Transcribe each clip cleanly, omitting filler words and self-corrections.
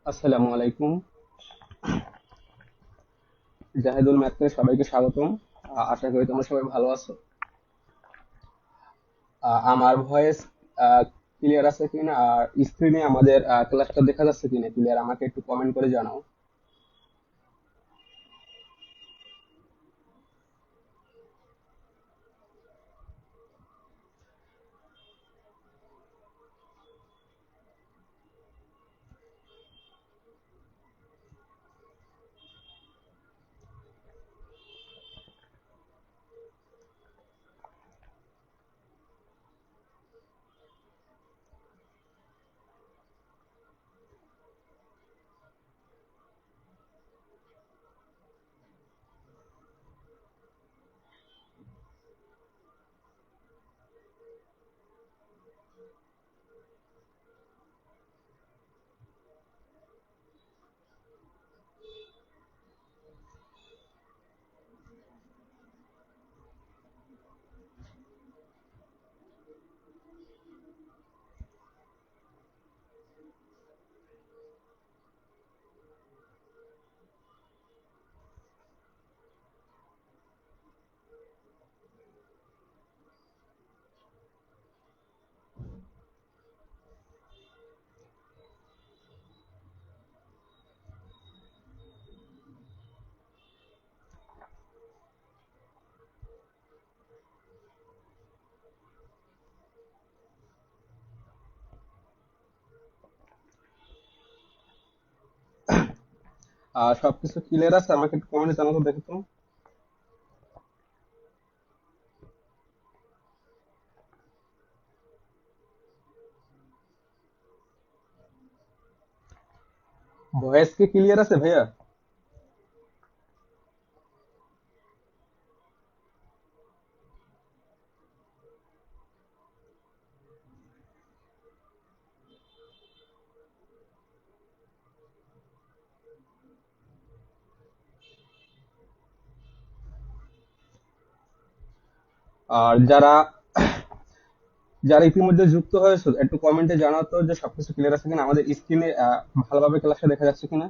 আসসালামু আলাইকুম। জাহিদুল ম্যাথকে সবাইকে স্বাগতম। আশা করি তোমরা সবাই ভালো আছো। আমার ভয়েস ক্লিয়ার আছে কিনা আর স্ক্রিনে আমাদের ক্লাসটা দেখা যাচ্ছে কিনা ক্লিয়ার, আমাকে একটু কমেন্ট করে জানাও। সবকিছু ক্লিয়ার আছে, আমাকে একটু কমেন্টে জানাও তো, দেখো তো। ভয়েস কি ক্লিয়ার আছে ভাইয়া? আর যারা যারা ইতিমধ্যে যুক্ত হয়েছে একটু কমেন্টে জানাও তো যে সবকিছু ক্লিয়ার আছে কিনা, আমাদের স্ক্রিনে ভালোভাবে ক্লাসটা দেখা যাচ্ছে কিনা।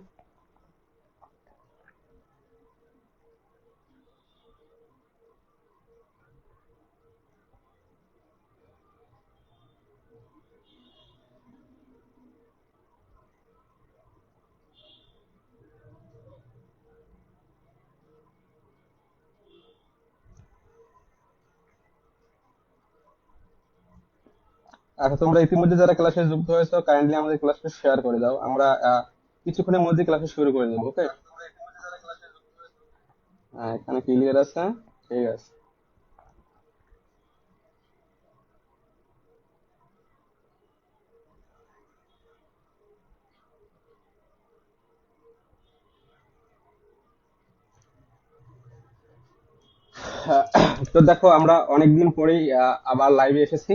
আচ্ছা, তোমরা ইতিমধ্যে যারা ক্লাসে যুক্ত হয়েছো কাইন্ডলি আমাদের ক্লাসটা শেয়ার করে দাও, আমরা কিছুক্ষণের মধ্যে ক্লাসে শুরু করে দেবো, ওকে? এখানে ক্লিয়ার আছে, ঠিক আছে। তো দেখো, আমরা অনেকদিন পরেই আবার লাইভে এসেছি।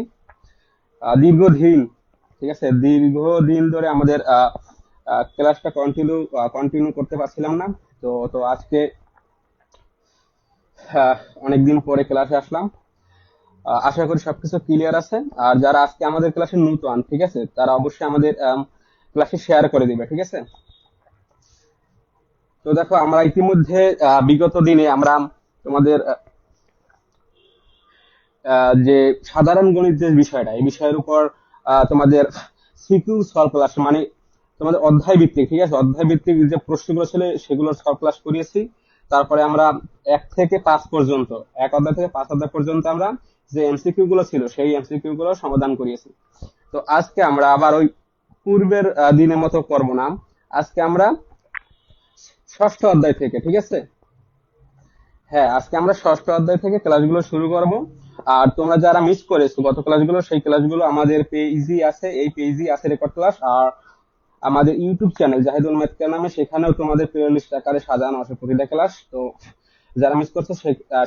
দীর্ঘদিন, ঠিক আছে, দীর্ঘদিন ধরে আমাদের ক্লাসটা কন্টিনিউ করতে পারছিলাম না। তো আজকে আহ, অনেকদিন পরে ক্লাসে আসলাম। আশা করি সবকিছু ক্লিয়ার আছে। আর যারা আজকে আমাদের ক্লাসে নতুন, ঠিক আছে, তারা অবশ্যই আমাদের ক্লাসে শেয়ার করে দিবে, ঠিক আছে। তো দেখো, আমরা ইতিমধ্যে বিগত দিনে আমরা তোমাদের যে সাধারণ গণিত যে বিষয়টা, এই বিষয়ের উপর তোমাদের সিকিউ সলভ ক্লাস, মানে তোমাদের অধ্যায় ভিত্তিক, ঠিক আছে, অধ্যায় ভিত্তিক যে প্রশ্নগুলো ছিল সেগুলো সলভ ক্লাস করিয়েছি। তারপরে আমরা 1 থেকে 5 পর্যন্ত, 1 অধ্যায় থেকে 5 অধ্যায় পর্যন্ত আমরা যে এমসিকিউ গুলো ছিল সেই এমসিকিউ গুলো সমাধান করিয়েছি। তো আজকে আমরা আবার ওই পূর্বের দিনের মতো করব না। আজকে আমরা ষষ্ঠ অধ্যায় থেকে, ঠিক আছে। হ্যাঁ, আজকে আমরা ষষ্ঠ অধ্যায় থেকে ক্লাসগুলো শুরু করব। আর তোমরা যারা মিস করেছো গত ক্লাসগুলো, সেই ক্লাসগুলো আমাদের পেজই আছে, এই পেজই আছে রেকর্ড ক্লাস। আর আমাদের ইউটিউব চ্যানেল জাহিদুল ম্যাথকে নামে, সেখানেও তোমাদের প্লে লিস্ট আকারে সাজানো আছে প্রতিটা ক্লাস। তো যারা মিস করছো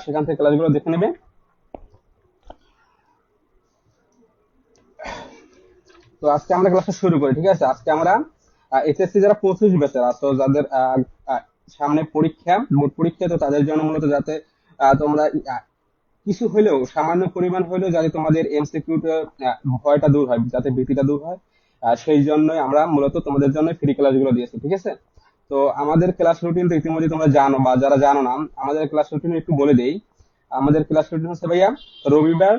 সেখান থেকে ক্লাসগুলো দেখে নেবে। তো আজকে আমরা ক্লাসটা শুরু করি, ঠিক আছে। আজকে আমরা এসএসসি যারা 25 ব্যাচের আছো, যাদের আহ, সামনে পরীক্ষা, বোর্ড পরীক্ষা, তো তাদের জন্য মূলত যাতে তোমরা কিছু হলেও, সামান্য পরিমাণ হলেও, যাতে তোমাদের এমসিকিউ ভয়টা দূর হয়, যাতে ভীতিটা দূর হয়, সেই জন্যই আমরা মূলত তোমাদের জন্য ফ্রি ক্লাসগুলো দিয়েছি, ঠিক আছে? তো আমাদের ক্লাস রুটিন তো ইতিমধ্যে তোমরা জানো, বা যারা জানো না আমাদের ক্লাস রুটিন একটু বলে দেই। আমাদের ক্লাস রুটিন হচ্ছে ভাইয়া রবিবার,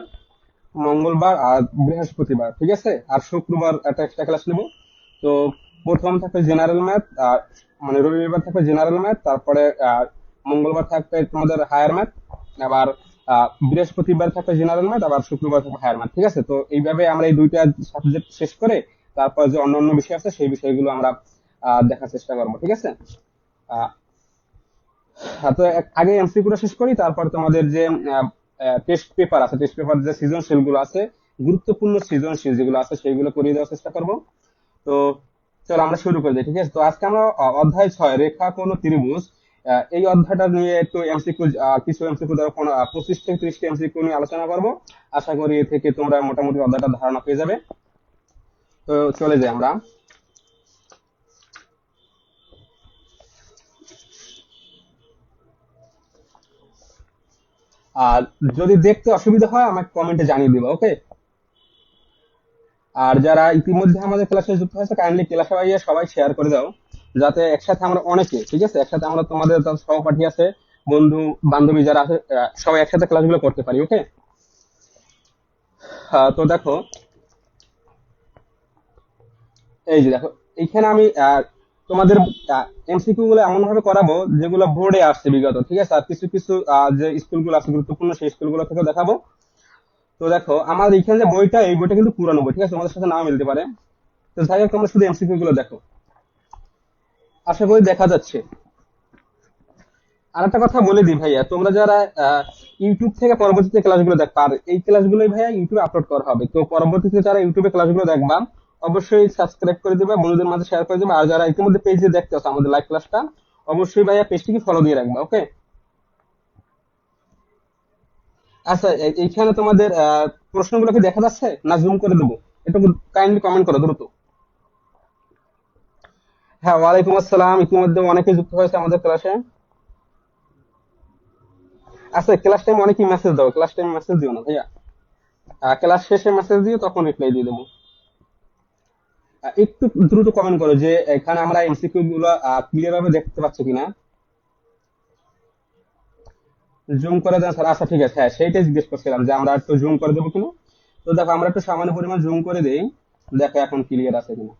মঙ্গলবার আর বৃহস্পতিবার, ঠিক আছে? আর শুক্রবার একটা এক্সট্রা ক্লাস নেব। তো প্রথম থাকবে জেনারেল ম্যাথ, আর মানে রবিবার থাকবে জেনারেল ম্যাথ, তারপরে মঙ্গলবার থাকবে তোমাদের হায়ার ম্যাথ, আবার বৃহস্পতিবার থাকবে জেনারেল ম্যাথ, আবার শুক্রবার থাকবে হায়ার ম্যাথ, ঠিক আছে? তো এইভাবে আমরা এই দুইটা সাবজেক্ট শেষ করে তারপর যে অন্য অন্য বিষয় আছে সেই বিষয়গুলো আমরা দেখার চেষ্টা করবো, ঠিক আছে? আহ, তো আগে এমসিকিউটা শেষ করি, তারপর তোমাদের যে টেস্ট পেপার আছে, টেস্ট পেপার যে সৃজনশীল গুলো আছে, গুরুত্বপূর্ণ সৃজনশীল যেগুলো আছে সেইগুলো করিয়ে দেওয়ার চেষ্টা করব। তো চলো আমরা শুরু করে দিই, ঠিক আছে? তো আজকে আমরা অধ্যায় 6 রেখা কোণ ও ত্রিভুজ, এই অধ্যায়টা নিয়ে একটু এমসিকিউ, কিছু এমসিকিউ ধরো 25 থেকে 30টা এমসিকিউ নিয়ে আলোচনা করব। আশা করি এ থেকে তোমরা মোটামুটি অধ্যায়টা ধারণা পেয়ে যাবে। তো চলে যাই আমরা। আর যদি দেখতে অসুবিধা হয় আমাকে কমেন্টে জানিয়ে দিবা, ওকে? আর যারা ইতিমধ্যে আমাদের ক্লাসে যুক্ত হয়েছে কাইন্ডলি ক্লাসে ভাইয়া সবাই শেয়ার করে দাও, যাতে একসাথে আমরা অনেকে, ঠিক আছে, একসাথে আমরা তোমাদের যারা সহপাঠী আছে, বন্ধু বান্ধবী যারা আছে, সবাই একসাথে ক্লাসগুলো করতে পারি, ওকে? তো দেখো, এই যে দেখো, এইখানে আমি তোমাদের এমসিকিউ গুলো এমন ভাবে করাবো যেগুলো বোর্ডে আসছে বিগত, ঠিক আছে? আর কিছু কিছু যে স্কুলগুলো আছে গুরুত্বপূর্ণ সেই স্কুলগুলো থেকে দেখাবো। তো দেখো আমার এইখানে যে বইটা, এই বইটা কিন্তু পুরানো বই, ঠিক আছে? তোমাদের সাথে নাও মিলতে পারে। তো যাই হোক, তোমরা শুধু এমসিকিউ গুলো দেখো, আশা করি দেখা যাচ্ছে। আর একটা কথা বলে দিই ভাইয়া, তোমরা যারা ইউটিউব থেকে পরবর্তীতে ক্লাসগুলো দেখবা, আর এই ক্লাসগুলোই ভাইয়া ইউটিউবে আপলোড করা হবে, তো পরবর্তীতে যারা ইউটিউবে ক্লাসগুলো দেখবা অবশ্যই সাবস্ক্রাইব করে দিবা, বন্ধুদের মাঝে শেয়ার করে দিবা। আর যারা ইতিমধ্যে পেজে দেখতে আসো আমাদের লাইভ ক্লাসটা, অবশ্যই ভাইয়া পেজটিকে ফলো দিয়ে রাখবা, ওকে? আচ্ছা, এইখানে তোমাদের প্রশ্নগুলো কি দেখা যাচ্ছে না জুম করে দেবো? একটু কাইন্ডলি কমেন্ট করো দ্রুত। হ্যাঁ, ওয়ালাইকুম আসসালাম, ইতিমধ্যে অনেকে যুক্ত হয়েছে আমাদের ক্লাসে। আচ্ছা, ক্লাস টাইম অনেকেই মেসেজ দাও, ক্লাস টাইম মেসেজ দিও না ভাইয়া, ক্লাস শেষে মেসেজ দিও, তখন রিপ্লাই দিয়ে দেবো। একটু দ্রুত কমেন্ট করো যে এখানে আমরা এমসিকিউ গুলো ক্লিয়ার ভাবে দেখতে পাচ্ছি কিনা। জুম করে দেন স্যার, আচ্ছা ঠিক আছে, হ্যাঁ সেইটাই জিজ্ঞেস করছিলাম যে আমরা একটু জুম করে দেবো কিনা। তো দেখো আমরা একটু সামান্য পরিমাণ জুম করে দেই, দেখো এখন ক্লিয়ার আছে কিনা।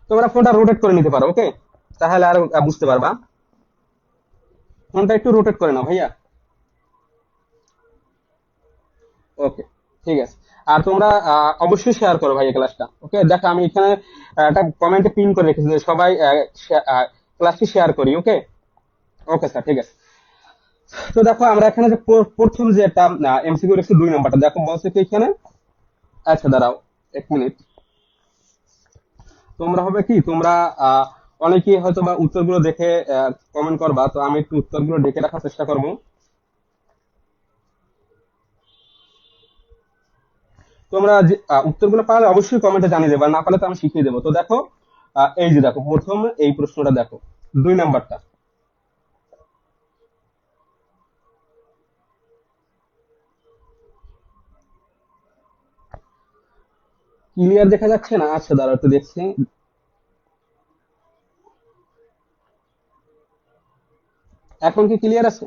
তোমরা ফোনটা রোটেট করে নিতে পারো, ওকে? তাহলে আর বুঝতে পারবা। ফোনটা একটু রোটেট করে নাও ভাইয়া। ওকে, ঠিক আছে। আর তোমরা অবশ্যই শেয়ার করো ভাইয়া ক্লাসটা, ওকে? দেখো আমি এখানে একটা কমেন্টে পিন করে রেখেছি যে সবাই ক্লাসটি শেয়ার করি, ওকে? ওকে স্যার, ঠিক আছে। তো দেখো আমরা এখানে যে প্রথম যে একটা এমসিকিউ রেখেছি 2 নাম্বারটা, দেখো বলছে কি এখানে। আচ্ছা দাঁড়াও 1 মিনিট। তোমরা হবে কি, তোমরা অনেকেই হয়তো বা উত্তরগুলো দেখে কমেন্ট করবা, তো আমি একটু উত্তরগুলো দেখে রাখার চেষ্টা করব। তোমরা যে উত্তরগুলো পারলে অবশ্যই কমেন্টে জানিয়ে দেবা, না পারলে তো আমি শিখিয়ে দেবো। তো দেখো, এই যে দেখো প্রথম এই প্রশ্নটা দেখো, 2 নাম্বারটা। ক্লিয়ার দেখা যাচ্ছে না? আচ্ছা দাঁড়াও একটু দেখছি। এখন কি ক্লিয়ার আছে?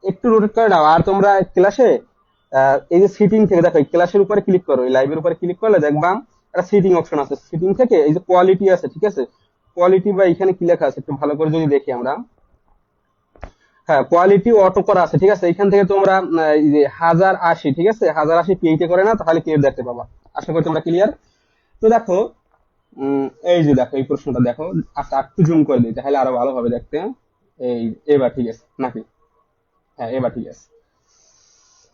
একটু রোটেট করে নাও। আর তোমরা ক্লাসে এই যে সিটিং থেকে দেখো, ক্লাসের উপরে ক্লিক করো, এই লাইভের উপরে ক্লিক করলে দেখবা একটা সিটিং অপশন আছে, সিটিং থেকে এই যে কোয়ালিটি আছে, ঠিক আছে? কোয়ালিটি বা এখানে কি লেখা আছে একটু ভালো করে যদি দেখি আমরা। হ্যাঁ, কোয়ালিটি অটো করা আছে, ঠিক আছে? এখান থেকে তোমরা এই যে 1080, ঠিক আছে, 1080 পিএইচে করে না তাহলে ক্লিয়ার দেখতে পাবা। আশা করি তোমরা ক্লিয়ার। তো দেখো, এই যে দেখো এই প্রশ্নটা দেখো। আচ্ছা একটু জুম করে দিই তাহলে আরো ভালো হবে দেখতে। এই, এবার ঠিক আছে নাকি? হ্যাঁ, এবার ঠিক আছে।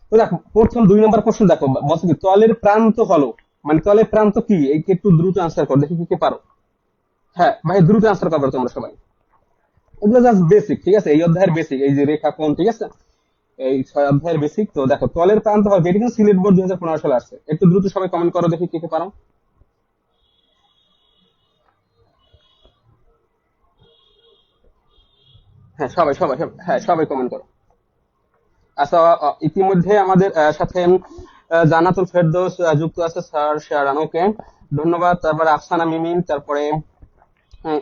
তো দেখো প্রথম 2 নম্বর প্রশ্ন দেখো, বলছে কি তলের প্রান্ত হলো, মানে তলের প্রান্ত কি, এই একটু দ্রুত আনসার করো দেখি কি কি পারো। হ্যাঁ ভাই, দ্রুত আনসার করবে তোমরা সবাই। এগুলো জাস্ট বেসিক, ঠিক আছে? এই অধ্যায়ের বেসিক, এই যে রেখা কোণ, ঠিক আছে? এই 6 অধ্যায়ের বেসিক। তো দেখো তলের প্রান্ত হবে, এটা কিন্তু সিলেট বোর্ড 2015 সালে আসছে। একটু দ্রুত সবাই কমেন্ট করো দেখি কে কে পারো। হ্যাঁ সবাই সবাই সবাই- হ্যাঁ সবাই কমেন্ট করো। আচ্ছা, ইতিমধ্যে আমাদের সাথে জান্নাতুল ফেরদৌস যুক্ত আছে, স্যার শেয়ারান, ওকে, ধন্যবাদ। তারপরে আফসানা মিমিন, তারপরে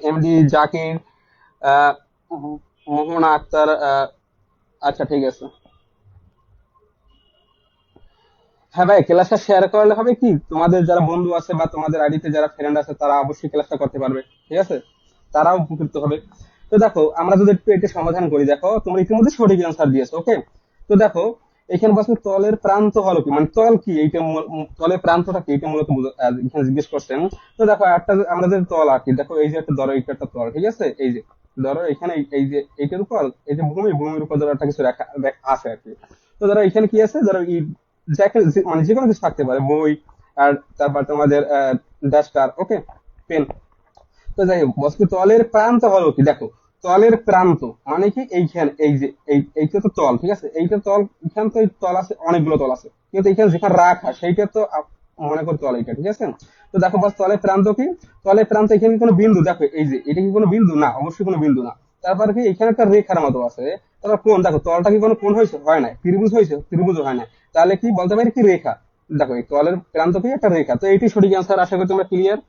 এমডি জাকির, আহ, মোহনা আক্তার, আচ্ছা ঠিক আছে। হ্যাঁ ভাই, ক্লাসটা শেয়ার করলে হবে কি, তোমাদের যারা বন্ধু আছে বা তোমাদের আইডিতে যারা ফ্রেন্ড আছে তারা অবশ্যই ক্লাসটা করতে পারবে, ঠিক আছে, তারাও উপকৃত হবে। তো দেখো আমরা যদি একটু এটা সমাধান করি, দেখো তোমরা ইতিমধ্যে সঠিক অ্যান্সার দিয়েছো, ওকে। তো দেখো এখানে বলছে তলের প্রান্ত হলো কি, মানে তল কি এইটা, তলের প্রান্তটা কি এটা মূলত এখানে জিজ্ঞেস করছেন। তো দেখো একটা আমরা যে তল আঁকি, দেখো এই যে একটা ধরো এইটা একটা তল, ঠিক আছে, এই যে ধরো এখানে এই যে এইটার উপর, এই যে ভূমির উপর ধরো একটা কিছু আছে আর কি। তো ধরো এখানে কি আছে, ধরো মানে যে কোনো কিছু থাকতে পারে, বই, আর তারপর তোমাদের ডাস্টার, ওকে, পেন। তো যাই হোক, বস্তু তলের প্রান্ত হলো কি, দেখো তলের প্রান্ত মানে কি, এইখানে এই যে এইটা তো তল, ঠিক আছে, এইটা তল, এখানে তো এই তল আছে, অনেকগুলো তল আছে, কিন্তু এখানে যেখানে রাখা সেইটা তো মনে করি তল এইটা, ঠিক আছে। তো দেখো বাস তলের প্রান্ত কি, তলের প্রান্ত এখানে কি কোনো বিন্দু, দেখো এই যে এটা কি কোনো বিন্দু না, অবশ্যই কোনো বিন্দু না। তারপরে কি এখানে একটা রেখার মতো আছে, তারপর কোণ, দেখো তলটা কি কোনো কোণ হয়েছে, হয় না, ত্রিভুজ হয়েছে, ত্রিভুজ হয় না, তাহলে কি বলতে পারি কি, রেখা। দেখো এই তলের প্রান্ত কি একটা রেখা, তো এইটি সঠিক অ্যান্সার, আশা করি তোমরা ক্লিয়ার,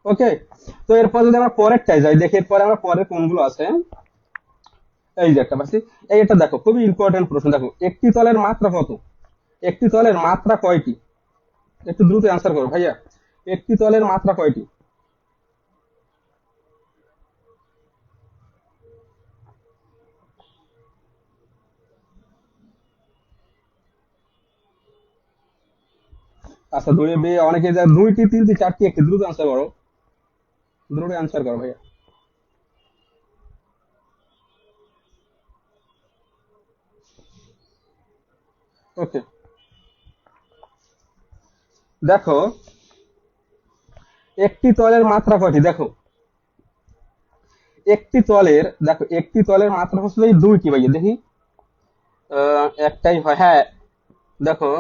ওকে। তো এরপর যদি আমরা পরেরটায় যাই, দেখি এরপরে আমরা পরের কোনগুলো আছে, এই যে একটা পাচ্ছি, এই এটা দেখো খুবই ইম্পর্টেন্ট প্রশ্ন, দেখো একটি তলের মাত্রা কত, একটি তলের মাত্রা কয়টি, একটু দ্রুত অ্যান্সার করো ভাইয়া, একটি তলের মাত্রা কয়টি। আচ্ছা দুই অনেকে যা দুইটি, তিনটি, চারটি, একটি, দ্রুত অ্যান্সার করো, দ্রুত অ্যান্সার করো ভাইয়া, ওকে। দেখো একটি তলের মাত্রা কয়টি, দেখো একটি তলের, দেখো একটি তলের মাত্রা হচ্ছে এই দুইটি ভাইয়া, দেখি একটাই হয়, হ্যাঁ, দেখো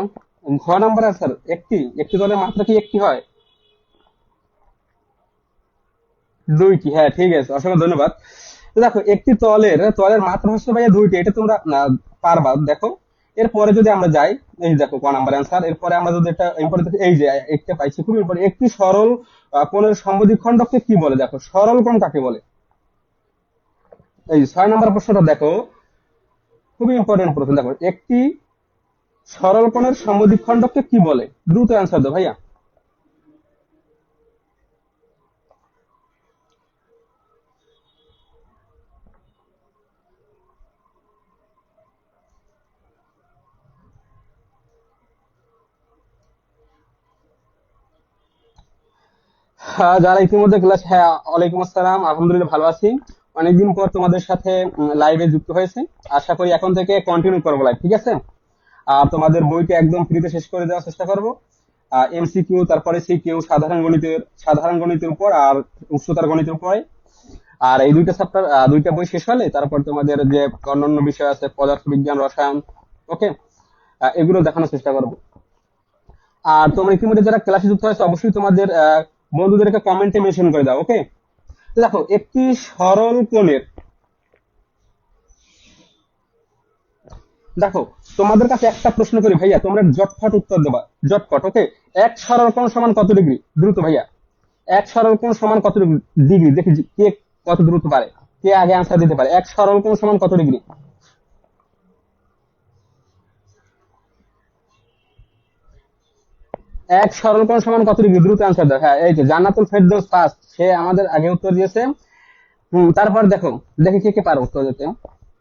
ঘ নাম্বার আনসার, একটি, একটি তলের মাত্রা কি একটি হয়, দুইটি, হ্যাঁ ঠিক আছে, অসংখ্য ধন্যবাদ। তো দেখো একটি তলের তলের মাত্রা হচ্ছে ভাইয়া দুইটি, এটা তোমরা পারবা, দেখো এরপরে যদি আমরা যাই, এই দেখো ক নাম্বার অ্যান্সার, এরপরে আমরা যদি এটা ইম্পর্টেন্ট, এই যে একটা পাইছি খুব ইম্পর্টেন্ট, একটি সরল কোণের সমদ্বিখণ্ডককে কি বলে, দেখো সরল কোণ কাকে বলে, এই 6 নম্বর প্রশ্নটা দেখো, খুবই ইম্পর্টেন্ট প্রশ্ন, দেখো একটি সরল কোণের সমদ্বিখণ্ডককে কি বলে, দ্রুত অ্যান্সার দাও ভাইয়া। হ্যাঁ, যারা ইতিমধ্যে ক্লাস, হ্যাঁ ওয়ালাইকুম আসসালাম, আলহামদুলিল্লাহ ভালো আছি, অনেকদিন পর তোমাদের সাথে লাইভে যুক্ত হয়েছে, আশা করি এখন থেকে কন্টিনিউ করবো লাইভ, ঠিক আছে। আর তোমাদের বইটা একদম ফ্রিতে শেষ করে দেওয়ার চেষ্টা করবো, এমসিকিউ, তারপরে সিকিউ, সাধারণ গণিতের উপর আর উচ্চতার গণিতের উপরে, আর এই দুইটা চ্যাপ্টার, দুইটা বই শেষ হলে তারপর তোমাদের যে অন্যান্য বিষয় আছে, পদার্থবিজ্ঞান, রসায়ন, ওকে, এগুলো দেখানোর চেষ্টা করবো। আর তোমরা ইতিমধ্যে যারা ক্লাসে যুক্ত হয়েছে অবশ্যই তোমাদের বন্ধুদেরকে কমেন্টে মেনশন করে দাও, ওকে। তো দেখো একটি সরল কোণের, দেখো তোমাদের কাছে একটা প্রশ্ন করি ভাইয়া, তোমরা জটফট উত্তর দেবা, জটফট, ওকে। এক সরল কোণ সমান কত ডিগ্রি, দ্রুত ভাইয়া, এক সরল কোণ সমান কত ডিগ্রি, দেখি কে কত দ্রুত পারে, কে আগে আনসার দিতে পারে, এক সরল কোণ সমান কত ডিগ্রি, এক সরল কোণ সমান কত ডিগ্রি, দ্রুত আনসার দাও, হ্যাঁ এই যে জান্নাতুল ফেরদৌস ফার্স্ট, সে আমাদের আগে উত্তর দিয়েছে। তারপর দেখো, দেখি কে কে পারো উত্তর দিতে,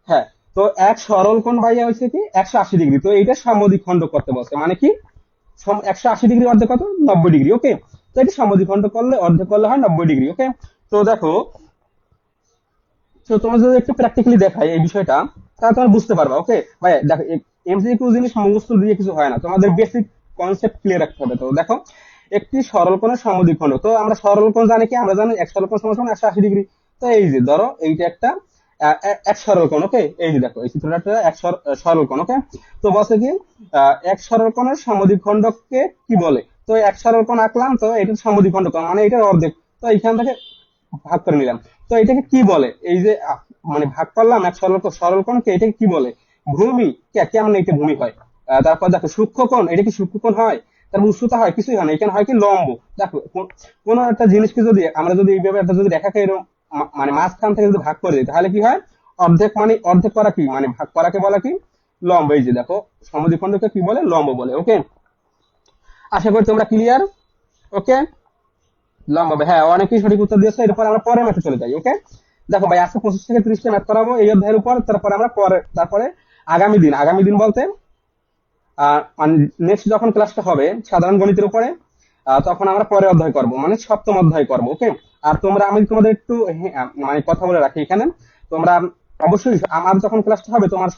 হ্যাঁ। তো এক সরল কোণ ভাইয়া হচ্ছে কি 180 ডিগ্রি, তো এইটা সমদ্বিখণ্ড করতে বলছে, মানে কি 180 ডিগ্রি অর্ধেক কত, 90 ডিগ্রি, ওকে। তো এটা সমদ্বিখণ্ড করলে অর্ধেক করলে হয় 90 ডিগ্রি, ওকে। তো দেখো, তো তোমার যদি একটু প্র্যাকটিক্যালি দেখাই এই বিষয়টা, তাহলে তোমরা বুঝতে পারবা, ওকে ভাই। দেখো এমসিকিউ জিনিস মুখস্থ দিয়ে কিছু হয় না, তোমাদের বেসিক কনসেপ্ট ক্লিয়ার রাখতে হবে। তো দেখো একটি সরল কোণের সমদ্বিখণ্ড, তো আমরা সরল কোণ জানি কি, আমরা জানি এক সরল কোণ সমান সমান 180 ডিগ্রি। তো এই যে ধরো এইটা একটা এক সরল কোণ, ওকে, এই যে দেখো এই চিত্রটা একটা সরল কোণ, ওকে। তো বলছে কি এক সরল কোণের সমদ্বিখণ্ডককে কি বলে, তো এক সরল কোণ আঁকলাম, তো এটা সমদ্বিখণ্ড কোণ মানে এটার অর্ধেক, তো এইখান থেকে ভাগ করে নিলাম। তো এটাকে কি বলে, এই যে মানে ভাগ করলাম এক সরল সরল কোণকে, এটাকে কি বলে, ভূমি, কেমন এটা ভূমি হয়, তারপর দেখো সূক্ষ্মকোণ, এটা কি সূক্ষ্মকোণ হয়? তারপর উচ্চতা হয়, কিছুই হয় না, এখানে হয় কি লম্ব। দেখো কোনো একটা জিনিসকে যদি আমরা যদি এইভাবে একটা যদি রেখাকে এরকম মানে মাঝখান থেকে যদি ভাগ করে দিই তাহলে কি হয়? অর্ধেক, মানে অর্ধেক করা কি মানে ভাগ করাকে বলা কি? লম্ব। এই যে দেখো সমদ্বিখণ্ডকে কি বলে? লম্ব বলে। ওকে, আশা করি তোমরা ক্লিয়ার। ওকে, লম্ব হবে, হ্যাঁ অনেকেই সঠিক উত্তর দিয়েছে। এরপর আমরা পরের ম্যাথে চলে যাই। ওকে, দেখো ভাই আজকে 25 থেকে 30টা ম্যাথ করাবো এই অধ্যায়ের উপর। তারপরে আমরা তারপরে আগামী দিন বলতে নেক্সট যখন ক্লাসটা হবে সাধারণ গণিতের উপরে, তখন আমরা পরে অধ্যায় করব, মানে সপ্তম অধ্যায় করব। ওকে, আর তোমরা, আমি তোমাদের একটু মানে কথা বলে রাখি এখানে, তোমরা অবশ্যই আমার যখন ক্লাসটা হবে তোমার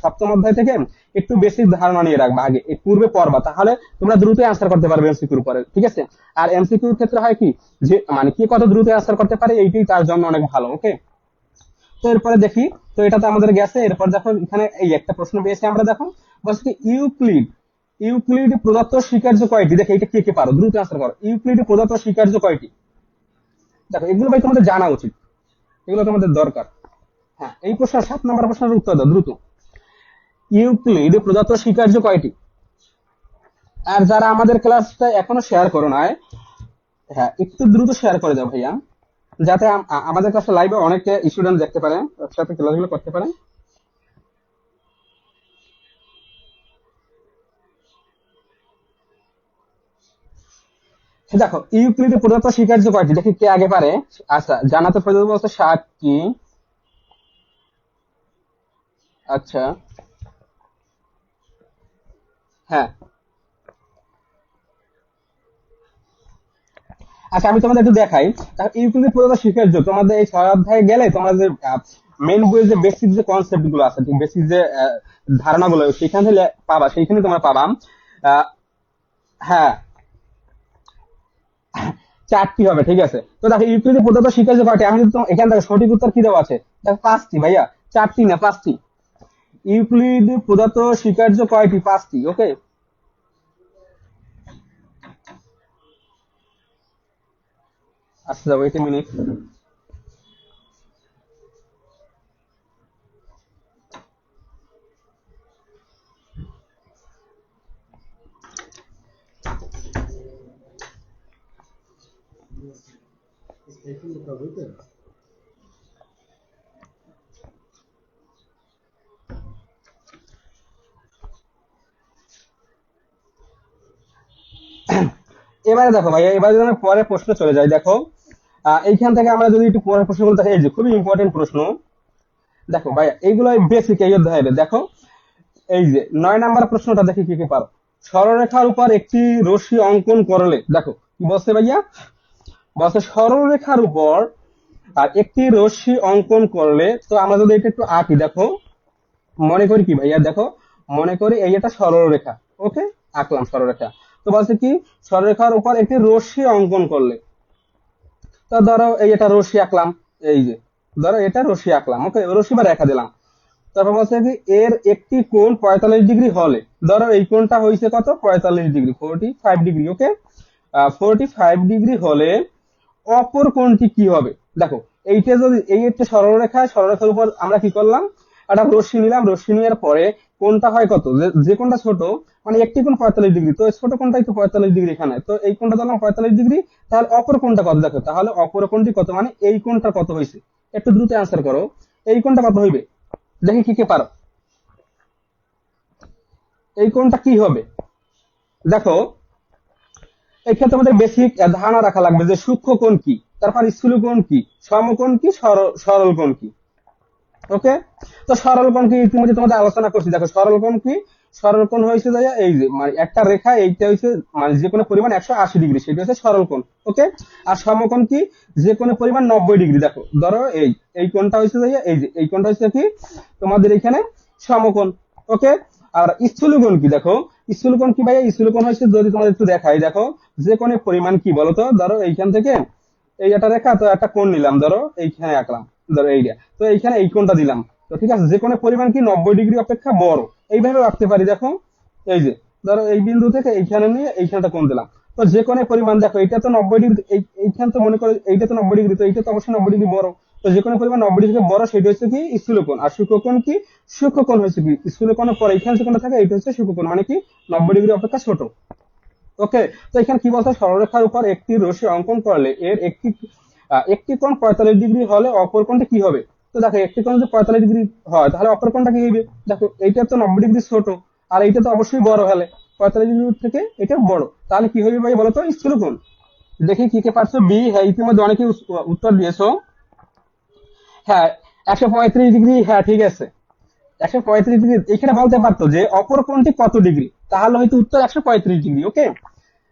সপ্তম অধ্যায় থেকে একটু বেসিক ধারণা নিয়ে রাখবা, আগে এই পূর্বে পড়বা, তাহলে তোমরা দ্রুত অ্যান্সার করতে পারবে এমসিকিউর উপরে। ঠিক আছে, আর এমসিকিউর ক্ষেত্রে হয় কি যে মানে কি কত দ্রুত অ্যান্সার করতে পারে এইটাই তার জন্য অনেক ভালো। ওকে, তো এরপরে দেখি, তো এটা তো আমাদের গেছে। এরপর দেখো এখানে এই একটা প্রশ্ন পেয়েছি আমরা, দেখো বলছে কি ইউক্লিড প্রদত্ত স্বীকার্য কয়টি? দেখো এটা কে কে পারো, দ্রুত আনসার করো। ইউক্লিড প্রদত্ত স্বীকার্য কয়টি? দেখো এগুলো ভাই তোমাদের জানা উচিত, এগুলো তোমাদের দরকার। হ্যাঁ, এই প্রশ্ন 7 নম্বর প্রশ্নের উত্তর দাও দ্রুত। ইউক্লিড প্রদত্ত স্বীকার্য কয়টি? আর যারা আমাদের ক্লাসটা এখনো শেয়ার করো নাই, হ্যাঁ একটু দ্রুত শেয়ার করে দাও ভাইয়া, যাতে আমাদের ক্লাসে লাইভে অনেক স্টুডেন্ট দেখতে পারে, একসাথে ক্লাসগুলো করতে পারে। দেখো ইউক্লিডের প্রদত্ত স্বীকার্য কয়টি? দেখি কে আগে পারে। আচ্ছা, জানাতে প্রদত্ত বলছে 7টি। আচ্ছা, হ্যাঁ আচ্ছা, আমি তোমাদের একটু দেখাই। ইউক্লিডের প্রদত্ত স্বীকার্য তোমাদের এই 6 অধ্যায়ে গেলে তোমরা যে মেইন বইয়ের যে বেসিক যে কনসেপ্ট গুলো আছে, বেসিক যে ধারণাগুলো সেখান থেকে পাবা, সেইখানে তোমরা পাবা। আহ, হ্যাঁ 4টি হবে, ঠিক আছে। তো দেখো ইউক্লিডের প্রদত্ত স্বীকার্য কয়টি? আমি যদি এখান থেকে সঠিক উত্তর কি দেওয়া আছে? দেখো 5টি ভাইয়া, 4টি না 5টি। ইউক্লিড প্রদত্ত স্বীকার্য কয়টি? 5টি। ওকে, আচ্ছা ওয়েট এ মিনিট। এবারে দেখো ভাইয়া, এবারে যদি আমি পরের প্রশ্ন চলে যাই, দেখো এইখান থেকে আমরা যদি একটু পরের প্রশ্নগুলো দেখি, এই যে খুবই ইম্পর্টেন্ট প্রশ্ন। দেখো ভাইয়া এইগুলো বেসিক এই অধ্যায়ে। দেখো এই যে 9 নাম্বার প্রশ্নটা দেখি কি কি পারো। সরলরেখার উপর একটি রশ্মি অঙ্কন করলে, দেখো কি বলছে ভাইয়া, বলছে সরলরেখার উপর আর একটি রশ্মি অঙ্কন করলে, তো আমরা যদি এটা একটু আঁকি, দেখো মনে করি কি ভাইয়া, দেখো মনে করি এই একটা সরলরেখা। ওকে, আঁকলাম সরলরেখা। তো বলছে কি সরলরেখার উপর একটি রশ্মি অঙ্কন করলে, তো ধরো এই এটা রশ্মি আঁকলাম, এই যে ধরো এটা রশ্মি আঁকলাম। ওকে, রশ্মি বা রেখা দিলাম। তারপর বলছে কি এর একটি কোণ 45 ডিগ্রি হলে, ধরো এই কোণটা হয়েছে কত? 45 ডিগ্রি, 45 ডিগ্রি। ওকে, 45 ডিগ্রি হলে অপর কোণটি কি হবে? দেখো এইটা যদি এই একটা সরলরেখা, সরলরেখার উপর আমরা কি করলাম, একটা রশ্মি নিলাম, রশ্মি নেওয়ার পরে কোণটা হয় কত? যে কোণটা ছোট, মানে একটি কোণ 45 ডিগ্রি, তো ছোট কোণটাই তো 45 ডিগ্রি এখানে, তো এই কোণটা ধরলাম 45 ডিগ্রি। তাহলে অপর কোণটা কত? দেখো তাহলে অপর কোণটি কত, মানে এই কোণটা কত হয়েছে? একটু দ্রুত অ্যান্সার করো, এই কোণটা কত হইবে? দেখি কি কে পারো, এই কোণটা কি হবে? দেখো এই ক্ষেত্রে আমাদের বেসিক ধারণা রাখা লাগবে যে সূক্ষ্ম কোণ কি, তারপর স্থূল কোণ কি, সমকোণ কি, সরল কোণ কি। ওকে, তো সরল কোণ কি ইতিমধ্যে তোমাদের আলোচনা করছি। দেখো সরল কোণ কি? সরল কোণ হয়েছে যে এই যে মানে একটা রেখা, এইটা হয়েছে মানে যে কোনো পরিমাণ 180 ডিগ্রি, সেটা হচ্ছে সরল কোণ। ওকে, আর সমকোণ কি? যে কোনো পরিমাণ 90 ডিগ্রি। দেখো ধরো এই কোণটা হয়েছে যে এই যে এই কোণটা হচ্ছে কি তোমাদের এখানে সমকোণ। ওকে, আর স্থূল কোণ কি? দেখো স্থূল কোণ কি ভাইয়া? স্থূল কোণ হচ্ছে, যদি তোমাদের একটু দেখাই, দেখো যে কোনো পরিমাণ কি বলতো, ধরো এইখান থেকে এই একটা রেখা, তো একটা কোণ নিলাম, ধরো এইখানে আঁকলাম, ধরো এইটা, তো এইখানে এই কোণটা দিলাম। তো ঠিক আছে, যে কোনো পরিমাণ কি 90 ডিগ্রি অপেক্ষা বড়, এইভাবে রাখতে পারি। দেখো এই যে ধরো এই বিন্দু থেকে এইখানে নিয়ে এইখানটা কোণ দিলাম, তো যে কোনো পরিমাণ, দেখো এইটা তো 90 ডিগ্রি, এইখান তো মনে করো এইটা তো 90 ডিগ্রি, তো এইটা তো অবশ্যই 90 ডিগ্রি বড়, তো যে কোনো পরিমাণ 90 ডিগ্রি থেকে বড় সেটা হচ্ছে কি স্থূলকোণ, আর সূক্ষ্মকোণ কি, সূক্ষ্মকোণ হচ্ছে কি স্থূলকোণের পরে এখানে যে কোণটা থাকে এটা হচ্ছে সূক্ষ্মকোণ, মানে কি 90 ডিগ্রি অপেক্ষা ছোট। ওকে, তো এখানে কি বলছে, সরলরেখার উপর একটি রশ্মি অঙ্কন করলে এর একটি কোণ 45 ডিগ্রি হলে অপর কোণটা কি হবে? তো দেখো একটি কোণ যদি 45 ডিগ্রি হয় তাহলে অপর কোণটা কি হবে? দেখো এইটা তো 90 ডিগ্রি ছোট, আর এইটা তো অবশ্যই বড় হলে 45 ডিগ্রি থেকে এটা বড়, তাহলে কি হবে ভাই বলো তো? স্থূলকোণ। দেখি কি কে পারছো বি, হ্যাঁ ইতিমধ্যে অনেকে উত্তর দিয়েছো। হ্যাঁ 135 ডিগ্রি, হ্যাঁ ঠিক আছে 135 ডিগ্রি। এখানে বলতে পারতো যে অপর কোণটি কত ডিগ্রি, তাহলে হয়তো উত্তর 135 ডিগ্রি। ওকে,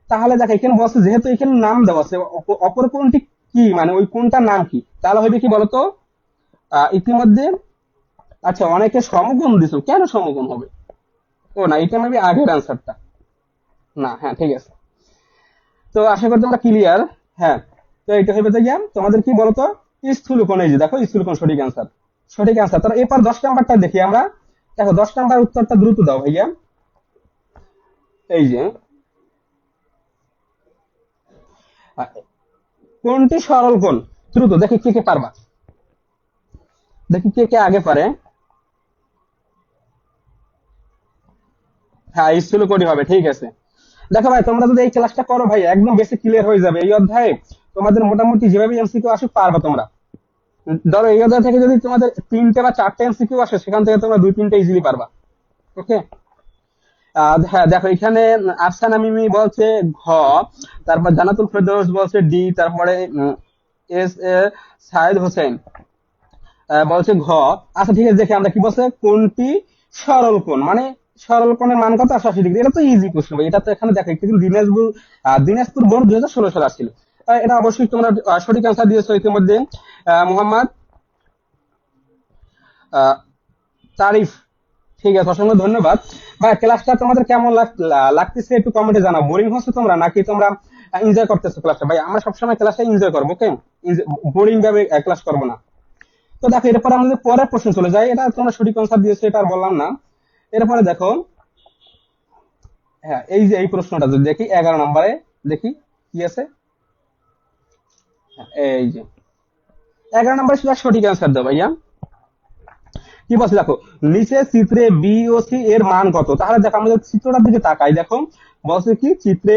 তাহলে দেখো এখানে বলছে যেহেতু এখানে নাম দেওয়া আছে অপর কোণটি কি, মানে ওই কোণটার নাম কি, তাহলে হবে কি বলতো ইতিমধ্যে। আচ্ছা অনেকে সমকোণ দিছো, কেন সমকোণ হবে? ও না, এটা মেবি আগের অ্যান্সারটা না। হ্যাঁ ঠিক আছে, তো আশা করি তোমরা ক্লিয়ার। হ্যাঁ, তো এটা হবে যে গিয়া তোমাদের কি বলতো স্থূলকোণ। এই যে দেখো স্থূলকোণ সঠিক অ্যান্সার, সঠিক অ্যান্সার। তাহলে এরপর 10 নাম্বারটা দেখি আমরা। দেখো 10 নাম্বার উত্তরটা দ্রুত দাও ভাইয়া। এই যে আহ, কোনটি সরল কোণ? দ্রুত দেখি কে কে পারবা, দেখি কে কে আগে পারে। হ্যাঁ স্থূলকোণই হবে, ঠিক আছে। দেখো ভাই তোমরা যদি এই ক্লাসটা করো ভাই একদম বেশি ক্লিয়ার হয়ে যাবে এই অধ্যায়ে। তোমাদের মোটামুটি যেভাবে এমসিকিউ আসুক পারবা তোমরা। ধরো এই অধ্যায় থেকে যদি তোমাদের 3টে বা 4টে এমসিকিউ আসে সেখান থেকে তোমরা 2-3টে ইজিলি পারবা। ওকে, হ্যাঁ দেখো এখানে আফসানা মিমি বলছে ঘ, তারপর জানাতুল ফেরদৌস বলছে ডি, তারপরে এস এ সাইদ হোসেন বলছে ঘ। আচ্ছা ঠিক আছে, দেখি আমরা কি বলছে, কোনটি সরল কোণ, মানে সরল কোণের মান কত? 88 ডিগ্রি। এটা তো ইজি কোশ্চেন ভাই, এটা তো এখানে দেখো কিন্তু দিনাজপুর বোর্ড 2016 সালে আসছিল। এটা অবশ্যই তোমরা সঠিক অ্যান্সার দিয়েছো ইতিমধ্যে। মোহাম্মদ আহ, তারিফ, ঠিক আছে, অসংখ্য ধন্যবাদ। ভাই ক্লাসটা তোমাদের কেমন লাগতেছে একটু কমেন্টে জানাও। বোরিং হচ্ছে তোমরা নাকি তোমরা এনজয় করতেছো ক্লাসটা? ভাই আমরা সবসময় ক্লাসটা এনজয় করবো, ওকে, বোরিং ভাবে ক্লাস করবো না। তো দেখো এরপর আমরা যদি পরের প্রশ্ন চলে যাই, এটা তোমরা সঠিক আনসার দিয়েছো, এটা আর বললাম না। এরপরে দেখো, হ্যাঁ এই যে এই প্রশ্নটা যদি দেখি 11 নম্বরে, দেখি কি আছে। হ্যাঁ, এই যে 11 নম্বরে সেটা সঠিক অ্যান্সার দাও ভাইয়া। কি বলছে দেখো, নিচে চিত্রে বি ও সি এর মান কত? তাহলে দেখো আমরা যদি চিত্রটার দিকে তাকাই, দেখো বলছে কি চিত্রে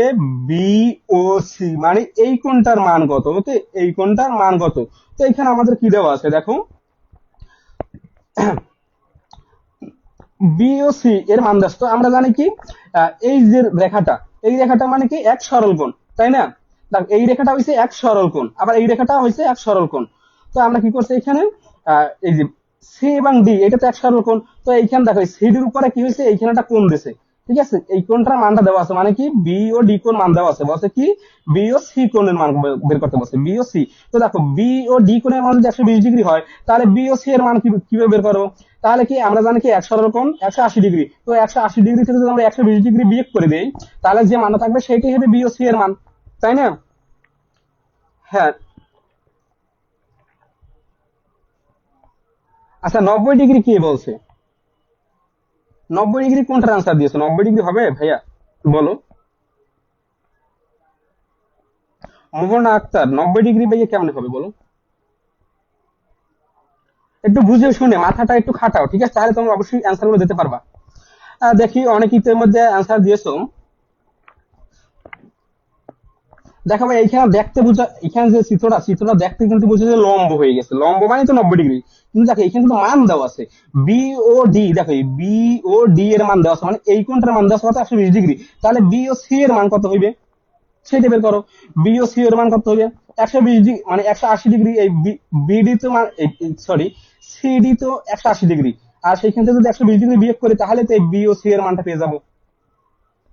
বি ও সি মানে এই কোণটার মান কত? ওকে, এই কোণটার মান কত? তো এখানে আমাদের কি দেওয়া আছে দেখো, বি ও সি এর মান দাস। তো আমরা জানি কি এই যে রেখাটা, এই রেখাটা মানে কি এক সরল কোণ, তাই না? দেখো এই রেখাটা হইছে এক সরল কোণ, আবার এই রেখাটা হইছে এক সরল কোণ। তো আমরা কি করছি এখানে, এই যে সি এবং ডি এটা তো এক সরল কোণ। তো এইখানে দেখো সিডির উপরে কি হয়েছে, এইখানে একটা কোণ দিছে, ঠিক আছে, এই কোণটার মানটা দেওয়া আছে, মানে কি বি ও ডি কোণ মান দেওয়া আছে, বলছে কি বি ও সি কোণের মান বের করতে বলছে, বি ও সি। তো দেখো বি ও ডি কোণের মান যদি 120 ডিগ্রি হয় তাহলে বি ও সি এর মান কিভাবে বের করবো? তাহলে কি আমরা জানি কি এক সরল কোণ 180 ডিগ্রি, তো 180 ডিগ্রি থেকে যদি আমরা 120 ডিগ্রি বিয়োগ করে দেই তাহলে যে মানটা থাকবে সেটাই হবে বি ও সি এর মান, তাই না? হ্যাঁ, আচ্ছা 90 ডিগ্রি কে বলছে? 90 ডিগ্রি কোনটার আনসার দিয়েছে? 90 ডিগ্রি হবে ভাইয়া বলো। মোহনা আক্তার 90 ডিগ্রি ভাইয়া কেমন হবে বলো? একটু বুঝে শুনে মাথাটা একটু খাটাও, ঠিক আছে, তাহলে তোমরা অবশ্যই অ্যান্সার গুলো দিতে পারবা। দেখি অনেক ইতের মধ্যে অ্যান্সার দিয়েছো। দেখো ভাই এইখানে দেখতে বুঝা, এখানে যে চিত্রটা দেখতে কিন্তু বুঝে যে লম্ব হয়ে গেছে, লম্ব মানে তো 90 ডিগ্রি। কিন্তু দেখো এখানে কিন্তু মান দেওয়া আছে বি ও ডি, দেখো বি ও ডি এর মান দেওয়া আছে, মানে এই কোণটার মান দেওয়া আছে কত? 120 ডিগ্রি। তাহলে বি ও সি এর মান কত হইবে সেটা বের করো। বি ও সি এর মান কত হইবে? 120 ডিগ্রি মানে 180 ডিগ্রি। এই বিডি তো সরি সিডি তো 180 ডিগ্রি, আর সেইখান থেকে যদি 120 ডিগ্রি বিয়োগ করি তাহলে তো এই বি ও সি এর মানটা পেয়ে যাবো।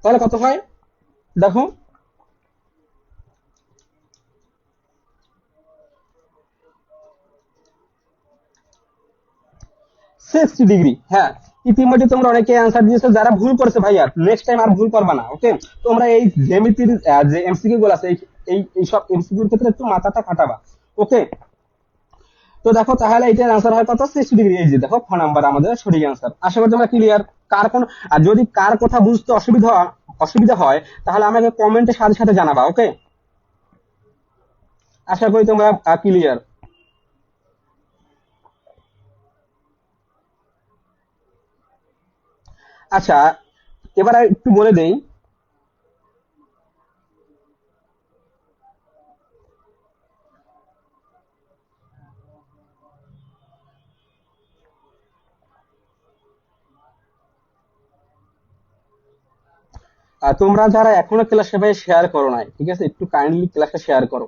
তাহলে কত হয় দেখো, 60 ডিগ্রি। হ্যাঁ, ইতিমধ্যে তোমরা অনেকে অ্যান্সার দিয়েছো, যারা ভুল করেছে ভাইয়া নেক্সট টাইম আর ভুল করবা না। ওকে, তোমরা এই জ্যামিতির যে এমসিকিউ গুলো আছে এই সব এমসিকিউর ক্ষেত্রে একটু মাথাটা খাটাবা। ওকে, তো দেখো তাহলে এটার অ্যান্সার হয় কত? 60 ডিগ্রি। এই যে দেখো খ নাম্বার আমাদের সঠিক অ্যান্সার। আশা করি তোমরা ক্লিয়ার। কার কোন, আর যদি কার কথা বুঝতে অসুবিধা হয় তাহলে আমাকে কমেন্টের সাথে সাথে জানাবা। ওকে, আশা করি তোমরা ক্লিয়ার। আচ্ছা, এবার একটু বলে দেই। তোমরা যারা এখনো ক্লাসে ভাই শেয়ার করো নাই, ঠিক আছে, একটু কাইন্ডলি ক্লাসটা শেয়ার করো।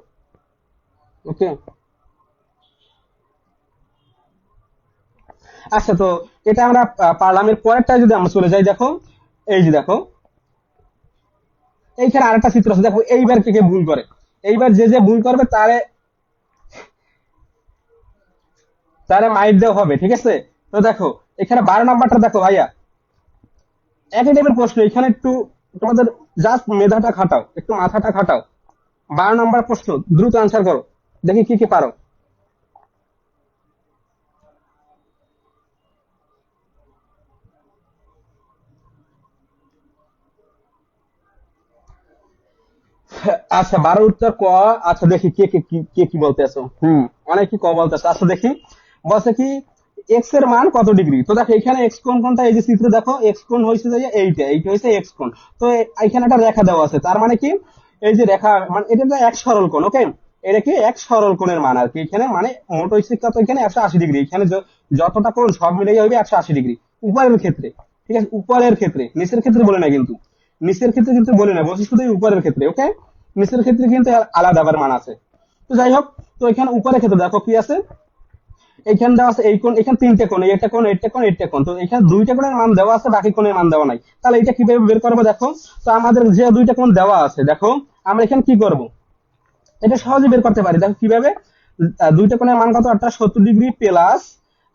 ওকে। আচ্ছা, তো এটা আমরা পারলাম। এর পরেরটা যদি আমরা চলে যাই, দেখো এই যে দেখো এইখানে আরেকটা চিত্র আছে। দেখো এইবার কে কে ভুল করে। এইবার যে যে ভুল করবে তারে তারে মাইর দেওয়া হবে, ঠিক আছে। তো দেখো এখানে 12 নাম্বারটা দেখো ভাইয়া, একই টাইপের প্রশ্ন। এখানে একটু তোমাদের জাস্ট মেধাটা খাটাও, একটু মাথাটা খাটাও। 12 নাম্বার প্রশ্ন, দ্রুত আনসার করো, দেখি কি কি পারো। আচ্ছা, 12 উত্তর ক। আচ্ছা দেখি কে কে কে কি বলতে আছো। অনেকে ক বলতে আছো। আচ্ছা দেখি, বলছে কি এক্স এর মান কত ডিগ্রি। তো দেখো এখানে এক্স কোণ কোনটা, এই যে চিত্রে দেখো এক্স কোণ হয়েছে যে এইটা, এইটা হয়েছে এক্স কোণ। তো এখানে একটা রেখা দেওয়া আছে, তার মানে কি এই যে রেখা মানে এটা তো এক সরল কোণ। ওকে, এটা কি এক সরল কোণের মান আর কি। এখানে মানে মোট হয়েছে কত, এখানে 180 ডিগ্রি। এখানে যতটা কোণ সব মিলিয়ে হবে 180 ডিগ্রি উপরের ক্ষেত্রে। ঠিক আছে, উপরের ক্ষেত্রে, নিচের ক্ষেত্রে বলে না কিন্তু। নিচের ক্ষেত্রে কিন্তু বলে না, বলছি শুধু উপরের ক্ষেত্রে। ওকে, নিচের ক্ষেত্রে কিন্তু আলাদা আবার মান আছে। তো যাই হোক, তো এখানে উপরের ক্ষেত্রে দেখো কি আছে। এখানে দেওয়া আছে এই কোণ, এখানে তিনটে কোণ, এটা কোণ, এটা কোণ, এটা কোণ। তো এখানে দুইটা কোণের মান দেওয়া আছে, বাকি কোণের মান দেওয়া নাই। তাহলে এটা কিভাবে বের করবো দেখো। তো আমাদের যে দুইটা কোণ দেওয়া আছে, দেখো আমরা এখানে কি করব, এটা সহজে বের করতে পারি। দেখো কিভাবে। দুইটা কোণের মান কত, একটা 70 ডিগ্রি প্লাস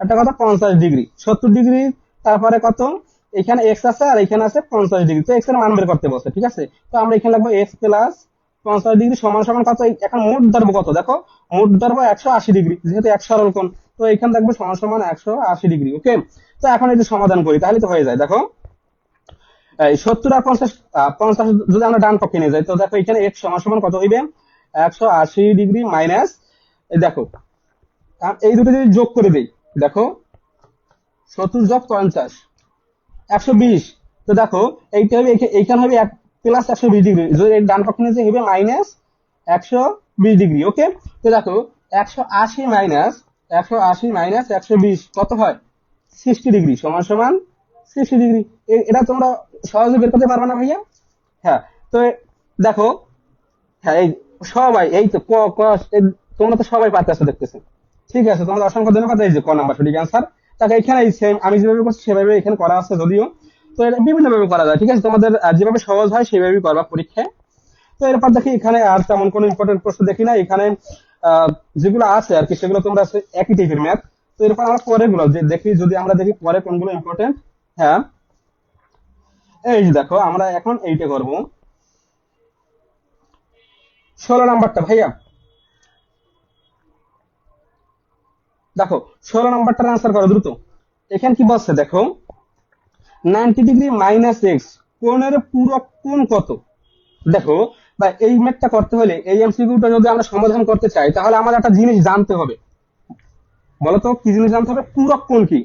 একটা কত 50 ডিগ্রি। 70 ডিগ্রি তারপরে কত, এখানে এক্স আছে আর এখানে আছে 50 ডিগ্রি। তো এক্স এর মান বের করতে বলছে, ঠিক আছে। তো আমরা এখানে লাগবো এক্স প্লাস 50 ডিগ্রি সমান সমান কত। এখন মোট ধরবো কত, দেখো মোট ধরবো 180 ডিগ্রি, যেহেতু এক সরল কোণ। তো এখানে দেখবো সমান সমান 180 ডিগ্রি। ওকে, তো এখন এই যে সমাধান করি তাহলে তো হয়ে যায়। দেখো এই 70 আর 50, 50 যদি আমরা ডান পক্ষে নিয়ে যাই, তো দেখো এখানে এক্স সমান সমান কত হইবে, 180 ডিগ্রি মাইনাস, এই দেখো এই দুটো যদি যোগ করে দেই, দেখো 70 যোগ 50, 120। তো দেখো এইটা হবে এইখানে হবে এক প্লাস 120 ডিগ্রি, যদি এই ডান পক্ষে নিয়ে যাই হবে মাইনাস 120 ডিগ্রি। ওকে, তো দেখো 180 মাইনাস 120 কত হয়, 60 ডিগ্রি সমান সমান 60 ডিগ্রি। এটা তোমরা সহজে বের করতে পারবে না ভাইয়া। হ্যাঁ, তো দেখো, হ্যাঁ এই সবাই এই তো ক ক তোমরা তো সবাই পারতেছো দেখতেছি। ঠিক আছে, তোমাদের অসংখ্য ধন্যবাদ। এই যে ক নাম্বার সঠিক অ্যান্সার। তাকে এখানে সেম আমি যেভাবে করছি সেভাবে এখানে করা আছে যদিও। তো এটা বিভিন্ন ভাবে করা যায়, ঠিক আছে। তোমাদের যেভাবে সহজ হয় সেভাবেই করবা পরীক্ষায়। তো এরপর দেখি এখানে আর তেমন কোনো ইম্পর্টেন্ট প্রশ্ন দেখি না এখানে। যেগুলো আছে আর কি সেগুলো তোমরা একই টাইপের ম্যাথ। তো এরপর আমরা পরে গুলো যে দেখি, যদি আমরা দেখি পরে কোনগুলো ইম্পর্টেন্ট। হ্যাঁ, এই যে দেখো আমরা এখন এইটা করব, 16 নাম্বারটা ভাইয়া। দেখো 16 নাম্বারটার আনসার করো দ্রুত। এখানে কি বলছে দেখো, 90 ডিগ্রি মাইনাস এক্স কোণের পূরক কোণ কত। দেখো বা এই ম্যাথটা করতে হলে, এই এমসিকিউটা যদি আমরা সমাধান করতে চাই, তাহলে আমাদের একটা জিনিস জানতে হবে। বলতো কি জিনিস জানতে হবে, পূরক কোণ কি।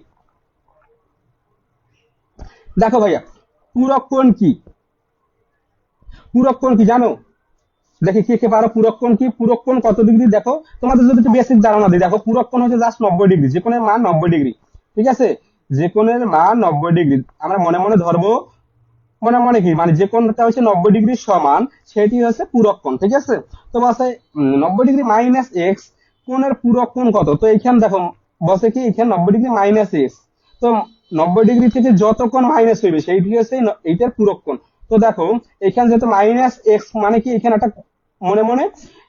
দেখো ভাইয়া, পূরক কোণ কি, পূরক কোণ কি জানো। দেখি কে কে পারো, পূরক কোণ কি, পূরক কোণ কত ডিগ্রি। দেখো তোমাদের যদি একটু বেসিক ধারণা দিই, দেখো পূরক কোণ হচ্ছে জাস্ট 90 ডিগ্রি, যে কোণের মান 90 ডিগ্রি। ঠিক আছে, যে কোণের মান 90 ডিগ্রি আমরা মনে মনে ধরবো। মনে মনে কি মানে যে কোণটা হচ্ছে 90 ডিগ্রি সমান, সেটি হচ্ছে পূরক কোণ, ঠিক আছে। তো বলছে 90 ডিগ্রি মাইনাস এক্স কোণের পূরক কোণ কত। তো এইখানে দেখো বলছে কি এখানে 90 ডিগ্রি মাইনাস এক্স। তো 90 ডিগ্রি থেকে যত কোণ মাইনাস হইবে সেইটি হচ্ছে এইটার পূরক কোণ। তো দেখো এখানে যেহেতু মাইনাস এক্স মানে কি এখানে একটা মনে মনে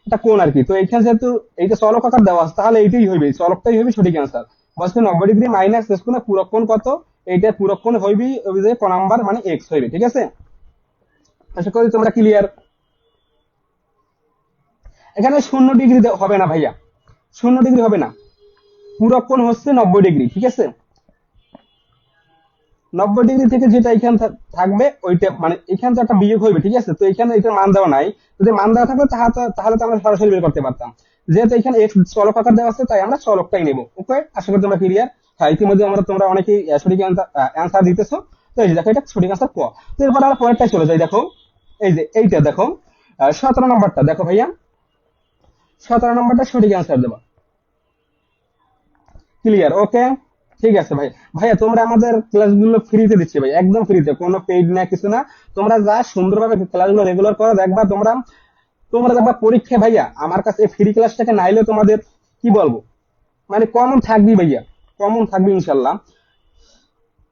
একটা কোণ আর কি। তো এখানে যেহেতু এইটা চলক আকার দেওয়া আছে, তাহলে এইটাই হইবে, চলকটাই হইবে সঠিক অ্যান্সার। বলছে 90 ডিগ্রি মাইনাস এক্স কোণের পূরক কোণ কত। এইটার পূরক কোণ হইবি ওই যে ক নাম্বার মানে এক্স হইবে, ঠিক আছে। আশা করি তোমরা ক্লিয়ার। এখানে 0 ডিগ্রি হবে না ভাইয়া, 0 ডিগ্রি হবে না। পূরক কোণ হচ্ছে 90 ডিগ্রি, ঠিক আছে। 90 ডিগ্রি থেকে যেটা এখানে থাকবে ওইটা মানে এখানে তো একটা বিয়োগ হইবে, ঠিক আছে। তো এখানে এটার মান দেওয়া নাই, যদি মান দেওয়া থাকবে তাহলে তো আমরা সরাসরি বের করতে পারতাম। যেহেতু এখানে এক্স চলক আকার দেওয়া আছে, তাই আমরা চলকটাই নেব। ওকে, আশা করি তোমরা ক্লিয়ার। হ্যাঁ, ইতিমধ্যে তোমরা অনেকেই সঠিক অ্যান্সার দিতেছো। তো এই যে দেখো এটা সঠিক আনসার ক। তো এরপর আমরা পরেরটা চলে যাই, দেখো এই যে এইটা দেখো 17 নম্বরটা দেখো ভাইয়া, 17 নম্বরটা সঠিক আনসার দেবা। ক্লিয়ার? ওকে, ঠিক আছে ভাই। ভাইয়া তোমরা আমাদের ক্লাসগুলো ফ্রিতে দিচ্ছি ভাই, একদম ফ্রিতে, কোনো পেইড না কিছু না। তোমরা যা সুন্দরভাবে ক্লাসগুলো রেগুলার করো, দেখবা তোমরা তোমরা দেখবা পরীক্ষায় ভাইয়া আমার কাছে ফ্রি ক্লাসটাকে নাইলে তোমাদের কি বলবো, মানে কমন থাকবি ভাইয়া, কমন থাকবে ইনশাল্লাহ।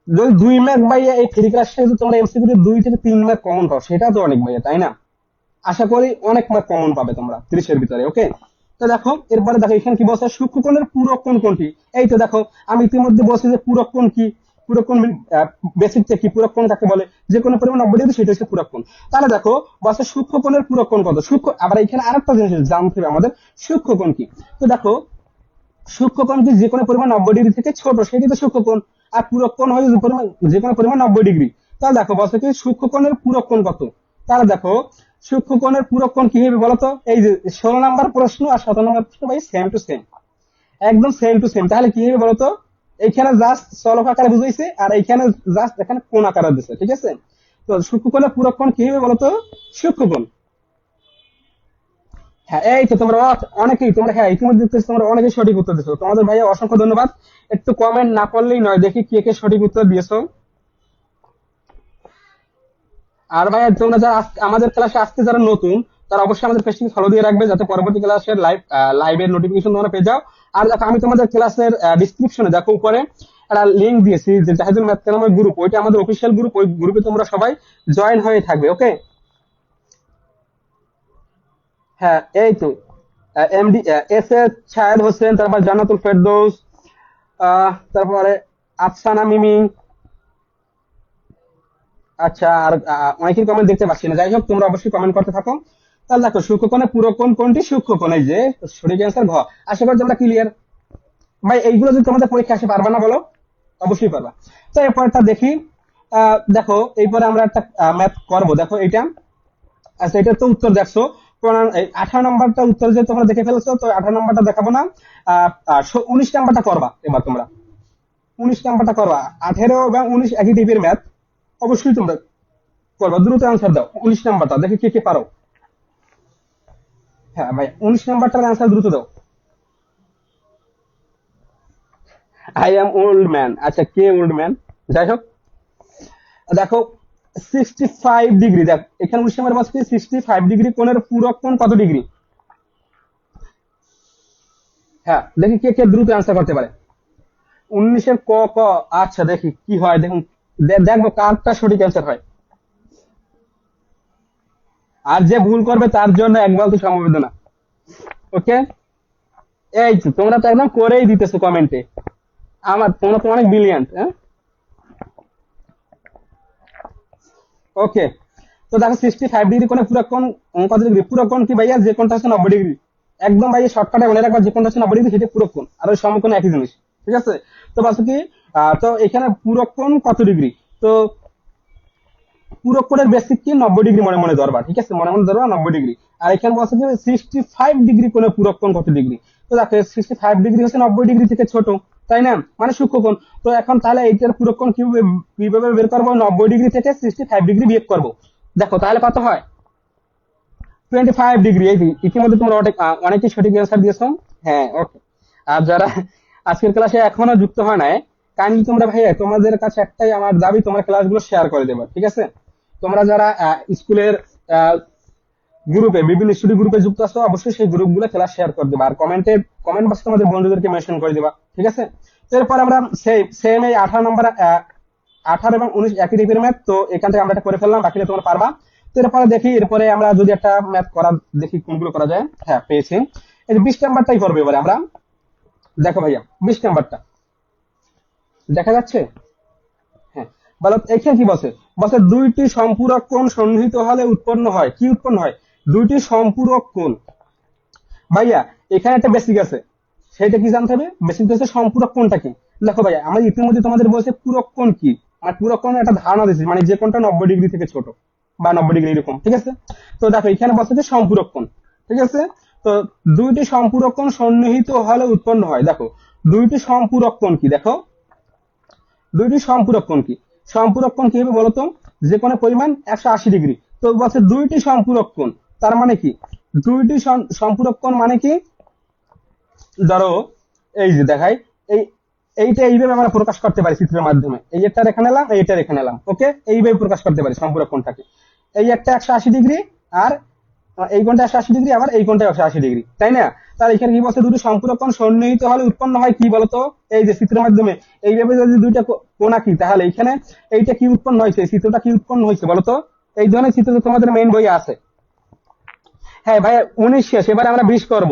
যদি 2 মার্ক ভাইয়া এই ফ্রি ক্লাসটা যদি তোমরা এমসিকিউ 2 থেকে 3 মার্ক কমন পাও, সেটা তো অনেক ভাইয়া, তাই না? আশা করি অনেক মার্ক কমন পাবে তোমরা 30-এর ভিতরে। ওকে, তো দেখো এরপরে দেখো এখানে কি বলছে, সূক্ষ্মকোণের পূরক কোণ কোনটি। এই তো দেখো আমি ইতিমধ্যে বলছি যে পূরক কোণ কি, পূরক কোণ বেসিকটা কি, পূরক কোণ কাকে বলে, যে কোনো পরিমাণ 90 ডিগ্রি সেটা হচ্ছে পূরক কোণ। তাহলে দেখো বলছে সূক্ষ্মকোণের পূরক কোণ কত। সূক্ষ্ম আবার এখানে আরেকটা জিনিস জানতে হবে আমাদের, সূক্ষ্মকোণ কি। তো দেখো সূক্ষ্মকোণ কি, যে কোনো পরিমাণ 90 ডিগ্রি থেকে ছোট সেটি তো সূক্ষ্মকোণ, আর পূরক কোণ হয় যে কোনো পরিমাণ 90 ডিগ্রি। তাহলে দেখো বলছে কি সূক্ষ্মকোণের পূরক কোণ কত। তাহলে দেখো সূক্ষ্মকোণের পূরক কোণ কি হবে বলতো, এই যে 16 নম্বর প্রশ্ন আর 17 নম্বর প্রশ্ন ভাই সেম টু সেম, একদম সেম টু সেম। তাহলে কি হবে বলতো, এইখানে জাস্ট চলক আকারে বুঝাইছে আর এইখানে জাস্ট এখানে কোণ আকারে দিচ্ছে, ঠিক আছে? তো সূক্ষ্মকোণের পূরক কোণ কি হবে বলতো, সূক্ষ্মকোণ। হ্যাঁ এই তো তোমরা অনেকেই তোমরা, হ্যাঁ ইতিমধ্যে দেখতেছি তোমরা অনেকেই সঠিক উত্তর দিয়েছো, তোমাদের ভাইয়া অসংখ্য ধন্যবাদ। একটু কমেন্ট না করলেই নয়, দেখি কে কে সঠিক উত্তর দিয়েছো। আর ভাইয়া তোমরা যারা আমাদের ক্লাসে আসতে যারা নতুন, তারা অবশ্যই আমাদের পেজটিকে ফলো দিয়ে রাখবে, যাতে পরবর্তী ক্লাসের লাইভের নোটিফিকেশন তোমরা পেয়ে যাও। আর দেখো আমি তোমাদের ক্লাসের ডিসক্রিপশনে দেখো উপরে একটা লিংক দিয়েছি, যে জাহিদুল ম্যাথ নামের গ্রুপ, ওইটা আমাদের অফিসিয়াল গ্রুপ, ওই গ্রুপে তোমরা সবাই জয়েন হয়ে থাকবে। ওকে, হ্যাঁ এই তো MD S A Sayed Hossain, তারপর জান্নাতুল ফেরদৌস, তারপরে আফসানা মিমি। আচ্ছা, আর অনেকের কমেন্ট দেখতে পাচ্ছি না, যাই হোক তোমরা অবশ্যই কমেন্ট করতে থাকো। তাহলে দেখো সূক্ষ্মকোণের পুরো কোণ কোনটি, সূক্ষ্মকোণ, এই যে সঠিক অ্যান্সার ঘ। আশা করি তোমরা ক্লিয়ার। ভাই এইগুলো যদি তোমাদের পরীক্ষা আসে পারবা না বলো? অবশ্যই পারবা। তো এরপরটা দেখি, দেখো এরপরে আমরা একটা ম্যাথ করব, দেখো এটা। আচ্ছা এটা তো উত্তর দেখছো, 18 নম্বরটা উত্তর যে তোমরা দেখে ফেলেছো, তো 18 নম্বরটা দেখাবো না। 19 নম্বরটা করবা এবার তোমরা, 19 নম্বরটা করবা। 18 এবং 19 একই টাইপের ম্যাথ, অবশ্যই তোমরা করবা। দ্রুত আনসার দাও 19 নম্বরটা, দেখি কে কে পারো। হ্যাঁ ভাই 19 নম্বরটার আনসার দ্রুত দাও। আই এম ওল্ড ম্যান, আচ্ছা কে ওল্ড ম্যান, যাই হোক দেখো 65 ডিগ্রি, দেখ এখানে 19 নম্বর বলছে 65 ডিগ্রি কোণের পূরক কোণ কত ডিগ্রি। হ্যাঁ দেখি কে কে দ্রুত আনসার করতে পারে। 19-এর ক ক, আচ্ছা দেখি কি হয়, দেখুন দেখবো কারটা সঠিক অ্যান্সার হয়। আর যে ভুল করবে তার জন্য এক বালতি সমবেদনা। ওকে, এই তো তোমরা তো একদম করেই দিতেছো কমেন্টে, তোমরা তো অনেক ব্রিলিয়ান্ট। হ্যাঁ ওকে, তো দেখো 65 ডিগ্রি কোণে পুরো কোণ কত ডিগ্রি, পুরো কোণ কি ভাইয়া, যে কোণটা হচ্ছে 90 ডিগ্রি। একদম ভাই শর্টকাটে মনে রাখবা, যে কোণটা হচ্ছে 90 ডিগ্রি সেটা পুরো কোণ, আর ওই সমকোণ একই জিনিস, ঠিক আছে? তো বলছো কি তো এখানে পুরো কোণ কত ডিগ্রি, তো পুরো কোণের বেসিক কি 90 ডিগ্রি মনে মনে ধরবা, ঠিক আছে? মনে মনে ধরবা 90 ডিগ্রি। আর এখানে বলছে যে 65 ডিগ্রি কোণে পুরো কোণ কত ডিগ্রি। তো দেখো 65 ডিগ্রি হচ্ছে 90 ডিগ্রি থেকে ছোট, তাই না, মানে সূক্ষ্মকোণ। তো এখন তাহলে এইটার পুরো কোণ কিভাবে কিভাবে বের করবো, 90 ডিগ্রি থেকে 65 ডিগ্রি বিয়োগ করবো। দেখো তাহলে কত হয়, 25 ডিগ্রি। এই ইতিমধ্যে তোমরা অনেকেই সঠিক অ্যান্সার দিয়েছো। হ্যাঁ ওকে, আর যারা আজকের ক্লাসে এখনো যুক্ত হয় নাই, কাইন্ডলি তোমরা ভাইয়া তোমাদের কাছে একটাই আমার দাবি, তোমরা ক্লাসগুলো শেয়ার করে দেবে, ঠিক আছে? তোমরা যারা স্কুলের গ্রুপে, বিভিন্ন স্টুডি গ্রুপে যুক্ত আছো, অবশ্যই সেই গ্রুপগুলো ক্লাস শেয়ার করে দেবা, আর কমেন্ট বক্সে তোমাদের বন্ধুদেরকে মেনশন করে দেবা, ঠিক আছে? তো এরপর আমরা সেম এই 18 নম্বর 18 এবং 19 একই টাইপের ম্যাথ, তো এখান থেকে আমরা এটা করে ফেললাম, বাকিটা তোমরা পারবা। তো এরপরে দেখি, এরপরে আমরা যদি একটা ম্যাথ করা দেখি কোনগুলো করা যায়। হ্যাঁ পেয়েছি, এই যে 20 নম্বরটাই করবো এবারে আমরা। দেখো ভাইয়া 20 নম্বরটা দেখা যাচ্ছে। হ্যাঁ বলো এখানে কি বলছে, বলছে দুইটি সম্পূরক কোণ সন্নিহিত হলে উৎপন্ন হয়, কি উৎপন্ন হয়, দুইটি সম্পূরক কোণ। ভাইয়া এখানে একটা বেসিক আছে, সেটা কি জানতে হবে, বেসিক হচ্ছে সম্পূরক কোণটা কি। দেখো ভাইয়া আমরা ইতিমধ্যে তোমাদের বলছে পূরক কোণ কি, আর পূরক কোণের একটা ধারণা দিচ্ছি, মানে যে কোণটা 90 ডিগ্রি থেকে ছোট বা 90 ডিগ্রি এরকম, ঠিক আছে? তো দেখো এখানে বলছে যে সম্পূরক কোণ, ঠিক আছে? তো দুইটি সম্পূরক কোণ সন্নিহিত হলে উৎপন্ন হয়, দেখো দুইটি সম্পূরক কোণ কি, দেখো দুইটি সম্পূরক কোণ কি। সম্পূরক কোণ কি হবে বলতো, যে কোণের পরিমাণ 180 ডিগ্রি। তো বলছে দুইটি সম্পূরক কোণ, তার মানে কি দুইটি সম্পূরক কোণ মানে কি, ধরো এই যে দেখাই, এই এইটা এইভাবে আমরা প্রকাশ করতে পারি চিত্রের মাধ্যমে, এই একটা রেখে নিলাম, এইটা রেখে নিলাম, ওকে, এইভাবে প্রকাশ করতে পারি সম্পূরক কোণটাকে। এই একটা 180 ডিগ্রি, আর এই কোণটা 180 ডিগ্রি, আবার এই কোণটা 180 ডিগ্রি, তাই না? তাহলে এখানে কি বলছে, দুটো সম্পূরক কোণ সন্নিহিত হলে উৎপন্ন হয় কি বলতো, এই যে চিত্রের মাধ্যমে এইভাবে যদি দুইটা কোণ আঁকি, তাহলে এখানে এইটা কি উৎপন্ন হয়েছে, চিত্রটা কি উৎপন্ন হয়েছে বলতো, এই ধরনের চিত্র তো তোমাদের মেইন বই আছে। হ্যাঁ ভাই, 19 শেষ, এবার আমরা 20 করব।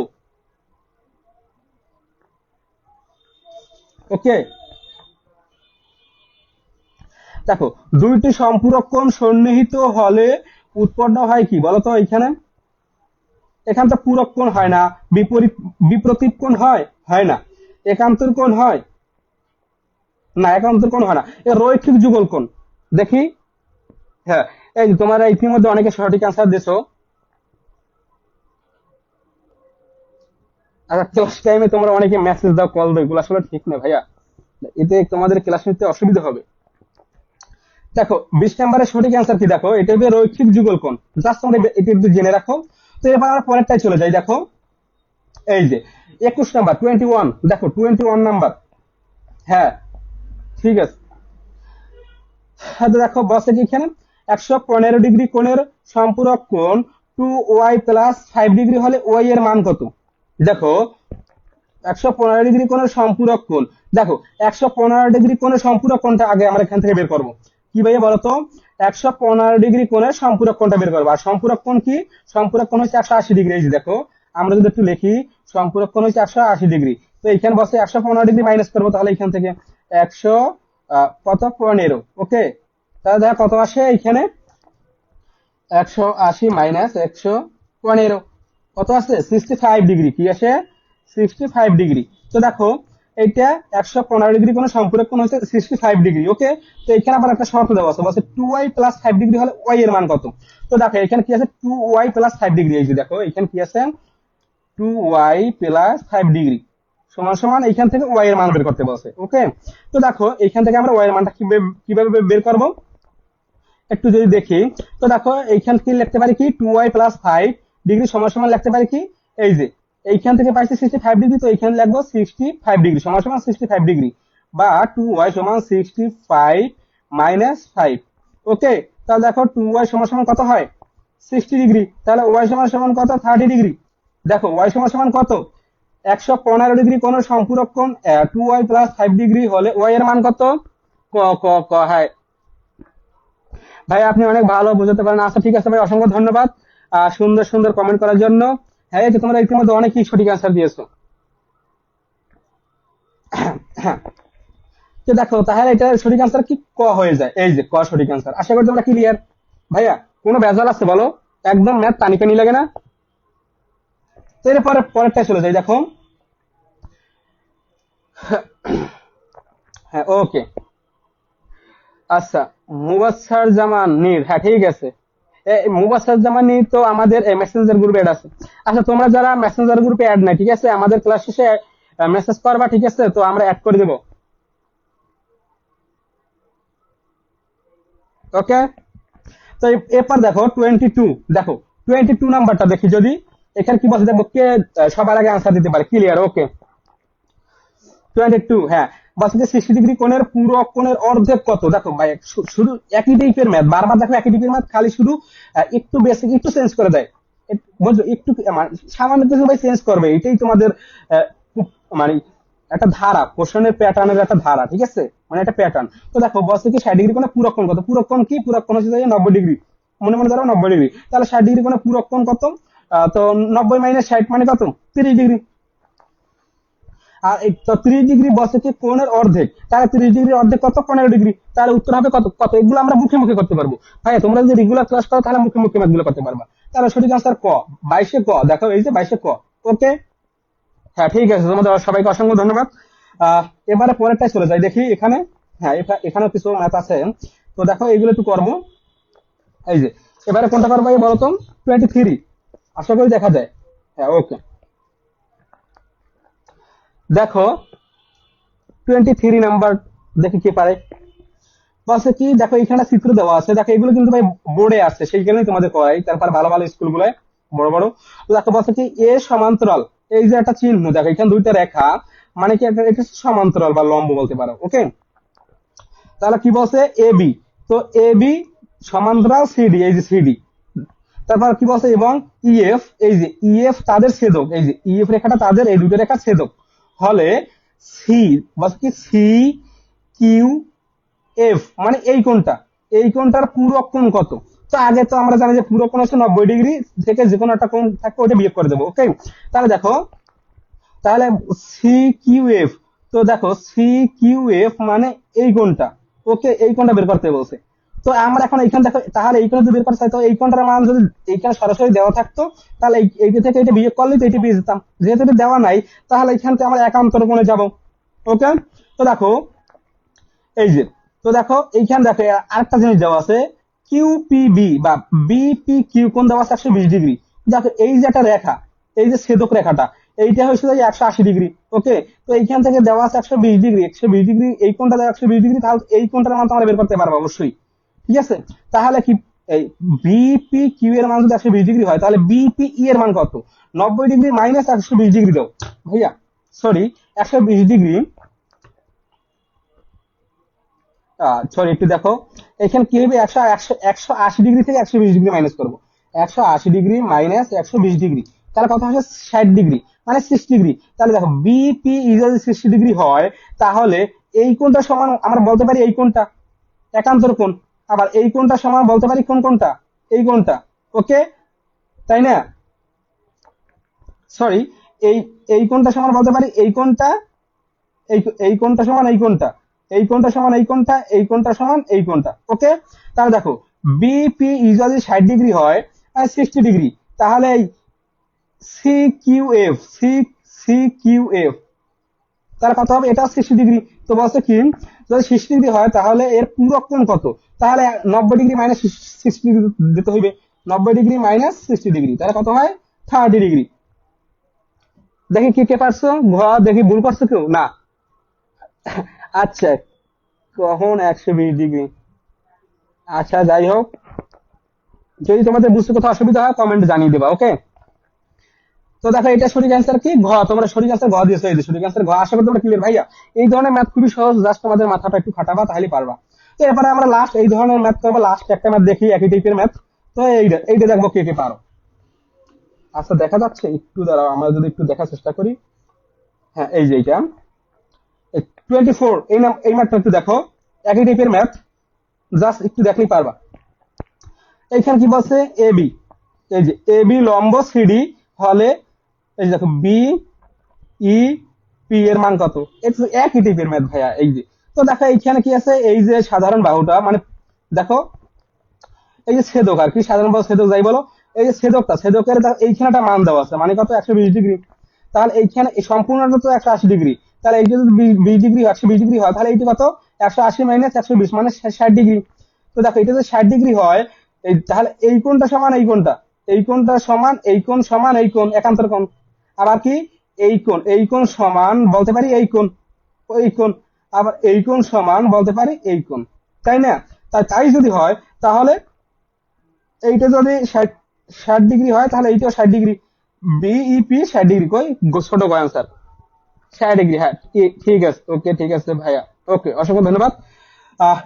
ওকে, দেখো দুইটি সম্পূরক কোণ সন্নিহিত হলে উৎপন্ন হয় কি বলতো, এখানে এখান তো পূরক কোণ হয় না, বিপরীত বিপরীত কোণ হয়, হয় না, একান্তর কোণ হয় না, একান্তর কোণ হয় না, এ রৈখিক যুগল কোণ। দেখি, হ্যাঁ, এই যে তোমরা ইতিমধ্যে অনেকে সঠিক অ্যান্সার দিছো। আচ্ছা, ক্লাস টাইমে তোমরা অনেকে মেসেজ দাও, কল দাও, এগুলো আসলে ঠিক না ভাইয়া, এতে তোমাদের ক্লাস নিতে অসুবিধা হবে। দেখো 20 নম্বরের সঠিক অ্যান্সার কি, দেখো এটা হবে রৈখিক যুগল কোণ। জাস্ট তোমরা এটা একটু জেনে রাখো। তো এবার আমরা পরেরটাই চলে যাই। দেখো এই যে 21 নাম্বার, 21, দেখো 21 নাম্বার। হ্যাঁ, ঠিক আছে। হ্যাঁ, তো দেখো বসে কি এখানে 115 ডিগ্রি কোণের সম্পূরক কোণ 2y + 5 ডিগ্রি হলে ওয়াই এর মান কত? দেখো 115 ডিগ্রি কোণের সম্পূরক কোণ, দেখো 115 ডিগ্রি কোণের সম্পূরক কোণটা আগে আমরা এখান থেকে বের করব। কি ভাইয়া বলতো, 115 ডিগ্রি কোণের সম্পূরক কোণটা বের করবো। আর সম্পূরক কোণ কি, সম্পূরক কোণ হচ্ছে 180 ডিগ্রি। এই যে দেখো, আমরা যদি একটু লিখি, সম্পূরক কোণ হচ্ছে 180 ডিগ্রি। তো এখানে বসে 115 ডিগ্রি মাইনাস করবো, তাহলে এখান থেকে 100 কত 15, ওকে। তাহলে দেখো কত আসে এখানে, 180 - 115 কত আছে, 65 ডিগ্রি। কি আসে, 65 ডিগ্রি। তো দেখো এইটা 115 ডিগ্রি কোন সম্পূরক কোণ হচ্ছে 65 ডিগ্রি, ওকে। তো এখানে আবার একটা শর্ত দেওয়া আছে, বলছে 2y + 5 ডিগ্রি হলে ওয়াই এর মান কত। তো দেখো এখানে কি আছে, 2y + 5 ডিগ্রি। এই যে দেখো এখানে কি আছে, 2y + 5 ডিগ্রি সমান সমান এইখান থেকে ওয়াই এর মান বের করতে বলছে, ওকে। তো দেখো এইখান থেকে আমরা ওয়াই এর মানটা কিভাবে বের করব, একটু যদি দেখি। তো দেখো এইখান থেকে লিখতে পারি কি, 2y + 5 ডিগ্রি সমান সমান লিখতে পারি কি, এই যে এইখান থেকে পাইছি 65 ডিগ্রি, তো এইখানে লিখবো 65 ডিগ্রি সমান সমান 65 ডিগ্রি, বা 2y = 65 - 5, ওকে। তাহলে দেখো 2y সমান সমান কত হয়, 60 ডিগ্রি। তাহলে ওয়াই সমান সমান কত, 30 ডিগ্রি। দেখো ওয়াই সমান সমান কত, 115 ডিগ্রি কোন সম্পূরক কোণ 2y + 5 ডিগ্রি হলে ওয়াই এর মান কত, ক ক ক হ্যাঁ ভাই, আপনি অনেক ভালো বোঝাতে পারেন। আচ্ছা ঠিক আছে ভাই, অসংখ্য ধন্যবাদ সুন্দর সুন্দর কমেন্ট করার জন্য। হ্যাঁ, এই যে তোমরা ইতিমধ্যে অনেকেই সঠিক অ্যান্সার দিয়েছো। হ্যাঁ, তো দেখো তাহলে এটা সঠিক অ্যান্সার কি, ক হয়ে যায়। এই যে ক সঠিক অ্যান্সার। আশা করি তোমরা ক্লিয়ার। ভাইয়া কোনো ভেজাল আছে বলো, একদম ম্যাথ পানি পানি লাগে না? তো এরপরে পরেরটা চলে যাই। দেখো, হ্যাঁ ওকে, আচ্ছা, মুবাসার জামান নীর, হ্যাঁ ঠিক আছে। মুবাসার জামান নীর তো আমাদের মেসেঞ্জার গ্রুপে অ্যাড আছে। আচ্ছা, তোমরা যারা মেসেঞ্জার গ্রুপে অ্যাড নাই, ঠিক আছে, আমাদের ক্লাস শেষে মেসেজ করবা, ঠিক আছে, তো আমরা অ্যাড করে দেবো, ওকে। তো এরপর দেখো 22, দেখো 22 নাম্বারটা দেখি যদি, এখানে কি বলছে দেখো, কে সবার আগে আনসার দিতে পারে, ক্লিয়ার, ওকে। 22, হ্যাঁ, বলছে যে 60 ডিগ্রি কোণের পূরক কোণের অর্ধেক কত। দেখো ভাই, শুধু একই টাইপের ম্যাথ বারবার, দেখো একই টাইপের ম্যাথ, খালি শুধু একটু বেসিক একটু চেঞ্জ করে দেয়, বুঝছো, একটু মানে সামান্য কিছু ভাই চেঞ্জ করবে, এটাই তোমাদের খুব মানে একটা ধারা, কোশ্চেনের প্যাটার্নের একটা ধারা, ঠিক আছে, মানে একটা প্যাটার্ন। তো দেখো বলছে কি 60 ডিগ্রি কোণে পূরক কোণ কত, পূরক কোণ কি, পূরক কোণ হচ্ছে 90 ডিগ্রি, মনে মনে ধরো 90 ডিগ্রি। তাহলে 60 ডিগ্রি কোণে পূরক কোণ কত, তো 90 - 60 মানে কত, 30 ডিগ্রি। আর এই তো 30 ডিগ্রি বলছে কি কোণের অর্ধেক, তাহলে 30 ডিগ্রির অর্ধেক কত, 15 ডিগ্রি। তাহলে উত্তর হবে কত, কত, এগুলো আমরা মুখে মুখে করতে পারবো। ভাই তোমরা যদি রেগুলার ক্লাস করো, তাহলে মুখে মুখে ম্যাথগুলো করতে পারবা। তাহলে সঠিক আনসার ক, 22 ক। দেখো এই যে 22 ক, ওকে। হ্যাঁ ঠিক আছে, তোমাদের সবাইকে অসংখ্য ধন্যবাদ। আহ এবারে পরেরটাই চলে যাই, দেখি এখানে। হ্যাঁ, এখানেও কিছু ম্যাথ আছে, তো দেখো এগুলো একটু করবো। এই যে এবারে কোনটা করবো এই বলো তো, 23, আশা করি দেখা যায়। হ্যাঁ ওকে, দেখো 23 নাম্বার, দেখি কি পারে। বলছে কি দেখো এখানে চিত্র দেওয়া আছে, দেখো এগুলো কিন্তু ভাই বোর্ডে আছে, সেই কারণেই তোমাদের করাই, তারপর ভালো ভালো স্কুল গুলায় বড় বড়। তো দেখো বলছে কি এ সমান্তরাল, এই যে একটা চিহ্ন দেখো এখানে দুইটা রেখা, মানে কি এটা সমান্তরাল বা লম্ব বলতে পারো, ওকে। তাহলে কি বলছে এ বি, তো এ বি সমান্তরাল সিডি, এই যে সিডি। তারপর কি বলছে এবং ইএফ, এই যে ইএফ তাদের ছেদক, এই যে ইএফ রেখাটা তাদের এই দুটো রেখার ছেদক হলে সি, বলছে কি সি কিউ এফ, মানে এই কোণটা, এই কোণটার পুরো কোণ কত। তো আগে তো আমরা জানি যে পুরো কোণ হচ্ছে 90 ডিগ্রি, থেকে যে কোনো একটা কোণ থাকবে ওটা বিয়োগ করে দেবো, ওকে। তাহলে দেখো, তাহলে সি কিউ এফ, তো দেখো সি কিউ এফ মানে এই কোণটা, ওকে, এই কোণটা বের করতে বলছে। তো আমরা এখন এইখানে দেখো, তাহলে এই কোণ যদি বের করতে চাই, তো এই কোণটার মান যদি এইখানে সরাসরি দেওয়া থাকতো, তাহলে এইটা থেকে এটা বিয়োগ করলেই তো এটা পেয়ে যেতাম। যেহেতু এটা দেওয়া নাই, তাহলে এইখান থেকে আমরা একান্তর কোণে যাব, ওকে। তো দেখো এই যে, তো দেখো এইখানে দেখো আরেকটা জিনিস দেওয়া আছে, কিউপিবি বা বিপি কিউ কোণ দেওয়া আছে 120 ডিগ্রি। দেখো এই যে একটা রেখা, এই যে ছেদক রেখাটা, এইটা হচ্ছে 180 ডিগ্রি, ওকে। তো এইখান থেকে দেওয়া আছে 120 ডিগ্রি, 120 ডিগ্রি, এই কোণটা দেওয়া 120 ডিগ্রি, তাহলে এই কোণটার মান তো আমরা বের করতে পারবো অবশ্যই, ঠিক আছে। তাহলে কি এই বিপি কিউ এর মান যদি 120 ডিগ্রি হয়, তাহলে বিপিই এর মান কত? 90 ডিগ্রি মাইনাস 120 ডিগ্রি দাও ভাইয়া, সরি 120 ডিগ্রি, সরি একটু দেখো, এখানে কি হবে, 180 ডিগ্রি থেকে 120 ডিগ্রি মাইনাস করবো, 180 ডিগ্রি মাইনাস 120 ডিগ্রি, তাহলে কত হচ্ছে 60 ডিগ্রি, মানে 6 ডিগ্রি। তাহলে দেখো বিপি যদি 60 ডিগ্রি হয়, তাহলে এই কোণটা সমান আমরা বলতে পারি এই কোণটা একান্তর কোণ, আবার এই কোণটা সমান বলতে পারি কোন কোণটা, এই কোণটা, ওকে, তাই না? সরি, এই এই কোণটা সমান বলতে পারি এই কোণটা, এই এই কোণটা সমান এই কোণটা, এই কোণটা সমান এই কোণটা, এই কোণটা সমান এই কোণটা, ওকে। তাহলে দেখো বিপি যদি 60 ডিগ্রি হয়, 60 ডিগ্রি, তাহলে এই C Q F, C Q F তাহলে কত হবে, এটা 60 ডিগ্রি। তো বলছে কি যদি 60 ডিগ্রি হয়, তাহলে এর পুরো কোণ কত, তাহলে 90 ডিগ্রি মাইনাস 60 ডিগ্রি দিতে হইবে, 90 ডিগ্রি মাইনাস 60 ডিগ্রি, তাহলে কত হয় 30 ডিগ্রি। দেখি কে কে পারছো, দেখি ভুল করছো কেউ না, আচ্ছা কখন 120 ডিগ্রি, আচ্ছা যাই হোক, যদি তোমাদের বুঝতে কোথাও অসুবিধা হয় কমেন্ট জানিয়ে দেবা, ওকে। তো দেখো এটা সঠিক অ্যান্সার কি তোমরা সঠিক অ্যান্সার দিয়েছো, এই যে সঠিক অ্যান্সার আশা করি তোমরা ক্লিয়ার ভাইয়া। এই ধরনের ম্যাথ খুবই সহজ, জাস্ট তোমাদের মাথাটা একটু খাটাবা তাহলে পারবা। তো এরপরে আমরা লাস্ট এই ধরনের ম্যাথ করবো, লাস্ট একটা ম্যাথ দেখি একই টাইপের ম্যাথ। তো এইটা এইটা দেখবো কে কে পারো। আচ্ছা দেখা যাচ্ছে, একটু দাঁড়াও আমরা যদি একটু দেখার চেষ্টা করি। হ্যাঁ এই যে এইটা 24, এই ম্যাথটা একটু দেখো, একই টাইপের ম্যাথ, জাস্ট একটু দেখলেই পারবা। এইখানে কি বলছে এ বি, এই যে এ বি লম্ব সিডি হলে, এই যে দেখো বি ই পি এর মান কত, একই টাইপের ম্যাথ ভাইয়া, এই যে। তো দেখো এইখানে কি আছে, এই যে সাধারণ বাহুটা, মানে দেখো এই যে ছেদক আর কি, সাধারণ বাহু ছেদক যাই বলো, এই যে ছেদকটা, ছেদকের এইখানে একটা মান দেওয়া আছে, মানে কত 120 ডিগ্রি, তাহলে এইখানে এই সম্পূর্ণটা তো 180 ডিগ্রি, তাহলে এইটা যদি 20 ডিগ্রি 120 ডিগ্রি হয়, তাহলে এইটি কত 180 মাইনাস 120 মানে 60 ডিগ্রি। তো দেখো এটা যদি 60 ডিগ্রি হয়, এই তাহলে এই কোণটা সমান এই কোণটা, এই কোণটা সমান এই কোণ সমান এই কোণ একান্তর কোণ, আবার কি এই কোণ সমান বলতে পারি এই কোণ, এই কোণ, আবার এই কোণ সমান বলতে পারি এই কোণ, তাই না? তাই যদি হয়, তাহলে এইটা যদি 60 ডিগ্রি হয়, তাহলে এইটাও 60 ডিগ্রি, বিইপি 60 ডিগ্রি, কই ছোট কয় আনসার 60 ডিগ্রি, হ্যাঁ ঠিক আছে, ওকে ঠিক আছে ভাইয়া, ওকে অসংখ্য ধন্যবাদ।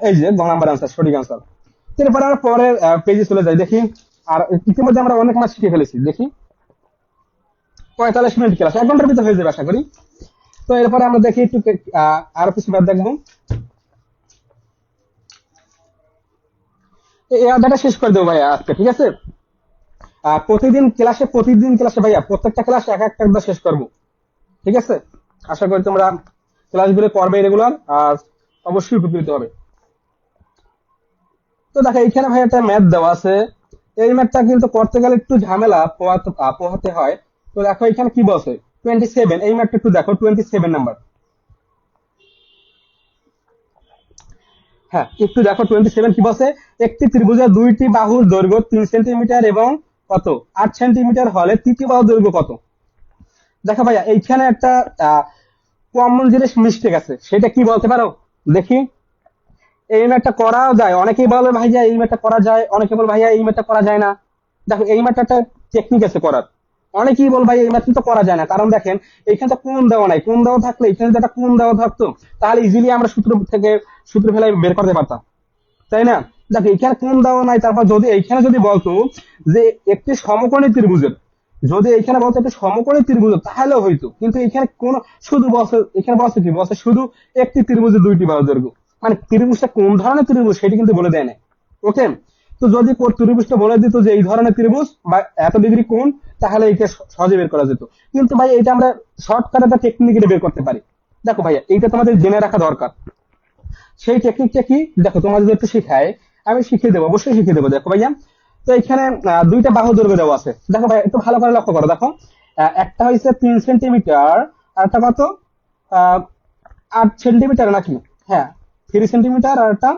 এই যে গ নাম্বার আনসার, সঠিক আনসার। এরপরে আমরা পরের পেজে চলে যাই, দেখি। আর ইতিমধ্যে আমরা অনেক মাস শিখে ফেলেছি, দেখি 45 মিনিট ক্লাস, 1 ঘন্টার ভিতরে হয়ে যাবে আশা করি। তো এরপরে আমরা দেখি একটু আরো কিছু ম্যাথ দেখবো, এই অধ্যায়টা শেষ করে দেবো ভাইয়া আজকে, ঠিক আছে। প্রতিদিন ক্লাসে ভাইয়া প্রত্যেকটা ক্লাস এক একটা একবার শেষ করবো, ঠিক আছে। আশা করি তোমরা ক্লাসগুলো করবে রেগুলার, আর অবশ্যই উপকৃত হবে। তো দেখো এইখানে ভাই একটা ম্যাথ দেওয়া আছে, এই ম্যাথটা কিন্তু করতে গেলে একটু ঝামেলা পোহাতে হয়। তো দেখো এখানে কি বলছে 27, এই ম্যাথটা একটু দেখো 27 নাম্বার। হ্যাঁ একটু দেখো 27 কি বলছে, একটি ত্রিভুজের দুইটি বাহুর দৈর্ঘ্য 3 সেন্টিমিটার এবং কত 8 সেন্টিমিটার হলে তৃতীয় বাহুর দৈর্ঘ্য কত। দেখো ভাইয়া এইখানে একটা কমন জিনিস মিস্টেক আছে, সেটা কি বলতে পারো দেখি। এই ম্যাথটা করাও যায়, অনেকেই বলে ভাইয়া এই ম্যাথটা করা যায়, অনেকে বলে ভাইয়া এই ম্যাথটা করা যায় না। দেখো এই ম্যাথটা একটা টেকনিক আছে করার। অনেকেই বল ভাই এই ম্যাথ তো করা যায় না, কারণ দেখেন এইখানে তো কোণ দেওয়া নাই, কোণ দেওয়া থাকলে এখানে যদি একটা কোণ দেওয়া থাকতো তাহলে ইজিলি আমরা সূত্র ফেলে বের করতে পারতাম, তাই না? দেখো এখানে কোণ দেওয়া নাই, তারপর যদি এইখানে যদি বলতো যে একটি সমকোণী ত্রিভুজের, যদি এখানে বলতো একটি সমকোণী ত্রিভুজ তাহলে হইতো, কিন্তু এখানে কোন শুধু বলছে, এখানে বলছে কি বলছে শুধু একটি ত্রিভুজের দুইটি বাহু দৈর্ঘ্য, মানে ত্রিভুজটা কোন ধরনের ত্রিভুজ সেটি কিন্তু বলে দেয় না। ওকে, তো যদি ত্রিভুজটা বলে দিত যে এই ধরনের ত্রিভুজ বা এত ডিগ্রি কোণ, তাহলে এটা সহজে বের করা যেত। কিন্তু ভাই এটা আমরা শর্টকাট একটা টেকনিকে বের করতে পারি। দেখো ভাইয়া এইটা তোমাদের জেনে রাখা দরকার। সেই টেকনিকটা কি দেখো, তোমার যদি একটু শিখায় আমি শিখিয়ে দেবো, অবশ্যই শিখিয়ে দেবো। দেখো ভাইয়া, তো এখানে দুইটা বাহু দৈর্ঘ্য দেওয়া আছে। দেখো ভাই একটু ভালো করে লক্ষ্য করো, দেখো একটা হয়েছে 3 সেন্টিমিটার, আর একটা কত 8 সেন্টিমিটার নাকি, হ্যাঁ 3 সেন্টিমিটার, আর একটা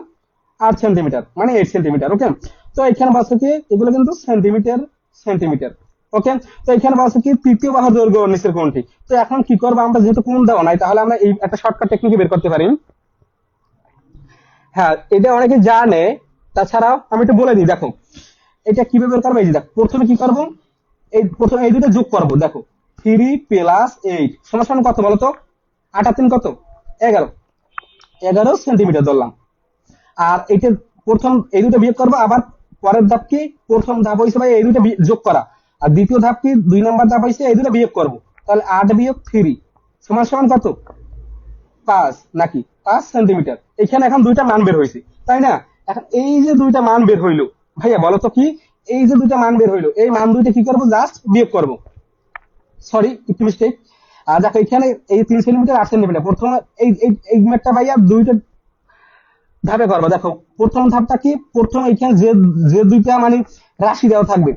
8 সেন্টিমিটার, মানে 8 সেন্টিমিটার। ওকে, তো এখানে বলছে কি এগুলো কিন্তু সেন্টিমিটার সেন্টিমিটার। ওকে, তো এখানে বলছে কি তৃতীয় বাহুর দৈর্ঘ্য নিচের কোণটি। তো এখন কি করবো, আমরা যেহেতু কোণ দেওয়া নাই তাহলে আমরা এই একটা শর্টকাট টেকনিকে বের করতে পারি। হ্যাঁ এটা অনেকে জানে, তাছাড়াও আমি একটু বলে দিই। দেখো এটা কিভাবে বের করবো, এই যে দেখো প্রথমে কি করবো, প্রথমে এই দুটো যোগ করবো। দেখো 3 + 8 সমান সমান কত বলতো, 8 আর 3 কত, 11, 11 সেন্টিমিটার ধরলাম। আর এটা প্রথম এই দুটো বিয়োগ করবো, আবার পরের ধাপ কি, প্রথম ধাপ হয়েছে ভাই এই দুটো যোগ করা, আর দ্বিতীয় ধাপ কি 2 নম্বর ধাপ হয়েছে এই দুটো বিয়োগ করবো। তাহলে 8 - 3 সমান সমান কত, 5 নাকি 5 সেন্টিমিটার। এখানে এখন দুইটা মান বের হয়েছে, তাই না? এখন এই যে দুইটা মান বের হইলো, ভাইয়া বলো তো কি, এই যে দুইটা মান বের হইলো এই মান দুইটা কি করবো, জাস্ট বিয়োগ করবো। সরি একটু মিস্টেক। আর দেখো এখানে এই 3 সেন্টিমিটার 8 সেন্টিমিটার, প্রথমে এই ম্যাথটা ভাইয়া দুইটা ধাপে করবো। দেখো প্রথম ধাপটা কি, প্রথম এখানে যে যে দুইটা মানে রাশি দেওয়া থাকবে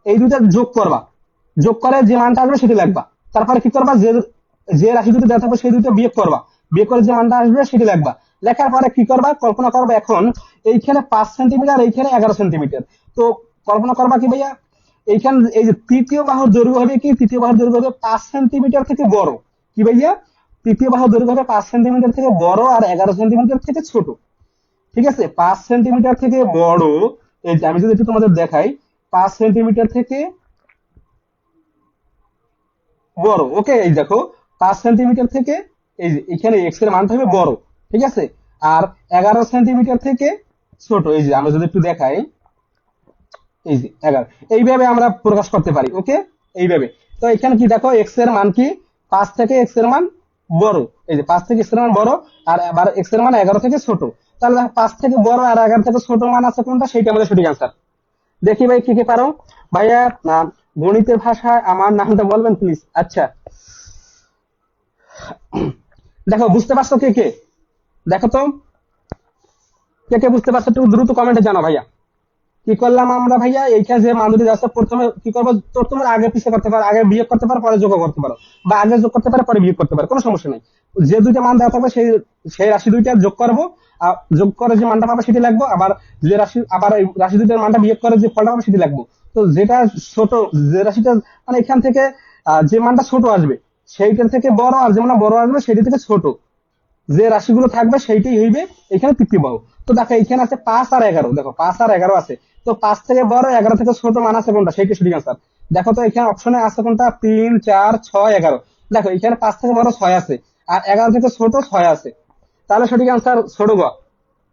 এই দুইটা যোগ করবা, যোগ করে যে মানটা আসবে সেটা লিখবা। তারপরে কি করবা, যে যে রাশি দুটো দেওয়া থাকবে সেই দুটো বিয়োগ করবা, বিয়োগ করে যে মানটা আসবে সেটা লিখবা। লেখার পরে কি করবা, কল্পনা করবা এখন এইখানে 5 সেন্টিমিটার, এইখানে 11 সেন্টিমিটার। তো কল্পনা করবা কি ভাইয়া, এইখানে এই যে তৃতীয় বাহুর দৈর্ঘ্য হবে কি, তৃতীয় বাহুর দৈর্ঘ্য হবে 5 সেন্টিমিটার থেকে বড়। কি ভাইয়া, তৃতীয় বাহুর দৈর্ঘ্য হবে 5 সেন্টিমিটার থেকে বড় আর 11 সেন্টিমিটার থেকে ছোট। ঠিক আছে, 5 সেন্টিমিটার থেকে বড়, এই যে আমি যদি একটু তোমাদের দেখাই, 5 সেন্টিমিটার থেকে বড়। ওকে, এই দেখো 5 সেন্টিমিটার থেকে এই যে এখানে এক্স এর মানটা হবে বড়, ঠিক আছে। আর 11 সেন্টিমিটার থেকে ছোট, এই যে আমরা যদি একটু দেখাই, এই যে 11, এইভাবে আমরা প্রকাশ করতে পারি। ওকে, এইভাবে। তো এখানে কি দেখো এক্স এর মান কি, 5 থেকে এক্স এর মান বড়, এই যে 5 থেকে এক্স এর মান বড়, আর আবার এক্স এর মান 11 থেকে ছোট। তাহলে দেখো 5 থেকে বড় আর 11 থেকে ছোট মান আছে কোনটা, সেইটা আমাদের সঠিক আনসার। দেখি ভাই কি কি পারো। ভাইয়া গণিতের ভাষায় আমার নামটা বলবেন প্লিজ। আচ্ছা দেখো বুঝতে পারছো কে কে, দেখো তো কে কে বুঝতে পারছো, একটু দ্রুত কমেন্টে জানো ভাইয়া। কি করলাম আমরা ভাইয়া, এইখানে যে মান দুটি যাচ্ছে প্রথমে কি করবো, তো তোমার আগে পিছিয়ে করতে পারো, আগে বিয়োগ করতে পারো পরে যোগ করতে পারো, বা আগে যোগ করতে পারো পরে বিয়োগ করতে পারো, কোনো সমস্যা নেই। যে দুইটা মান দেওয়া থাকবে সেই সেই রাশি দুইটা যোগ করবো, আর যোগ করে যে মানটা পাবো সেটি লিখবো, আবার যে রাশি আবার এই রাশি দুইটার মানটা বিয়োগ করে যে ফলটা পাবো সেটি লিখবো। তো যেটা ছোট, যে রাশিটা মানে এখান থেকে যে মানটা ছোট আসবে সেইটার থেকে বড়, আর যে মানটা বড় আসবে সেটি থেকে ছোট যে রাশিগুলো থাকবে সেইটাই হইবে এখানে তৃতীয় বাহু। তো দেখো এখানে আছে 5 আর 11, দেখো 5 আর 11 আছে। তো 5 থেকে বড় 11 থেকে ছোট মান আছে কোনটা, সেইটা সঠিক আনসার। দেখো তো এখানে অপশনে আছে কোনটা, 3, 4, 6, 11। দেখো এখানে 5 থেকে বড় 6 আছে, আর 11 থেকে ছোট 6 আছে, তাহলে সঠিক আনসার ছোট গ।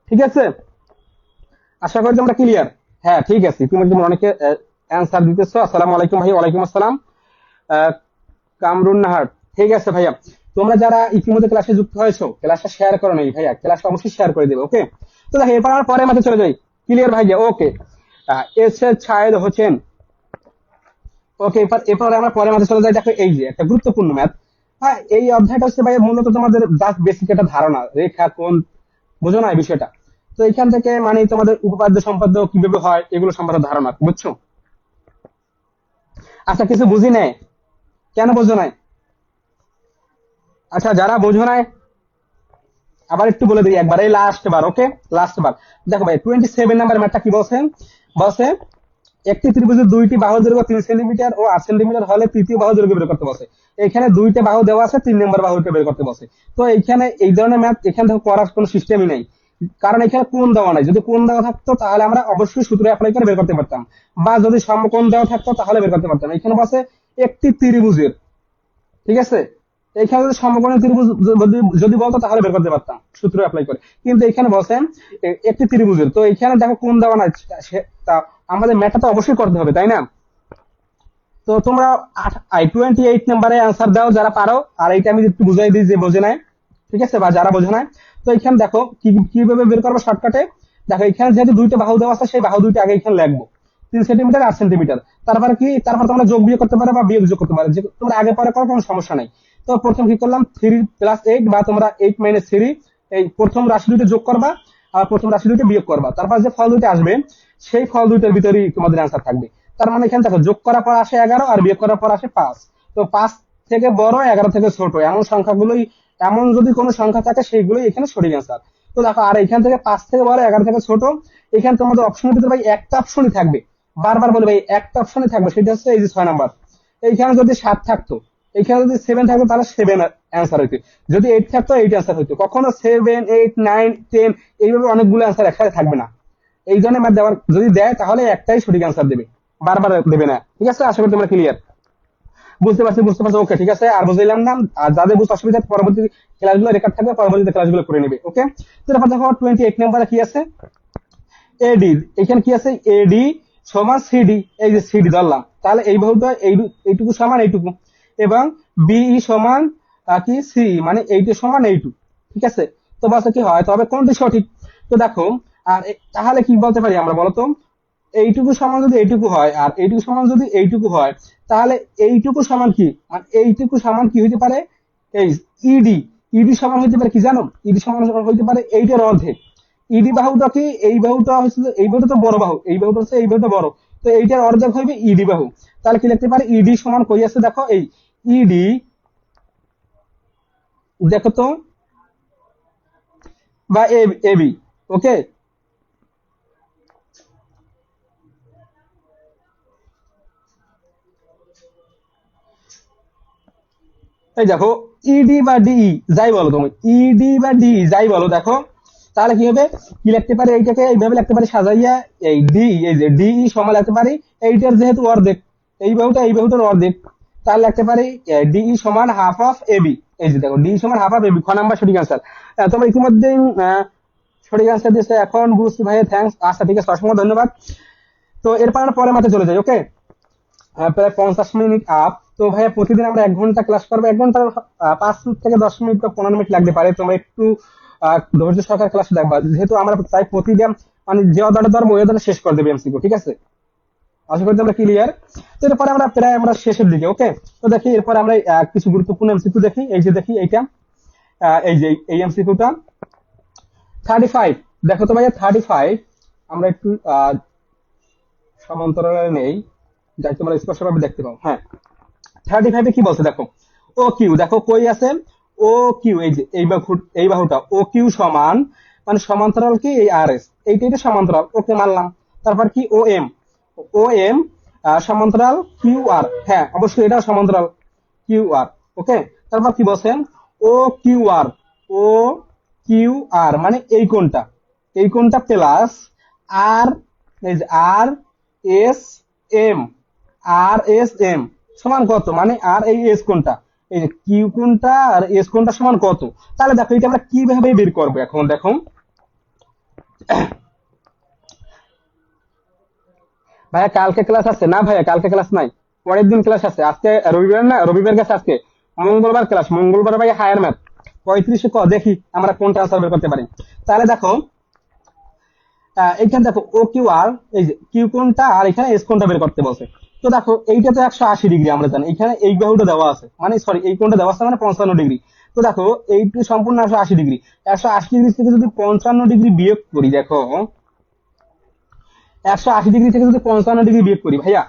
ঠিক আছে, আশা করি তোমরা ক্লিয়ার। হ্যাঁ ঠিক আছে, ইতিমধ্যে অনেকে অ্যান্সার দিতেছো। আসসালামু আলাইকুম ভাই। ওয়ালাইকুম আসসালাম। আহ, কামরুন নাহার, ঠিক আছে ভাইয়া। তোমরা যারা ইতিমধ্যে ক্লাসে যুক্ত হয়েছো ক্লাসটা শেয়ার করো নাই ভাইয়া, ক্লাসটা অবশ্যই শেয়ার করে দেবে। ওকে, তো দেখো এরপর আমরা পরে মাঠে চলে যাই। ক্লিয়ার ভাইয়া? ওকে, এস এ ছায়েদ হোসেন। ওকে, এরপর এরপর আমরা পরে মাঠে চলে যাই। দেখো এই যে একটা গুরুত্বপূর্ণ ম্যাথ। হ্যাঁ এই অধ্যায়টা হচ্ছে ভাইয়া মূলত তোমাদের জাস্ট বেসিক একটা ধারণা, রেখা কোণ, বোঝো না এই বিষয়টা? তো এখান থেকে মানে তোমাদের উপপাদ্য সম্পাদ্য কিভাবে হয় এগুলো সম্পর্কে ধারণা, বুঝছো? আচ্ছা কিছু বুঝি নাই, কেন বোঝো নাই? আচ্ছা যারা বোঝো নাই আবার একটু বলে দিই একবার, এই লাস্ট বার। ওকে, লাস্ট বার। দেখো ভাই 27 নাম্বার ম্যাথটা কি বলছেন, বলছে একটি ত্রিভুজের দুইটি বাহু দৈর্ঘ্য 3 সেন্টিমিটার ও 8 সেন্টিমিটার হলে তৃতীয় বাহু দৈর্ঘ্য বের করতে বলছে। এখানে দুইটা বাহু দেওয়া আছে, 3 নম্বর বাহুটা বের করতে বলছে। তো এইখানে এই ধরনের ম্যাথ এখানে দেখো করার কোনো সিস্টেমই নাই। কারণ এখানে কোণ দেওয়া নাই, যদি কোণ দেওয়া থাকতো তাহলে আমরা অবশ্যই সূত্র অ্যাপ্লাই করে বের করতে পারতাম, বা যদি সমকোণ দেওয়া থাকতো তাহলে বের করতে পারতাম। এখানে বলছে একটি ত্রিভুজের, ঠিক আছে, এখানে যদি সমকোণী ত্রিভুজ যদি বলতো তাহলে বের করতে পারতাম সূত্র অ্যাপ্লাই করে, কিন্তু এখানে বলছেন একটি ত্রিভুজের, তো এখানে দেখো কোণ দেওয়া নাই, তা আমাদের ম্যাথটা তো অবশ্যই করতে হবে, তাই না? তো তোমরা 28 নাম্বারে অ্যান্সার দাও যারা পারো, আর এইটা আমি একটু বুঝাই দিই যে বোঝে নাই, ঠিক আছে, বা যারা বোঝে নাই। তো এখানে দেখো কিভাবে বের করবো শর্টকাটে। দেখো এখানে যেহেতু দুইটা বাহু দেওয়া আছে, সেই বাহু দুইটা আগে এখানে লিখবো, 3 সেন্টিমিটার 8 সেন্টিমিটার। তারপরে তারপর তোমরা যোগ বিয়োগ করতে পারো বা বিয়োগ যোগ করতে পারো, যে তোমরা আগে পরে করো কোনো সমস্যা নাই। তো প্রথম কি করলাম, 3 + 8, বা তোমরা 8 - 3, এই প্রথম রাশি দুটো যোগ করবা আর প্রথম রাশি দুটো বিয়োগ করবা, তারপর যে ফল দুটো আসবে সেই ফল দুইটার ভিতরেই তোমাদের অ্যান্সার থাকবে। তার মানে এখানে দেখো যোগ করার পর আসে 11 আর বিয়োগ করার পর আসে 5। তো 5 থেকে বড় 11 থেকে ছোট এমন সংখ্যাগুলোই, এমন যদি কোনো সংখ্যা থাকে সেইগুলোই এখানে সঠিক অ্যান্সার। তো দেখো, আর এখান থেকে 5 থেকে বড় 11 থেকে ছোট, এখানে তোমাদের অপশনের ভিতরে ভাই একটা অপশনই থাকবে, বারবার বলে ভাই একটা অপশনই থাকবে, সেটা হচ্ছে এই যে 6 নাম্বার। এইখানে যদি 7 থাকতো, এখানে যদি 7 থাকতো তাহলে 7 অ্যান্সার হইতো, যদি 8 থাকতো 8 অ্যান্সার হইতো, কখনো 7, 8, 9, 10 এইভাবে অনেকগুলো অ্যান্সার একসাথে থাকবে না। এই জন্য ম্যাথ দেওয়ার যদি দেয় তাহলে একটাই সঠিক অ্যান্সার দেবে, বারবার দেবে না, ঠিক আছে? আশা করি তোমরা ক্লিয়ার, বুঝতে পারছো? ওকে, ঠিক আছে, আর বুঝলাম না। আর যাদের বুঝতে অসুবিধা, পরবর্তী ক্লাসগুলো রেকর্ড থাকবে, পরবর্তীতে ক্লাসগুলো করে নেবে, ওকে? তো তারপর দেখো 28 নাম্বারে কি আছে, এডি। এখানে কি আছে, এডি সমান সিডি, এই যে সিডি ধরলাম, তাহলে এই বাহুটা এইটুকু সমান এইটুকু, এবং বিই সমান কি সি, মানে এইটু সমান এইটু, ঠিক আছে? তো বাসা কি হয়, তবে কোনটি সঠিক? তো দেখো, আর তাহলে কি বলতে পারি আমরা বলতো, এইটুকু সমান যদি এইটুকু হয় আর এইটুকু সমান যদি এইটুকু হয়, তাহলে এইটুকু সমান কি, মানে এইটুকু সমান কি হইতে পারে, এই ইডি। ইডি সমান হইতে পারে কি জানো, ইডি সমান হইতে পারে এইটার অর্ধেক। ইডি বাহুটা কি, এই বাহুটা হচ্ছে, এই বাহুটা তো বড় বাহু, এই বাহুটা হচ্ছে এই বাহুটা বড়, তো এইটার অর্ধেক হইবে ইডি বাহু। তাহলে কি লিখতে পারি, ইডি সমান কই আছে দেখো, এই ইডি, দেখো তো, বা এবি, ওকে? এই দেখো, ইডি বা ডিই যাই বলো তুমি, ইডি বা ডি যাই বলো, দেখো তাহলে কি হবে, কি লিখতে পারি, এইটাকে এইভাবে লিখতে পারি সাজাইয়া, এই ডি, এই যে ডিই সমান লিখতে পারি এইটার যেহেতু অর্ধেক, এই বাহুটার অর্ধেক, তাহলে লিখতে পারি ডিই সমান হাফ অফ এবি। এই যে দেখো, ডি সমান হাফ অফ এবি, খ নাম্বার সঠিক আনসার। তোমরা ইতিমধ্যে সঠিক আনসার দিয়েছে, এখন বুঝছি ভাই, থ্যাংকস। আচ্ছা ঠিক আছে, অসংখ্য ধন্যবাদ। তো এরপর আমরা পরের মাঠে চলে যাই, ওকে? প্রায় 50 মিনিট আপ। তো ভাইয়া প্রতিদিন আমরা 1 ঘন্টা ক্লাস করবো, 1 ঘন্টা 5 থেকে 10 মিনিট বা 15 মিনিট লাগতে পারে, তোমরা একটু ধৈর্য সহকারে ক্লাস দেখবা, যেহেতু আমরা চাই প্রতিদিন মানে যে অর্ডারটা ধরবো ওই অর্ডারটা শেষ করে দেবে এমসিকিউ, ঠিক আছে? আশা করি তোমরা ক্লিয়ার। তো এরপরে আমরা প্রায় আমরা শেষের দিকে, ওকে? তো দেখি এরপরে আমরা কিছু গুরুত্বপূর্ণ এমসিকিউ দেখি, এই যে দেখি এইটা, এই যে এই এমসিকিউটা 35। দেখো তো ভাইয়া 35, আমরা একটু সমান্তরালে নেই, যাই তোমরা স্পষ্টভাবে দেখতে পাও। হ্যাঁ, 35 কি বলছে দেখো, ও কিউ, দেখো কই আছে, ও কিউ, এই যে এই বাহুটা ও কিউ সমান, মানে সমান্তরাল কি এই আর এস, এইটা সমান্তরাল, ওকে মানলাম। তারপর কি ও এম, ও এম সমান্তরাল কিউ আর, হ্যাঁ অবশ্যই এটাও সমান্তরাল কিউ আর, ওকে? তারপর কি বলছেন, O Q R, O Q R মানে এই কোণটা প্লাস আর, এই যে আর এস এম, আর এস এম সমান কত, মানে আর এই এস কোণটা, এই যে কিউ কোণটা আর এস কোণটা সমান কত। তাহলে দেখো এটা আমরা কিভাবে বের করবো, এখন দেখো ভাইয়া কালকে ক্লাস আছে না, ভাইয়া কালকে ক্লাস নাই, পরের দিন ক্লাস আছে, আজকে রবিবার না, রবিবার গেছে, আজকে মঙ্গলবার ক্লাস, মঙ্গলবার ভাই হায়ার ম্যাথ 35 ক, দেখি আমরা কোনটা আনসার বের করতে পারি। তাহলে দেখো এইখানে দেখো ও কিউ আর, এই যে কিউ কোণটা আর এখানে এস কোণটা বের করতে বলছে। তো দেখো এইটা তো 180 ডিগ্রি, আমরা জানি এখানে এই বাহুটা দেওয়া আছে, মানে সরি এই কোণটা দেওয়া আছে মানে 55 ডিগ্রি। তো দেখো এইটি সম্পূর্ণ 180 ডিগ্রি, 180 ডিগ্রি থেকে যদি 55 ডিগ্রি বিয়োগ করি, দেখো 180 ডিগ্রি থেকে যদি 55 ডিগ্রি বিয়োগ করি ভাইয়া,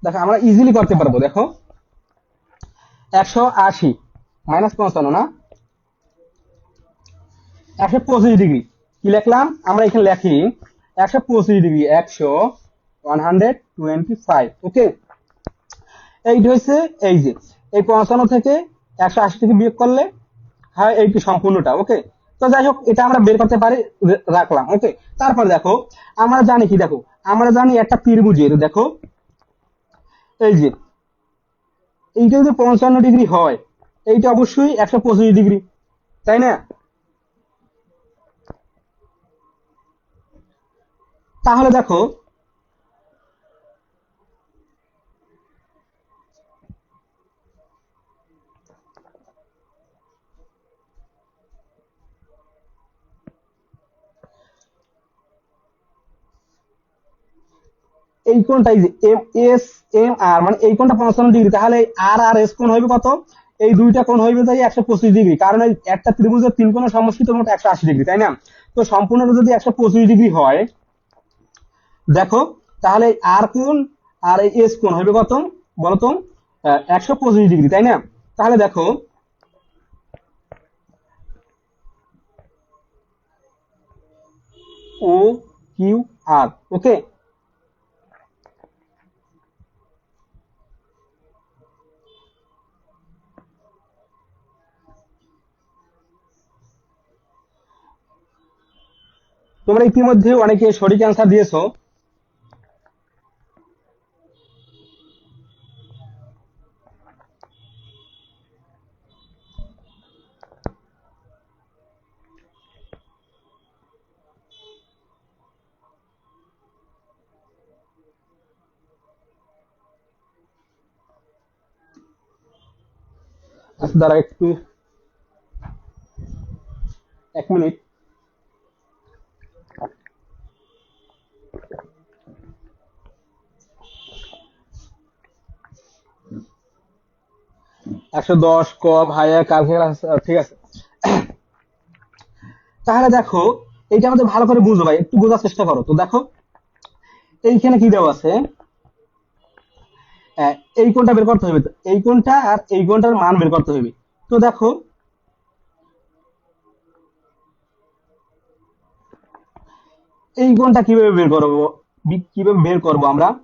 দেখো আমরা ইজিলি করতে পারবো। দেখো 180 মাইনাস 55 না, 125 ডিগ্রি, কি লিখলাম আমরা এখানে, লেখি 125 ডিগ্রি, 125 125। ওকে, এইটা হচ্ছে এই যে এই 55 থেকে 180 থেকে বিয়োগ করলে হয় এইটি সম্পূর্ণটা। ওকে, তো যাই হোক এটা আমরা বের করতে পারি, রাখলাম। ওকে, তারপর দেখো আমরা জানি কি, দেখো আমরা জানি একটা ত্রিভুজের, দেখো এই যে এইটা যদি 55 ডিগ্রি হয়, এইটা অবশ্যই 125 ডিগ্রি, তাই না? তাহলে দেখো এই কোণটা, এই যে এম এস এম আর, মানে এই কোণটা 55 ডিগ্রি, তাহলে আর আর এস কোণ হইবে কত? এই দুইটা কোণ হইবে তাই 125 ডিগ্রি, কারণ এই একটা ত্রিভুজের তিন কোণের সমষ্টি তো মোট 180 ডিগ্রি, তাই না? তো সম্পূর্ণটা যদি 125 ডিগ্রি হয়, দেখো তাহলে আর কোণ আর এই এস কোণ হইবে কত বলতো? 125 ডিগ্রি, তাই না? তাহলে দেখো ও কিউ আর। ওকে, তোমরা ইতিমধ্যে অনেকে সঠিক অ্যান্সার দিয়েছো। আচ্ছা দাঁড়া একটু, 1 মিনিট। 110 ক ভাইয়া কালকে ঠিক আছে। তাহলে দেখো এইটা আমাদের ভালো করে বুঝো ভাই, একটু বোঝার চেষ্টা করো। তো দেখো এইখানে কি দেওয়া আছে, এই কোণটা বের করতে হবে, তো এই কোণটা আর এই কোণটার মান বের করতে হবে। তো দেখো এই কোণটা কিভাবে বের করবো, কিভাবে বের করবো আমরা? >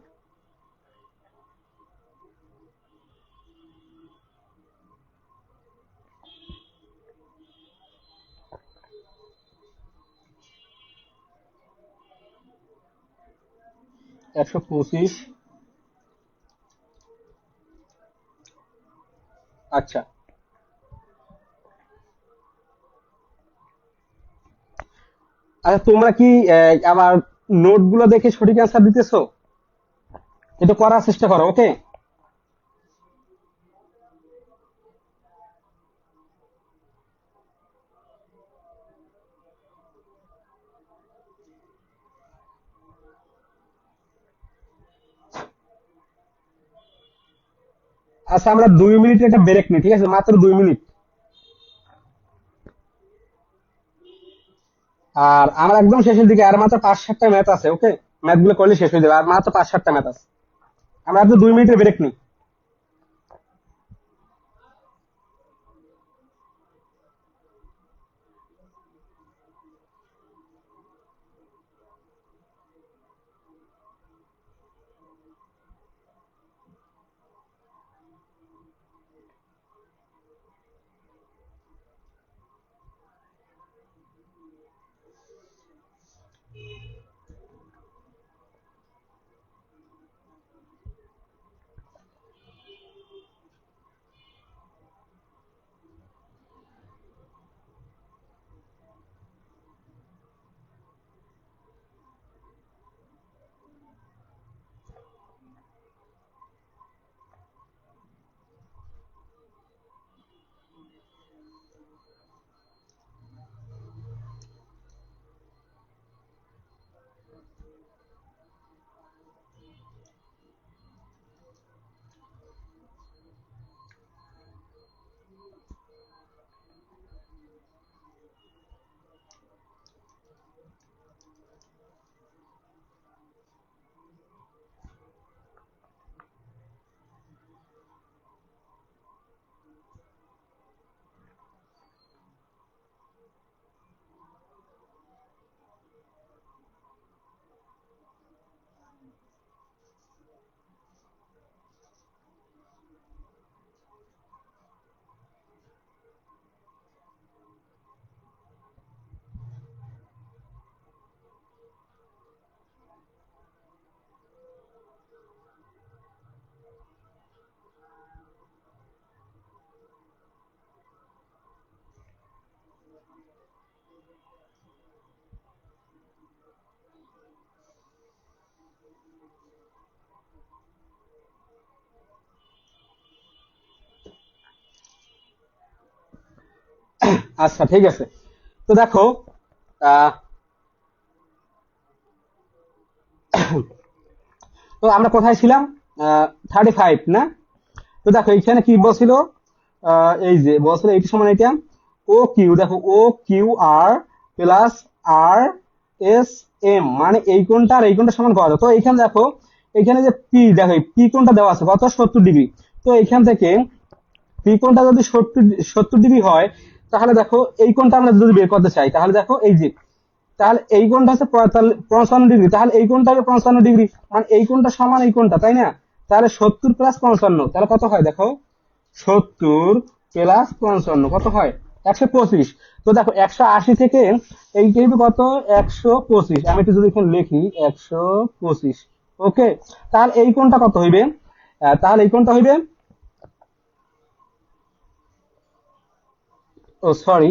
125। আচ্ছা, আচ্ছা তোমরা কি আমার নোট গুলো দেখে সঠিক অ্যান্সার দিতেছো? এটা করার চেষ্টা করো। ওকে, আচ্ছা আমরা 2 মিনিট একটা ব্রেক নিই, ঠিক আছে, মাত্র 2 মিনিট। আর আমার একদম শেষের দিকে আর মাত্র 5-7টা ম্যাথ আছে। ওকে, ম্যাথ গুলো করলে শেষ হয়ে যাবে, আর মাত্র 5-7টা ম্যাথ আছে। আমরা একদম 2 মিনিটের ব্রেক নিই। আচ্ছা ঠিক আছে। তো দেখো আহ তো আমরা কোথায় ছিলাম? 35 না? তো দেখো এইখানে কি বলছিল, এই যে বলছিল এইটা সমান এটা ও কিউ, দেখো ও কিউ আর প্লাস আর এস এম, মানে এই কোণটা আর এই কোণটা সমান কত। তো এইখানে দেখো, এখানে যে পি, দেখো পি কোণটা দেওয়া আছে কত, 70 ডিগ্রি। তো এইখান থেকে পি কোণটা যদি 70 ডিগ্রি হয়, তাহলে দেখো এই কোণটা আমরা যদি বের করতে চাই, তাহলে দেখো এই যে, তাহলে এই কোণটা হচ্ছে 55 ডিগ্রি, তাহলে এই কোণটা হবে 55 ডিগ্রি, মানে এই কোণটা সমান এই কোণটা, তাই না? তাহলে 70 + 55 তাহলে কত হয় দেখো, 70 + 55 কত হয়, 125। তো দেখো 180 থেকে এই হবে কত, 125, আমি একটু যদি এখানে লিখি 125। ওকে, তাহলে এই কোণটা কত হইবে? তাহলে এই কোণটা হইবে, ও সরি,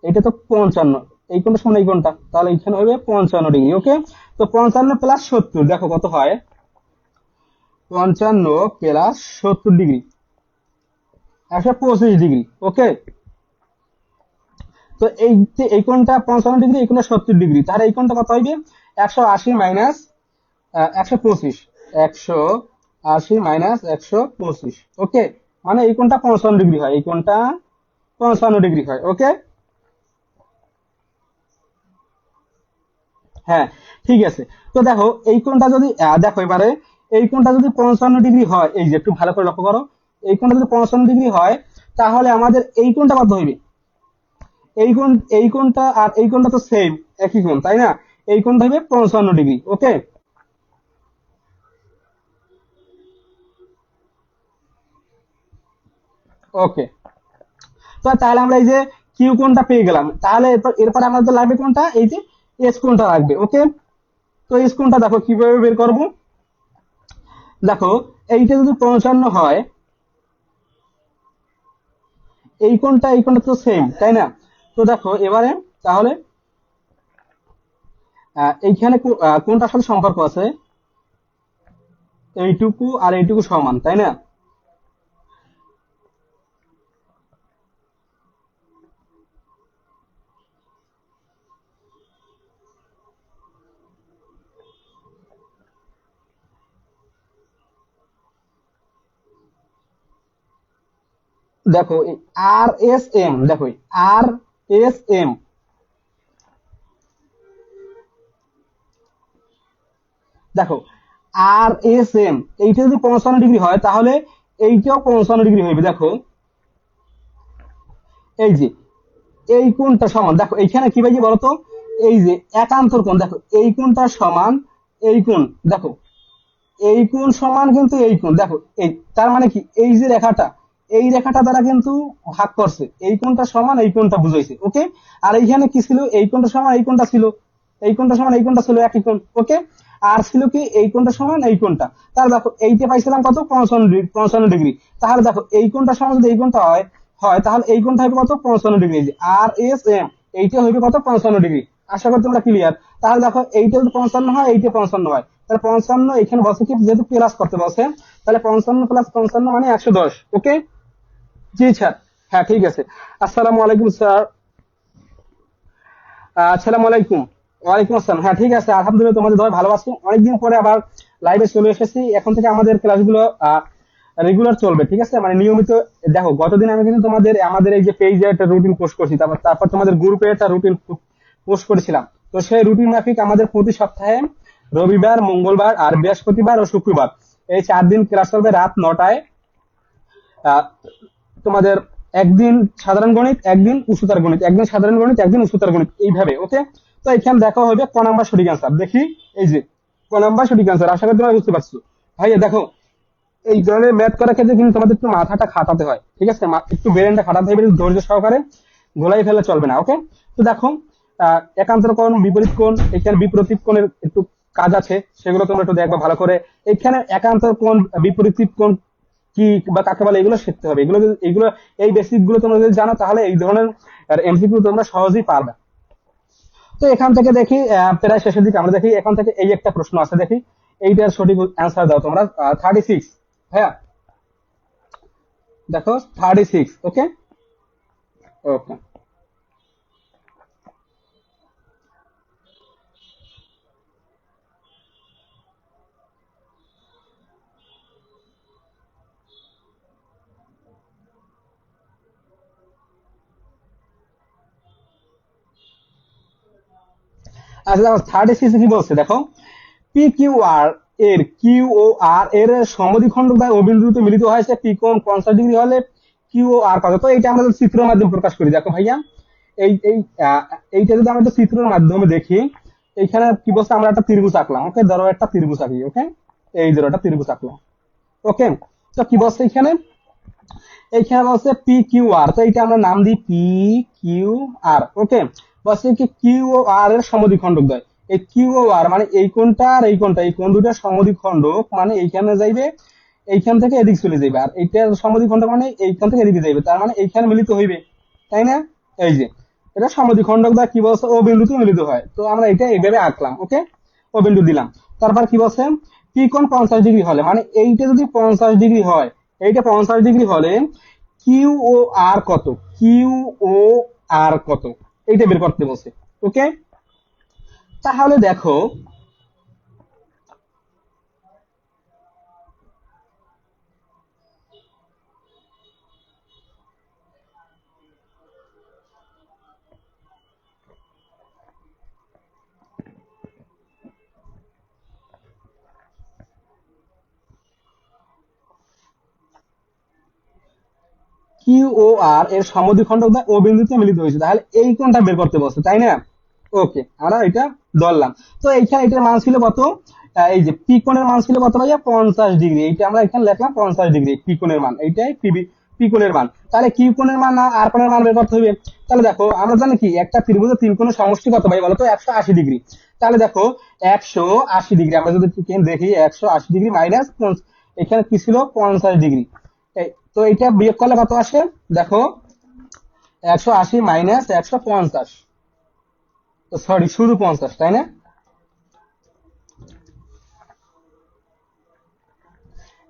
এটা তো 55, এই কোণটা সমান এই কোণটা, তাহলে এইখানে হবে 55 ডিগ্রি। ওকে, তো 55 + 70 দেখো কত হয়, 55 + 70 ডিগ্রি, 125 ডিগ্রি। ওকে, তো এই যে এই কোণটা 55 ডিগ্রি, এই কোণটা 70 ডিগ্রি, তাহলে এই কোণটা কত হইবে, 180 মাইনাস 125, 180 - 125। ওকে, মানে এই কোণটা 55 ডিগ্রি হয়, এই কোণটা 55 ডিগ্রি হয়। ওকে, হ্যাঁ ঠিক আছে। তো দেখো এই কোণটা যদি দেখো এবারে, এই কোণটা যদি 55 ডিগ্রি হয়, এই যে একটু ভালো করে লক্ষ্য করো, এই কোণটা যদি 55 ডিগ্রি হয়, তাহলে আমাদের এই কোণটা কত হইবে, এই কোণ, এই কোণটা আর এই কোণটা তো সেম, একই কোণ, তাই না? এই কোণটা হবে 55 ডিগ্রি। ওকে, ওকে, তো তাহলে আমরা এই যে কিউ কোণটা পেয়ে গেলাম, তাহলে এরপর এরপর আমাদের লাগবে কোনটা, এই যে এস কোণটা লাগবে। ওকে, তো এস কোণটা দেখো কিভাবে বের করব, দেখো এইটা যদি 55 হয়, এই কোণটা তো সেম, তাই না? তো দেখো এবারে, তাহলে এইখানে কোনটার সাথে সম্পর্ক আছে, এইটুকু আর এইটুকু সমান, তাই না? দেখো আর এস এম, দেখো আর এস এম, দেখো আর এস এম, এইটা যদি 55 ডিগ্রি হয়, তাহলে এইটাও 55 ডিগ্রি হইবে। দেখো এই যে এই কোণটা সমান, দেখো এইখানে কি পাইছি বলতো, এই যে একান্তর কোণ, দেখো এই কোণটা সমান এই কোণ, দেখো এই কোণ সমান কিন্তু এই কোণ, দেখো এই, তার মানে কি, এই যে রেখাটা, এই রেখাটা দ্বারা কিন্তু ভাগ করছে, এই কোণটা সমান এই কোণটা বুঝাইছে। ওকে, আর এইখানে কি ছিল, এই কোণটা সমান এই কোণটা ছিল, এই কোণটা সমান এই কোণটা ছিল একই কোণ। ওকে, আর ছিল কি, এই কোণটা সমান এই কোণটা, তাহলে দেখো এইটা পাইছিলাম কত, 55 ডিগ্রি, 55 ডিগ্রি। তাহলে দেখো এই কোণটা সমান যদি এই কোণটা হয়, তাহলে এই কোণটা হবে কত, 55 ডিগ্রি, আর এস এম, এইটা হইবে কত, 55 ডিগ্রি। আশা করি তোমরা ক্লিয়ার। তাহলে দেখো এইটা যদি 55 হয়, এইটা 55 হয়, তাহলে 55 এখানে বলছে কি, যেহেতু প্লাস করতে বলছে, তাহলে 55 + 55 মানে 110। ওকে, জি স্যার, হ্যাঁ ঠিক আছে। আসসালামু আলাইকুম স্যার। আসসালামু আলাইকুম। ওয়ালাইকুম আসসালাম। হ্যাঁ ঠিক আছে, আলহামদুলিল্লাহ, তোমাদের দয় ভালো আছি, অনেকদিন পরে আবার লাইভে চলে এসেছি। এখন থেকে আমাদের ক্লাসগুলো রেগুলার চলবে, ঠিক আছে, মানে নিয়মিত। দেখো গতদিন আমি কিন্তু তোমাদের আমাদের এই যে পেজে একটা রুটিন পোস্ট করছি, তারপর তারপর তোমাদের গ্রুপে একটা রুটিন পোস্ট করেছিলাম। তো সেই রুটিন মাফিক আমাদের প্রতি সপ্তাহে রবিবার, মঙ্গলবার আর বৃহস্পতিবার ও শুক্রবার এই 4 দিন ক্লাস চলবে রাত 9টায়। আহ, তোমাদের একদিন সাধারণ গণিত, একদিন উচ্চতর গণিত, একদিন সাধারণ গণিত, একদিন উচ্চতর গণিত, এইভাবে। ওকে, তো এখানে দেখা হবে ক নাম্বার সঠিক অ্যান্সার, দেখি এই যে ক নাম্বার সঠিক অ্যান্সার, আশা করি তোমরা বুঝতে পারছো। ভাইয়া দেখো, এই ধরনের ম্যাথ করার ক্ষেত্রে কিন্তু তোমাদের একটু মাথাটা খাটাতে হয়, ঠিক আছে, একটু ব্রেনটা খাটাতে হবে, একটু ধৈর্য সহকারে, গোলাই ফেলে চলবে না। ওকে, তো দেখো একান্তর কোণ, বিপরীত কোণ, এখানে বিপরীত কোণের একটু কাজ আছে, সেগুলো তোমরা একটু দেখবা ভালো করে। এখানে একান্তর কোণ, বিপরীত কোণ কি বা কাকে বলে, এগুলো শিখতে হবে। এগুলো এই বেসিক গুলো তোমরা যদি জানো, তাহলে এই ধরনের এমসিকিউ তোমরা সহজেই পারবে। তো এখান থেকে দেখি প্রায় শেষের দিকে আমরা দেখি, এখান থেকে এই একটা প্রশ্ন আছে, দেখি এইটার সঠিক অ্যান্সার দাও তোমরা। 36, হ্যাঁ দেখো 36। ওকে, ওকে। আচ্ছা দেখো থার্ড এক্সারসাইজে কি বলছে দেখো, পি কিউ আর এর কিউ ও আর এর সমদ্বিখণ্ডক দ্বারা অবিন্দুতে মিলিত হয়েছে পি কোণ 50 ডিগ্রি হলে কিউ ও আর কত। তো এটা আমরা যদি চিত্রের মাধ্যমে প্রকাশ করি দেখো ভাইয়া, এই এই এইটা যদি আমরা একটা চিত্রের মাধ্যমে দেখি, এইখানে কি বলছে আমরা একটা ত্রিভুজ আঁকলাম। ওকে, ধরো একটা ত্রিভুজ আঁকি। ওকে, এই ধরো একটা ত্রিভুজ আঁকলাম। ওকে, তো কি বলছে এখানে, এইখানে বলছে পি কিউ আর, তো এইটা আমরা নাম দিই পি কিউ আর। ওকে, বলছে কি কিউ ও আর এর সমদ্বিখণ্ডক দেয়। এই কিউ ও আর মানে এই কোণটা আর এই কোণটা, এই কোণ দুটার সমদ্বিখণ্ডক মানে এইখানে যাইবে, এইখান থেকে এদিক চলে যাবে, আর এইটার সমদ্বিখণ্ডক মানে এইখান থেকে এদিকে যাইবে, তার মানে এইখানে মিলিত হইবে, তাই না? এই যে এটা সমদ্বিখণ্ডক দ্বারা কি বলছে ও বিন্দুতে মিলিত হয়, তো আমরা এটা এইভাবে আঁকলাম। ওকে, ও বিন্দু দিলাম। তারপর কি বলছে, পি কোণ 50 ডিগ্রি হলে মানে এইটা যদি 50 ডিগ্রি হয়, এইটা 50 ডিগ্রি হলে কিউ ও আর কত, কিউ ও আর কত, এইটা বের করতে বলছে। ওকে, তাহলে দেখো কিউ ও আর এর সমদ্বিখণ্ডক দ্বারা ও বিন্দুতে মিলিত হয়েছে, তাহলে এই কোণটা বের করতে বলছে, তাই না? ওকে, আমরা এটা ধরলাম। তো এইখানে এটার মান ছিল কত, এই যে পি কোণের মান ছিল কত ভাইয়া 50 ডিগ্রি, এইটা আমরা এখানে লিখলাম 50 ডিগ্রি পি কোণের মান, এইটাই পি কোণের মান। তাহলে কিউ কোণের মান না আর কোণের মান বের করতে হবে। তাহলে দেখো আমরা জানি কি একটা ত্রিভুজের তিন কোণের সমষ্টি কত ভাই বলো তো, 180 ডিগ্রি। তাহলে দেখো 180 ডিগ্রি আমরা যদি দেখি 180 ডিগ্রি মাইনাস এখানে কি ছিল 50 ডিগ্রি, তো এটা বিয়োগ করলে কত আসে দেখো, 180 মাইনাস 150, সরি শুধু 50, তাই না?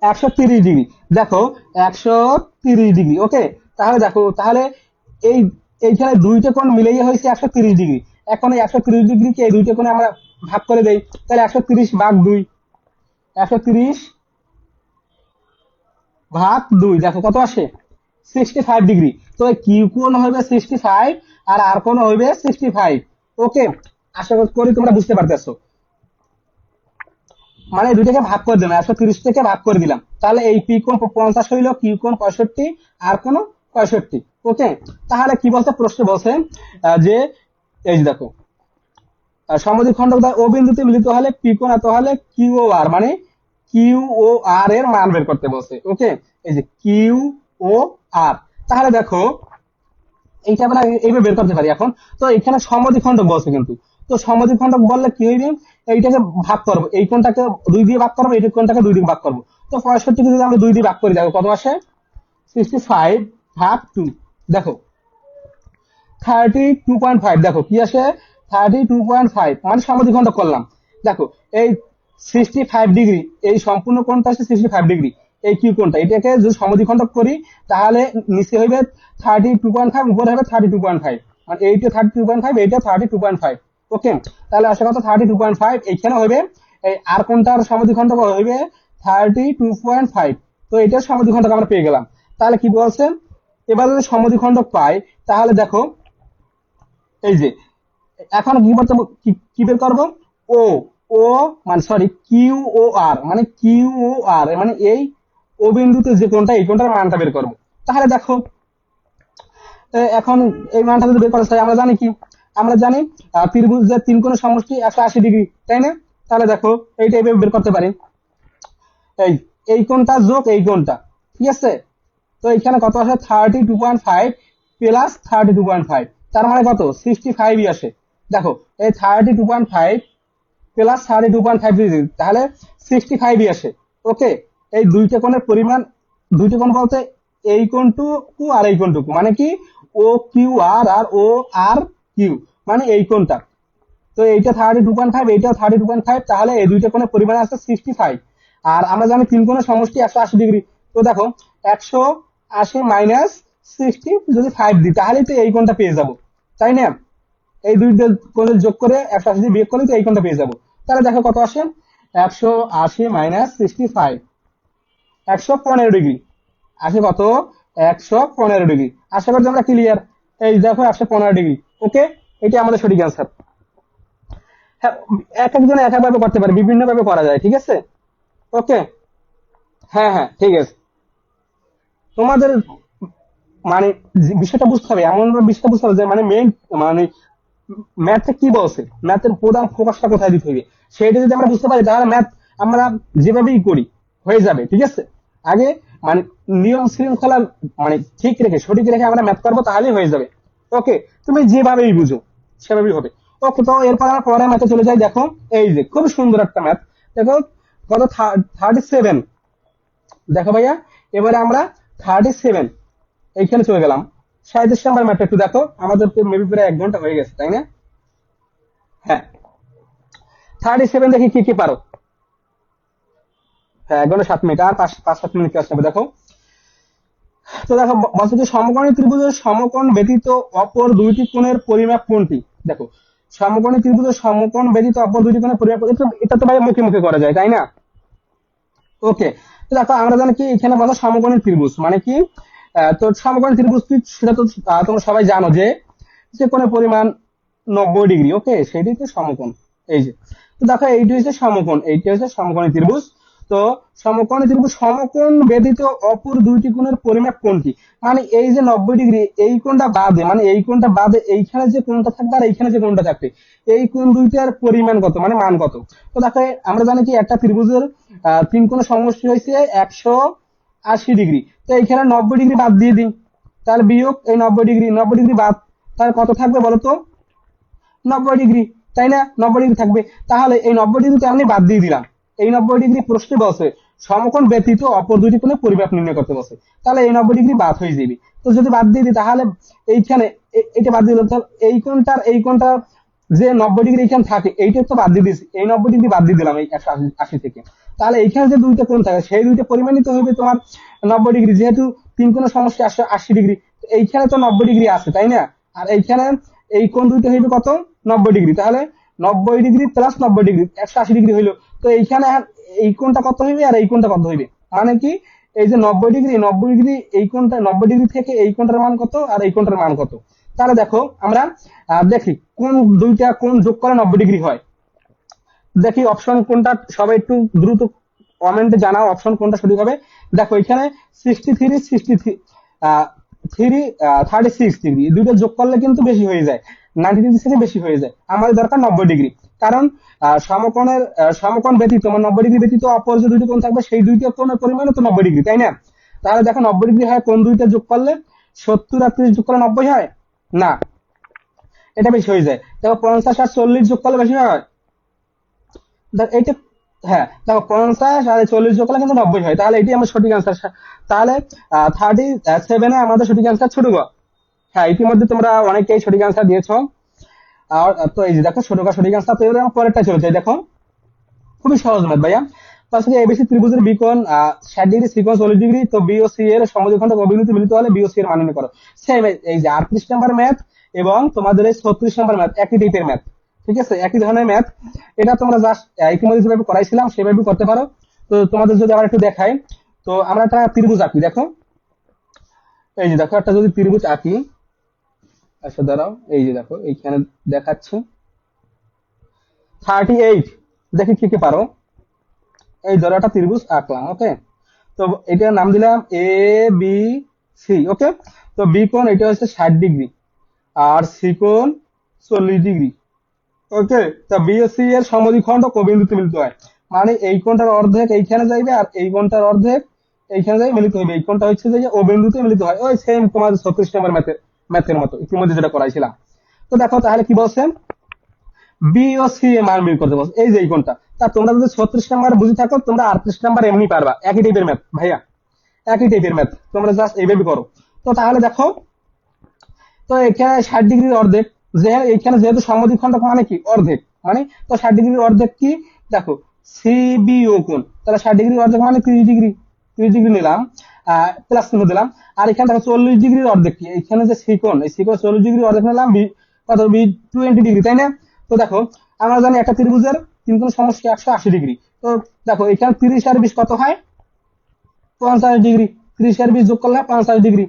130 ডিগ্রি, দেখো 130 ডিগ্রি। ওকে, তাহলে দেখো তাহলে এই এইখানে দুইটা কোণ মিলিয়ে হয়েছে 130 ডিগ্রি। এখন এই 130 ডিগ্রিকে এই দুইটা কোণে আমরা ভাগ করে দেই, তাহলে 130/2, 130/2 দেখো কত আসে 65 ডিগ্রি। তো এই কিউ কোণ হবে 65 আর আর কোণ হবে 65। ওকে, আশা করি তোমরা বুঝতে পারতেছো। মানে দুইটাকে ভাগ করে দিলাম, 130 থেকে ভাগ করে দিলাম, তাহলে এই পি কোণ 50 হইলো, কিউ কোণ 65, আর কোণ 65। ওকে, তাহলে কি বলছে প্রশ্ন বলছে যে এই যে দেখো সমদ্বিখণ্ডক দ্বারা ও বিন্দুতে মিলিত হলে পি কোণ এত হলে কিউ ও আর মানে কিউ ও আর এর মান বের করতে বলছে। ওকে, এই যে কিউ ও আর, তাহলে দেখো এইটা আমরা এইভাবে বের করতে পারি এখন। তো এখানে সমদ্বিখণ্ডক বলছে কিন্তু, তো সমদ্বিখণ্ডক বললে কি হইবে, এইটাকে ভাগ করবো, এই কোণটাকে 2 দিয়ে ভাগ করবো, এই কোণটাকে 2 দিয়ে ভাগ করবো। তো 65 যদি আমরা 2 দিয়ে ভাগ করি দেখো কত আসে 65/2, দেখো 32.5, দেখো কি আসে 32.5, মানে সমদ্বিখণ্ডক করলাম। দেখো এই 65 ডিগ্রি, এই সম্পূর্ণ কোণটা আছে 65 ডিগ্রি, এই কিউ কোণটা এটাকে যদি সমদ্বিখণ্ডক করি তাহলে নিচে হইবে 32.5, উপরে হবে 32.5, মানে এইটা 32.5, এইটা 32.5। ওকে, তাহলে আসে কত 32.5, এইখানে হবে এই আর কোণটার সমদ্বিখণ্ডক হইবে 32.5। তো এটার সমদ্বিখণ্ডক আমরা পেয়ে গেলাম। তাহলে কি বলছে, এবার যদি সমদ্বিখণ্ডক পাই তাহলে দেখো এই যে এখন কি করতে, কি বের করবো, ও ও মানে সরি কিউ ও আর, মানে কিউ ও আর মানে এই ও বিন্দুতে যে কোণটা এই কোণটার মানটা বের করবো। তাহলে দেখো এখন এই মানটা যদি বের করা চাই আমরা জানি কি, আমরা জানি ত্রিভুজের তিন কোণের সমষ্টি 180 ডিগ্রি, তাই না? তাহলে দেখো এইটা এইভাবে বের করতে পারি, এই এই কোণটা যোগ এই কোণটা, ঠিক আছে? তো এখানে কত আসে 32.5 প্লাস 32.5, তার মানে কত 65ই আসে। দেখো এই 32.5 প্লাস 32.5 তাহলে 65ই আসে। ওকে, এই দুইটা কোণের পরিমাণ, দুইটা কোণ বলতে এই কোণটুকু আর এই কোণটুকু, মানে কি ও কিউ আর আর ও আর কিউ, মানে এই কোণটা। তো এইটা 32.5, এইটাও 32.5, তাহলে এই দুইটা কোণের পরিমাণ আছে 65। আর আমরা জানি তিন কোণের সমষ্টি 180 ডিগ্রি। তো দেখো 180 মাইনাস 60 যদি 5 দিই তাহলে তো এই কোণটা পেয়ে যাব, তাই না? এই দুইটা কোণের যোগ করে 180 দিয়ে বিয়োগ করলে তো এই কোণটা পেয়ে যাব। তাহলে দেখো কত আসে, 180 মাইনাস 65, 115 ডিগ্রি আসে কত, 115 ডিগ্রি। আশা করি তোমরা ক্লিয়ার। এই দেখো 115 ডিগ্রি। ওকে, এটা আমাদের সঠিক অ্যান্সার। হ্যাঁ, এক একজন এক একভাবে করতে পারে, বিভিন্ন ভাবে করা যায়, ঠিক আছে? ওকে, হ্যাঁ হ্যাঁ ঠিক আছে। তোমাদের মানে বিষয়টা বুঝতে হবে, এমন ভাবে বিষয়টা বুঝতে হবে যে মানে মেইন মানে ম্যাথে কি বলছে, ম্যাথের প্রধান ফোকাসটা কোথায় দিতে হবে, সেটা যদি আমরা বুঝতে পারি তাহলে ম্যাথ আমরা যেভাবেই করি হয়ে যাবে, ঠিক আছে? আগে মানে নিয়ম শৃঙ্খলা মানে ঠিক রেখে সঠিক রেখে আমরা ম্যাথ করবো, তাহলেই হয়ে যাবে। ওকে, তুমি যেভাবেই বুঝো সেভাবেই হবে। ওকে, তো এরপর আমরা পরের ম্যাথে চলে যাই। দেখো এই যে খুব সুন্দর একটা ম্যাথ, দেখো কত, 37। দেখো ভাইয়া, এবারে আমরা 37 এইখানে চলে গেলাম। 37 নাম্বার ম্যাথটা একটু দেখো, আমাদের তো মেবি প্রায় 1 ঘন্টা হয়ে গেছে, তাই না? হ্যাঁ, 37 দেখি কি কি পারো। হ্যাঁ, 1 ঘন্টা 7 মিনিট আর 5-7 মিনিট কাজ হবে। দেখো তো দেখো বলছে যে সমকোণী ত্রিভুজের সমকোণ ব্যতীত অপর দুইটি কোণের পরিমাপ কোনটি। দেখো সমকোণী ত্রিভুজের সমকোণ ব্যতীত অপর দুইটি কোণের পরিমাপ, এটা তো ভাই মুখে মুখে করা যায়, তাই না? ওকে, তো দেখো আমরা জানি কি এখানে বলা সমকোণী ত্রিভুজ মানে কি, তো সমকোণী ত্রিভুজ কি সেটা তো তোমরা সবাই জানো যে যে কোণের পরিমাণ 90 ডিগ্রি। ওকে, সেটাই তো সমকোণ। এই যে, তো দেখো এইটা হচ্ছে সমকোণ, এইটা হচ্ছে সমকোণী ত্রিভুজ। তো সমকোণী ত্রিভুজ সমকোণ ব্যতীত অপর দুইটি কোণের পরিমাপ কোনটি, মানে এই যে 90 ডিগ্রি, এই কোণটা বাদে, মানে এই কোণটা বাদে এইখানে যে কোণটা থাকবে আর এইখানে যে কোণটা থাকবে, এই কোণ দুইটার পরিমাণ কত, মানে মান কত। তো দেখো আমরা জানি কি একটা ত্রিভুজের তিন কোণের সমষ্টি হয়েছে 180 ডিগ্রি। তো এইখানে 90 ডিগ্রি বাদ দিয়ে দিই, তাহলে বিয়োগ এই 90 ডিগ্রি, 90 ডিগ্রি বাদ, তাহলে কত থাকবে বলো তো, 90 ডিগ্রি, তাই না? 90 ডিগ্রি থাকবে। তাহলে এই 90 ডিগ্রিতে আমি বাদ দিয়ে দিলাম, এই 90 ডিগ্রি প্রশ্নে বলছে সমকোণ ব্যতীত অপর দুইটি কোণের পরিমাপ নির্ণয় করতে বলছে, তাহলে এই 90 ডিগ্রি বাদ হয়ে যাবে। তো যদি বাদ দিয়ে দিই তাহলে এইখানে এটা বাদ দিয়ে দিলাম, তাহলে এই কোণটার যে 90 ডিগ্রি এখানে থাকে এইটা তো বাদ দিয়ে দিয়েছি, এই 90 ডিগ্রি বাদ দিয়ে দিলাম এই 180 থেকে। তাহলে এইখানে যে দুইটা কোণ থাকে সেই দুইটা পরিমাণই তো হবে তোমার 90 ডিগ্রি, যেহেতু তিন কোণের সমষ্টি 80 ডিগ্রি, এইখানে তো 90 ডিগ্রি আছে, তাই না? আর এইখানে এই কোণ দুইটা হইবে কত, 90 ডিগ্রি। তাহলে 90 ডিগ্রি প্লাস 90 ডিগ্রি 180 ডিগ্রি হইলো। তো এইখানে এই কোণটা কত হইবে আর এই কোণটা কত হইবে, মানে কি এই যে 90 ডিগ্রি এই কোণটা 90 ডিগ্রি থেকে এই কোণটার মান কত আর এই কোণটার মান কত। তাহলে দেখো আমরা দেখি কোন দুইটা কোণ যোগ করে 90 ডিগ্রি হয়। দেখি অপশন কোনটা, সবাই একটু দ্রুত কমেন্টে জানাও অপশন কোনটা সঠিক হবে। দেখো এখানে 36 ডিগ্রি দুইটা যোগ করলে কিন্তু বেশি হয়ে যায়, 90 ডিগ্রি থেকে বেশি হয়ে যায়, আমাদের দরকার 90 ডিগ্রি। কারণ সমকোণ ব্যতীত মানে 90 ডিগ্রি ব্যতীত অপর যে দুইটি কোণ থাকবে সেই দুইটা কোণের পরিমাণ তো 90 ডিগ্রি, তাই না? তাহলে দেখো 90 ডিগ্রি হয় কোণ দুইটা যোগ করলে, 70 আর 30 যোগ করলে 90 হয় না, এটা বেশি হয়ে যায়। দেখো 50 আর 40 যোগ করলে বেশি হয়, এইটা, হ্যাঁ দেখো 50 আর 40 যোগ করলে কিন্তু 90 হয়, তাহলে এটি আমার সঠিক অ্যান্সার। তাহলে 37 আমাদের সঠিক অ্যান্সার ছোট গ। হ্যাঁ, ইতিমধ্যে তোমরা অনেকেই সঠিক অ্যান্সার দিয়েছো। আর তো এই যে দেখো ছোট গ সঠিক অ্যান্সার। তো এবার পরেরটা চলে যাই। দেখো খুবই সহজ ম্যাথ ভাইয়া। তাছাড়া এবিসি ত্রিভুজের বিকোণ 60 ডিগ্রি, সিকোণ 40 ডিগ্রি, তো বি ও সি এর সমদ্বিখণ্ড অভিমুখে মিলিত হলে বি ও সি এর মান নির্ণয় করো। সেম এই যে 38 নাম্বার ম্যাথ এবং তোমাদের এই 36 নাম্বার ম্যাথ একই টাইপের ম্যাথ, ঠিক আছে, একই ধরনের ম্যাথ। এটা তোমরা জাস্ট ইতিমধ্যে যেভাবে করাইছিলাম সেভাবে করতে পারো। তো তোমাদের যদি আবার একটু দেখাই, তো আমরা একটা ত্রিভুজ আঁকি। দেখো এই যে দেখো একটা যদি ত্রিভুজ আঁকি, আচ্ছা দাঁড়াও, এই যে দেখো এইখানে দেখাচ্ছি 38, দেখি কি কি পারো। এই ধরো একটা ত্রিভুজ আঁকলাম। ওকে, তো এটার নাম দিলাম এ বি সি। ওকে, তো বি কোণ এটা হচ্ছে 60 ডিগ্রি আর সি কোণ 40 ডিগ্রি। ওকে, তা বি ও সি এর সমদ্বিখণ্ড কবিন্দুতে মিলিত হয়, মানে এই কোণটার অর্ধেক এইখানে যাইবে আর এই কোণটার অর্ধেক এইখানে যাই মিলিত হইবে। এই কোণটা হচ্ছে যে ও বিন্দুতে মিলিত হয়, ওই সেম তোমাদের 36 নাম্বার ম্যাথের মতো ইতিমধ্যে যেটা করাইছিলাম। তো দেখো তাহলে কি বলছেন, বি ও সি এর মান বের করতে বলছে, এই যে এই কোণটা। তা তোমরা যদি 36 নাম্বার বুঝে থাকো তোমরা 38 নাম্বার এমনি পারবা, একই টাইপের ম্যাথ ভাইয়া, একই টাইপের ম্যাথ, তোমরা জাস্ট এইভাবে করো। তো তাহলে দেখো, তো এখানে 60 ডিগ্রির অর্ধেক, যে এখানে যেহেতু সমদ্বিখণ্ডক মানে কি অর্ধেক, মানে তো 60 ডিগ্রির অর্ধেক কি, দেখো সিবিও কোণ, তাহলে 60 ডিগ্রির অর্ধেক মানে 30 ডিগ্রি, 30 ডিগ্রি নিলাম। প্লাস চিহ্ন দিলাম। আর এখানে দেখো 40 ডিগ্রির অর্ধেক কি, এখানে যে চিকন, এই চিকন 40 ডিগ্রির অর্ধেক নিলাম কত 20 ডিগ্রি, তাই না? তো দেখো আমরা জানি একটা ত্রিভুজের তিন কোণ সমষ্টি 180 ডিগ্রি। তো দেখো এখানে 30 আর 20 কত হয়, 50 ডিগ্রি। 30 আর 20 যোগ করলে 50 ডিগ্রি।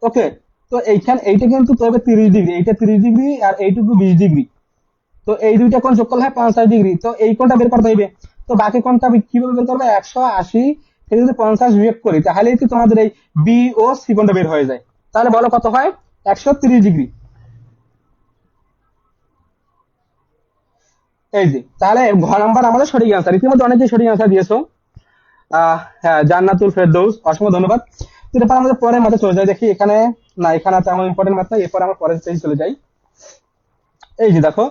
ওকে, তো এইখানে এইটা কিন্তু তবে 30 ডিগ্রি, এইটা 30 ডিগ্রি আর এইটুকু 20 ডিগ্রি। তো এই দুইটা কোণ যোগ করলে হয় 50 ডিগ্রি। তো এই কোণটা বের করতে হইবে। তো বাকি কোণটা আমি কিভাবে বের করবো, 180 থেকে যদি 50 বিয়োগ করি তাহলেই কি তোমাদের এই বি ও সি কোণটা বের হয়ে যায়। তাহলে বলো কত হয়, 130 ডিগ্রি। এই যে তাহলে ঘ নাম্বার আমাদের সঠিক অ্যান্সার। ইতিমধ্যে অনেকেই সঠিক অ্যান্সার দিয়েছো। হ্যাঁ, জান্নাতুল ফেরদৌস, অসংখ্য ধন্যবাদ। তো এরপর আমাদের পরের ম্যাথে চলে যাই, দেখি এখানে না, এখানে আছে আমার ইম্পর্টেন্ট ম্যাথ না, এরপর আমরা পরের পেজে চলে যাই। এই যে দেখো,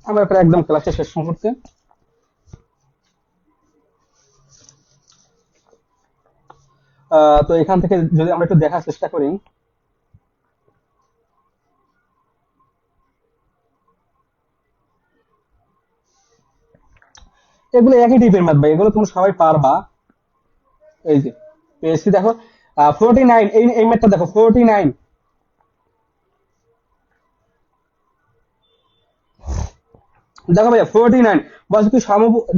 আমরা প্রায় একদম ক্লাসের শেষ মুহূর্তে। তো এখান থেকে যদি আমরা একটু দেখার চেষ্টা করি, এগুলো একই টাইপের ম্যাথ ভাই, এগুলো তুমি সবাই পারবা। এই যে পেয়েছি, দেখো 49, এই ম্যাথটা দেখো 49। দেখো ভাইয়া 49 বলছে কি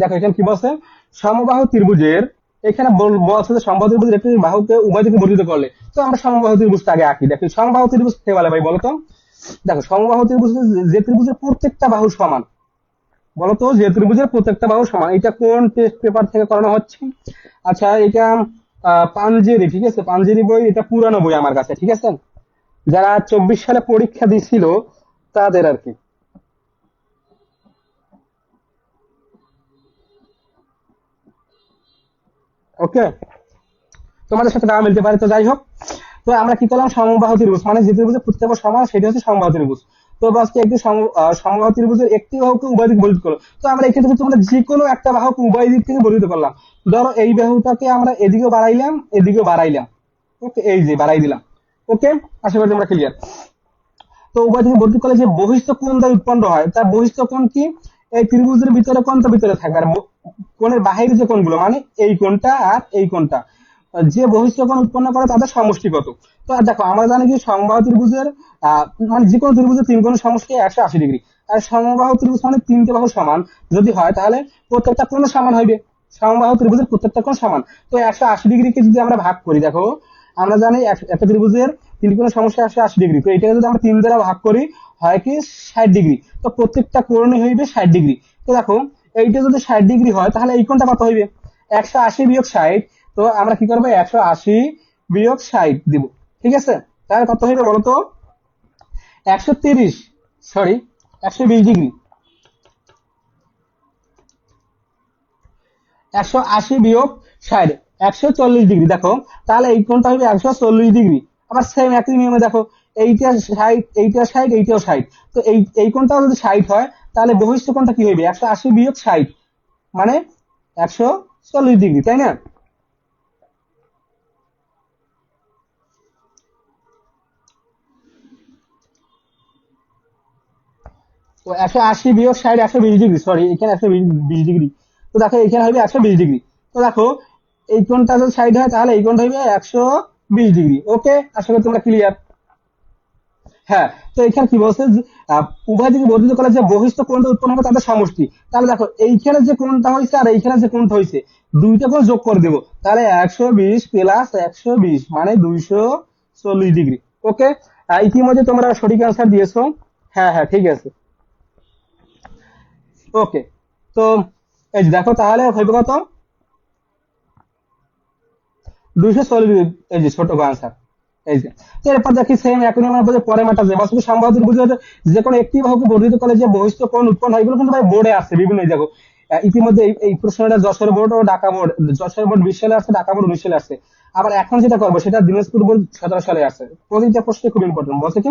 দেখো এখানে কি বলছে, সমবাহু ত্রিভুজের, এখানে বলছে যে সমবাহু ত্রিভুজের একটি বাহুকে উভয় দিকে বর্ধিত করলে। তো আমরা সমবাহু ত্রিভুজটা আগে আঁকি। দেখো সমবাহু ত্রিভুজ কে বলে ভাই বলো তো? দেখো সমবাহু ত্রিভুজ যে ত্রিভুজের প্রত্যেকটা বাহু সমান, বলতো যে ত্রিভুজের প্রত্যেকটা বাহু সমান। এটা কোন টেস্ট পেপার থেকে করানো হচ্ছে? আচ্ছা, এটা পাঞ্জেরি, ঠিক আছে, পাঞ্জেরি বই, এটা পুরানো বই আমার কাছে, ঠিক আছে, যারা 24 সালে পরীক্ষা দিছিল তাদের আর কি। ওকে, তোমাদের সাথে না মিলতে পারে, তো যাই হোক। তো আমরা কি করলাম, সমবাহু ত্রিভুজ মানে যে ত্রিভুজের প্রত্যেক সমান সেটা হচ্ছে সমবাহু ত্রিভুজ। তো আজকে একটি সমবাহু ত্রিভুজের একটি বাহুকে উভয় দিক বর্ধিত করো। তো আমরা এখান থেকে তোমরা যে কোনো একটা বাহুকে উভয় দিক থেকে বর্ধিত করলাম। ধরো এই বাহুটাকে আমরা এদিকেও বাড়াইলাম, এদিকেও বাড়াইলাম। ওকে, এই যে বাড়াই দিলাম। ওকে, আশা করি তোমরা ক্লিয়ার। তো উভয় থেকে বর্ধিত করলে যে বহিষ্ঠ কোণ দ্বারা উৎপন্ন হয়, তার বহিষ্ঠ কোণ কি, এই ত্রিভুজের ভিতরে কোণটা ভিতরে থাকবে, আর কোণের বাহিরে যে কোণগুলো মানে এই কোণটা আর এই কোণটা, যে বহিষ্ঠ কোণ উৎপন্ন করে তাদের সমষ্টিগত। তো আর দেখো আমরা জানি যে সমবাহু ত্রিভুজের মানে যে কোনো ত্রিভুজের তিন কোণের সমষ্টি 180 ডিগ্রি। আর সমবাহু ত্রিভুজ মানে তিনটে বাহু সমান যদি হয় তাহলে প্রত্যেকটা কোণ সমান হইবে। সমবাহু ত্রিভুজের প্রত্যেকটা কোণ সমান। তো 180 ডিগ্রিকে যদি আমরা ভাগ করি, দেখো আমরা জানি একটা ত্রিভুজের তিন কোণের সমষ্টি 180 ডিগ্রি। তো এটাকে যদি আমরা তিন দ্বারা ভাগ করি হয় কি 60 ডিগ্রি। তো প্রত্যেকটা কোণই হইবে 60 ডিগ্রি। তো দেখো এইটা যদি 60 ডিগ্রি হয় তাহলে এই কোণটা কত হইবে, 180 বিয়োগ 60। তো আমরা কি করবো, 180 বিয়োগ 60 দিব, ঠিক আছে। তাহলে কত হইবে বলতো, 130, সরি 120 ডিগ্রি। 180 বিয়োগ 60, 140 ডিগ্রি। দেখো তাহলে এই কোণটা হবে 140 ডিগ্রি। আবার সেম একই নিয়মে দেখো, এইটা 60, এইটা 60, এইটাও 60। তো এই কোণটাও যদি 60 হয় তাহলে বহিষ্ঠ কোণটা কি হইবে, 180 বিয়োগ 60 মানে 140 ডিগ্রি, তাই না? তো 180 বিয়োগ 60, 120 ডিগ্রি, সরি এখানে 120 ডিগ্রি। তো দেখো এখানে হবে 120 ডিগ্রি। তো দেখো এই কোণটা যদি 60 হয় তাহলে এই কোণটা হবে 120 ডিগ্রি। ওকে, আশা করি তোমরা ক্লিয়ার। হ্যাঁ, তো এখানে কি বলছে যে, উভয় দিকে বর্ধিত করলে যে বহিষ্ঠ কোণটা উৎপন্ন হবে তাদের সমষ্টি। তাহলে দেখো এইখানে যে কোণটা হয়েছে আর এইখানে যে কোণটা হয়েছে, দুইটা কোণ যোগ করে দেবো, তাহলে 120 প্লাস 120 মানে 240 ডিগ্রি। ওকে, ইতিমধ্যে তোমরা সঠিক অ্যান্সার দিয়েছো। হ্যাঁ হ্যাঁ, ঠিক আছে। ওকে, তো এই যে দেখো তাহলে হইবে কত, 240। এই যে ছোট আনসার, এই যে। তো এরপর দেখি সেম একই নিয়মের মধ্যে পরে মাটা যে বাস্তবিক সম্ভাব্য ত্রিভুজের যে কোনো একটি বাহুকে বর্ধিত করলে যে বহিষ্ঠ কোণ উৎপন্ন হয়, এগুলো কিন্তু ভাই বোর্ডে আছে বিভিন্ন, এই দেখো ইতিমধ্যে এই প্রশ্নটা যশোর বোর্ড ও ঢাকা বোর্ড, যশোর বোর্ড 20 সালে আসছে, ঢাকা বোর্ড 19 সালে আসছে। আবার এখন যেটা করবো সেটা দিনাজপুর বোর্ড 17 সালে আসছে। প্রতিটা প্রশ্ন খুব ইম্পর্টেন্ট। বলছে কি,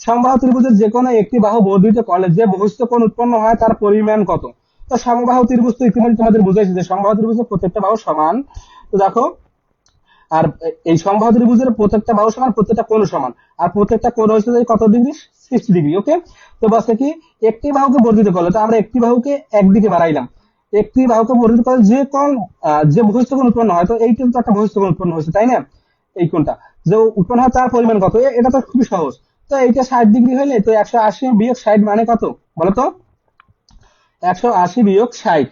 সমবাহু ত্রিভুজের যে কোনো একটি বাহু বর্ধিত করলে যে বহিষ্ঠ কোণ উৎপন্ন হয় তার পরিমাণ কত। তো সমবাহু ত্রিভুজ তো ইতিমধ্যে তোমাদের বুঝাইছে যে সমবাহু ত্রিভুজের প্রত্যেকটা বাহু সমান। তো দেখো আর এই সমবাহু ত্রিভুজের প্রত্যেকটা বাহু সমান, প্রত্যেকটা কোণ সমান, আর প্রত্যেকটা কোণ হচ্ছে যে কত ডিগ্রি, 60 ডিগ্রি। ওকে, তো বলছে কি একটি বাহুকে বর্ধিত করলে, তো আমরা একটি বাহুকে একদিকে বাড়াইলাম, একটি বাহুকে বর্ধিত করলে যে কোণ যে বহিঃস্থ কোণ উৎপন্ন হয়, তো এইটা তো একটা বহিঃস্থ কোণ উৎপন্ন হয়েছে, তাই না? এই কোণটা যে উৎপন্ন হয় তার পরিমাণ কত, এটা তো খুবই সহজ। তো এইটা 60 ডিগ্রি হইলে তো 180 বিয়োগ 60 মানে কত বলতো? 180 বিয়োগ 60,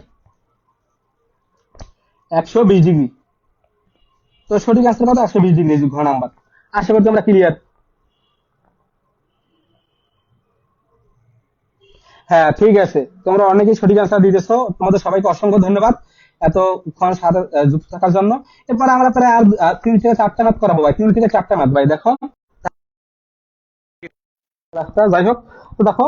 120 ডিগ্রি। তো সঠিক আনসার কত? 120 ডিগ্রি, ঘ নাম্বার। আশা করি তোমরা ক্লিয়ার। হ্যাঁ ঠিক আছে, তোমরা অনেকেই সঠিক আনসার দিতেছো, তোমাদের সবাইকে অসংখ্য ধন্যবাদ এতক্ষণ সাথে যুক্ত থাকার জন্য। এরপর আমরা প্রায় আর 3 থেকে 4টা ম্যাথ করাবো ভাই, 3 থেকে 4টা ম্যাথ ভাই। দেখো রাস্তা, যাই হোক, তো দেখো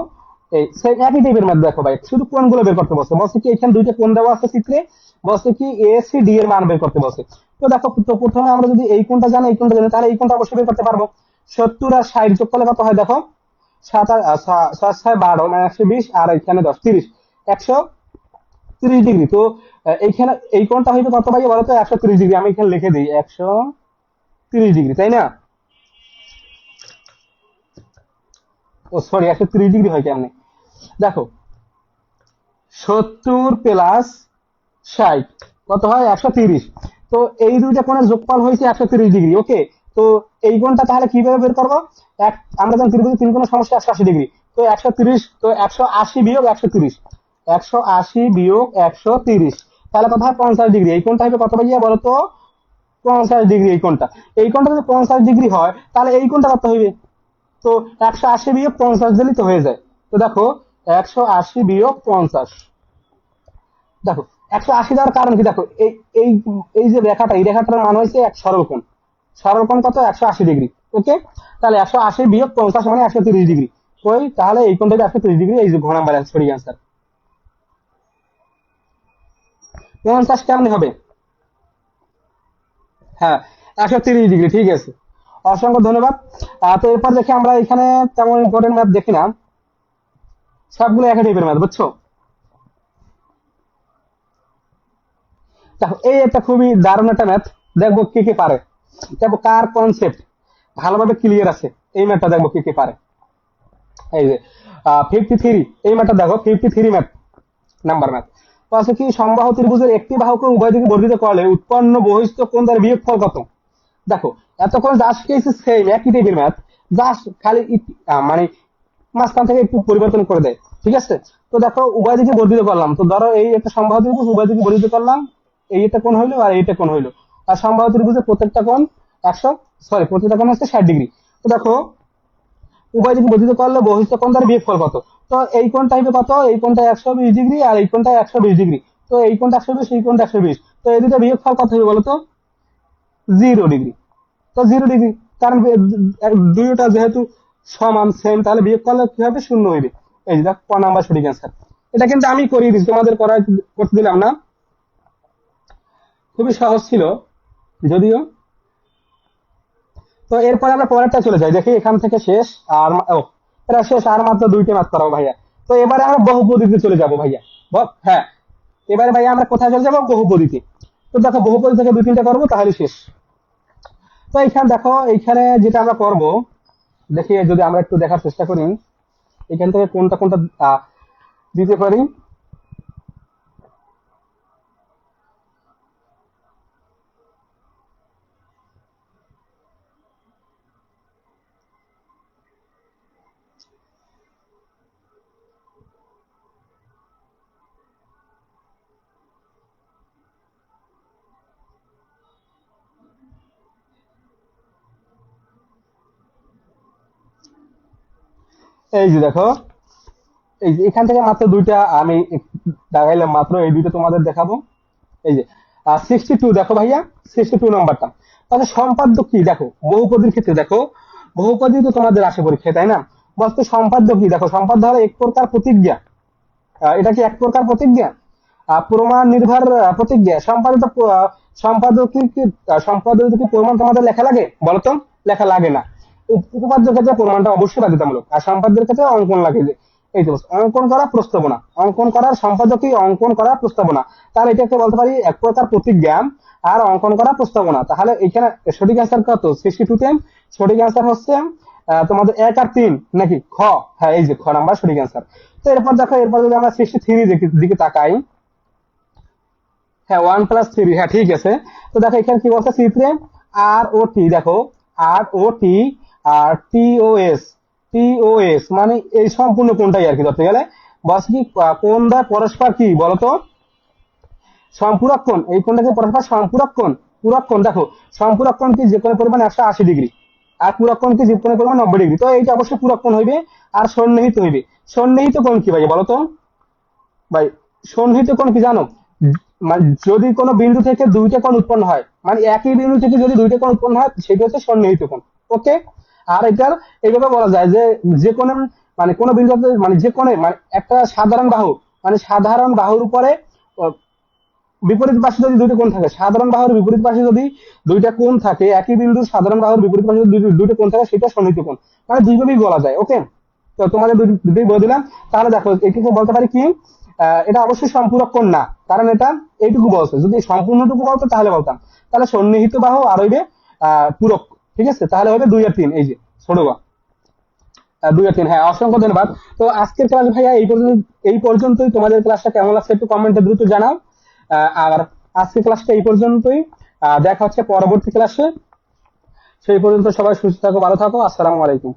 এই সেই একই টাইপের ম্যাথ। দেখো ভাই, শুধু কোণগুলো বের করতে বলছে, বলছে কি এখানে দুইটা কোণ দেওয়া আছে চিত্রে, বলছে কি এ সি ডি এর মান বের করতে বলছে। তো দেখো, তো প্রথমে আমরা যদি এই কোণটা জানি, এই কোণটা জানি, তাহলে এই কোণটা অবশ্যই বের করতে পারবো। 70 আর 60 যোগ করলে কত হয় দেখো? 7 আর 6 12 মানে 120, আর এখানে 10 30, 130 ডিগ্রি। তো এইখানে এই কোণটা হইবে কত ভাই বলো তো? 130 ডিগ্রি। আমি এখানে লিখে দিই 130 ডিগ্রি, তাই না? ও সরি, 130 ডিগ্রি হয় কেমনে? দেখো 70 প্লাস 60 কত হয়? 130। তো এই দুইটা কোণের যোগফল হয়েছে 130 ডিগ্রি। ওকে, তো এই কোণটা তাহলে কিভাবে বের করবো? এক, আমরা জানি ত্রিভুজের তিন কোণের সমষ্টি 180 ডিগ্রি। তো 130, তো 180 বিয়োগ 130, 180 বিয়োগ 130, তাহলে কত হয়? 50 ডিগ্রি। এই কোণটা হবে কত ভাইয়া বলো তো? 50 ডিগ্রি। এই কোণটা যদি 50 ডিগ্রি হয়, তাহলে এই কোণটা কত হইবে? তো 180 বিয়োগ 50 দিলেই তো হয়ে যায়। তো দেখো 180 বিয়োগ 50, দেখো 180 দেওয়ার কারণ কি? দেখো এই এই এই যে রেখাটা, এই রেখাটার মান হয়েছে এক সরল কোণ। সরল কোণ কত? 180 ডিগ্রি। ওকে, তাহলে 180 বিয়োগ 50 মানে 130 ডিগ্রি। ওই তাহলে এই কোণটা 130 ডিগ্রি, এই যে ঘ নাম্বার সঠিক অ্যান্সার। 50 কেমনে হবে? হ্যাঁ, 130 ডিগ্রি, ঠিক আছে। অসংখ্য ধন্যবাদ। তো এরপর দেখি আমরা এখানে তেমন ইম্পর্টেন্ট ম্যাথ দেখি না, সবগুলো একই টাইপের ম্যাথ, বুঝছো? দেখো এই একটা খুবই দারুণ একটা ম্যাথ, দেখবো কে কে পারে, দেখবো কার কনসেপ্ট ভালোভাবে ক্লিয়ার আছে। এই ম্যাথটা দেখবো কে কে পারে। এই যে 53, এই ম্যাথটা দেখো, 53 ম্যাথ নাম্বার ম্যাথ। তো আছে কি সমবাহু ত্রিভুজের একটি বাহুকে উভয় দিকে বর্ধিত করলে উৎপন্ন বহিস্থ কোণ দ্বারা বিয়োগফল কত? দেখো এতক্ষণ যা শিখেছি সেম একই টাইপের ম্যাথ, জাস্ট খালি মানে মাঝখান থেকে একটু পরিবর্তন করে দেয়, ঠিক আছে? তো দেখো উভয় দিকে বর্ধিত করলাম, তো ধরো এই একটা সমবাহু ত্রিভুজ, উভয় দিকে বর্ধিত করলাম, এই একটা কোণ হইলো আর এইটা কোণ হইলো, আর সমবাহু ত্রিভুজের প্রত্যেকটা কোণ 100, সরি প্রত্যেকটা কোণ হচ্ছে 60 ডিগ্রি। তো দেখো উভয় দিকে বর্ধিত করলে বহিস্থ কোণ দ্বারা বিয়োগফল কত? তো এই কোণটা হবে কত? এই কোণটা 120 ডিগ্রি, আর এই কোণটা 120 ডিগ্রি। তো এই কোণটা 120, এই কোণটা 120, তো এই দুটো বিয়োগফল কত হবে বলো তো? 0 ডিগ্রি। তো 0 ডিগ্রি, কারণ দুইটা যেহেতু সমান সেম, তাহলে বিয়োগ করলে কি হবে? শূন্য হইবে। এই যে ক নাম্বার সঠিক অ্যান্সার। এটা কিন্তু আমি করিয়ে দিচ্ছি, তোমাদের করতে দিলাম না, খুবই সহজ ছিল যদিও। তো এরপরে আমরা পরেরটা চলে যাই, দেখি এখান থেকে শেষ। আর ও এটা শেষ, আর মাত্র 2টি ম্যাথ করাবো ভাইয়া। তো এবারে আমরা বহুপদীতে চলে যাবো ভাইয়া। হ্যাঁ, এবারে ভাইয়া আমরা কোথায় চলে যাবো? বহুপদীতে। তো দেখো বহুপদী থেকে 2-3টা করবো, তাহলে শেষ। তো এইখানে দেখো, এইখানে যেটা আমরা করব, দেখি যদি আমরা একটু দেখার চেষ্টা করি এখান থেকে কোনটা কোনটা দিতে পারি। এই যে দেখো, এই যে এখান থেকে মাত্র 2টা আমি দেখাইলাম, মাত্র এই 2টা তোমাদের দেখাবো। এই যে 62, দেখো ভাইয়া 62 নাম্বারটা। তাহলে সম্পাদ্য কি? দেখো বহুপদীর ক্ষেত্রে দেখো, বহুপদী তো তোমাদের আসে পরীক্ষায়, তাই না? বস্তু সম্পাদ্য কি? দেখো সম্পাদ্য হলো এক প্রকার প্রতিজ্ঞা। এটা কি এক প্রকার প্রতিজ্ঞা? প্রমাণ নির্ভর প্রতিজ্ঞা। সম্পাদিত সম্পাদক কি সম্পাদক কি প্রমাণ তোমাদের লেখা লাগে বলতো? লেখা লাগে না। উপপাদ্যের ক্ষেত্রে প্রমাণটা অবশ্যই বাধ্যতামূলক, আর সম্পাদ্যের ক্ষেত্রে অঙ্কন লাগে। যে এই তো অঙ্কন করা প্রস্তাবনা, অঙ্কন করার সম্পাদকই অঙ্কন করা প্রস্তাবনা। তাহলে এটাকে বলতে পারি এক প্রকার প্রতিজ্ঞান আর অঙ্কন করা প্রস্তাবনা। তাহলে এখানে সঠিক অ্যান্সার কত? 62 তে সঠিক অ্যান্সার হচ্ছে তোমাদের 1 আর 3 নাকি খ? হ্যাঁ, এই যে খ নাম্বার সঠিক অ্যান্সার। তো এরপর দেখো, এরপর যদি আমরা 63 দিকে তাকাই, হ্যাঁ 1+3, হ্যাঁ ঠিক আছে। তো দেখো এখানে কি বলছে, চিত্রে আর ও টি, দেখো আর ও টি আর টিওএস মানে এই সম্পূর্ণ কোনটাই আর কি ধরতে গেলে বলছে কি কোন দ্বয় পরস্পর কি বলতো সম্পূরক কোণ। এই কোণটাকে পরস্পর সম্পূরক কোণ। পূরক কোণ, দেখো সম্পূরক কোণ কি যে কোনো পরিমাণ 180 ডিগ্রি, আর পূরক কোণ কি যে কোনো পরিমাণ 90 ডিগ্রি। তো এইটা অবশ্যই পূরক কোণ হইবে। আর সন্নিহিত হইবে। সন্নিহিত কোণ কি ভাই বলতো ভাই? সন্নিহিত কোণ কি জানো? মানে যদি কোনো বিন্দু থেকে দুইটা কোণ উৎপন্ন হয়, মানে একই বিন্দু থেকে যদি দুইটা কোণ উৎপন্ন হয়, সেটা হচ্ছে সন্নিহিত কোণ। ওকে। আর এটার এইভাবে বলা যায় যে যে কোনো মানে কোনো বিন্দু মানে যে কোণে মানে একটা সাধারণ বাহু, মানে সাধারণ বাহুর উপরে বিপরীত পাশে যদি দুইটা কোণ থাকে, সাধারণ বাহুর বিপরীত পাশে যদি দুইটা কোণ থাকে, একই বিন্দুর সাধারণ বাহুর বিপরীত পাশে যদি দুইটা কোণ থাকে, সেটা সন্নিহিত কোণ। মানে দুইভাবেই বলা যায়। ওকে। তো তোমাদের দুটোই বলে দিলাম। তাহলে দেখো এটিকে বলতে পারি কি এটা অবশ্যই সম্পূরক কোণ না, কারণ এটা এইটুকু বলছে। যদি সম্পূর্ণটুকু বলতো তাহলে বলতাম। তাহলে সন্নিহিত বাহু আর হইবে পূরক। ঠিক আছে, তাহলে হবে 2 আর 3, এই যে ছোট বা 2 আর 3। হ্যাঁ, অসংখ্য ধন্যবাদ। তো আজকের ক্লাস ভাইয়া এই পর্যন্তই। তোমাদের ক্লাসটা কেমন লাগছে একটু কমেন্টে দ্রুত জানাও। আর আজকের ক্লাসটা এই পর্যন্তই। দেখা হচ্ছে পরবর্তী ক্লাসে। সেই পর্যন্ত সবাই সুস্থ থাকো, ভালো থাকো। আসসালামু আলাইকুম।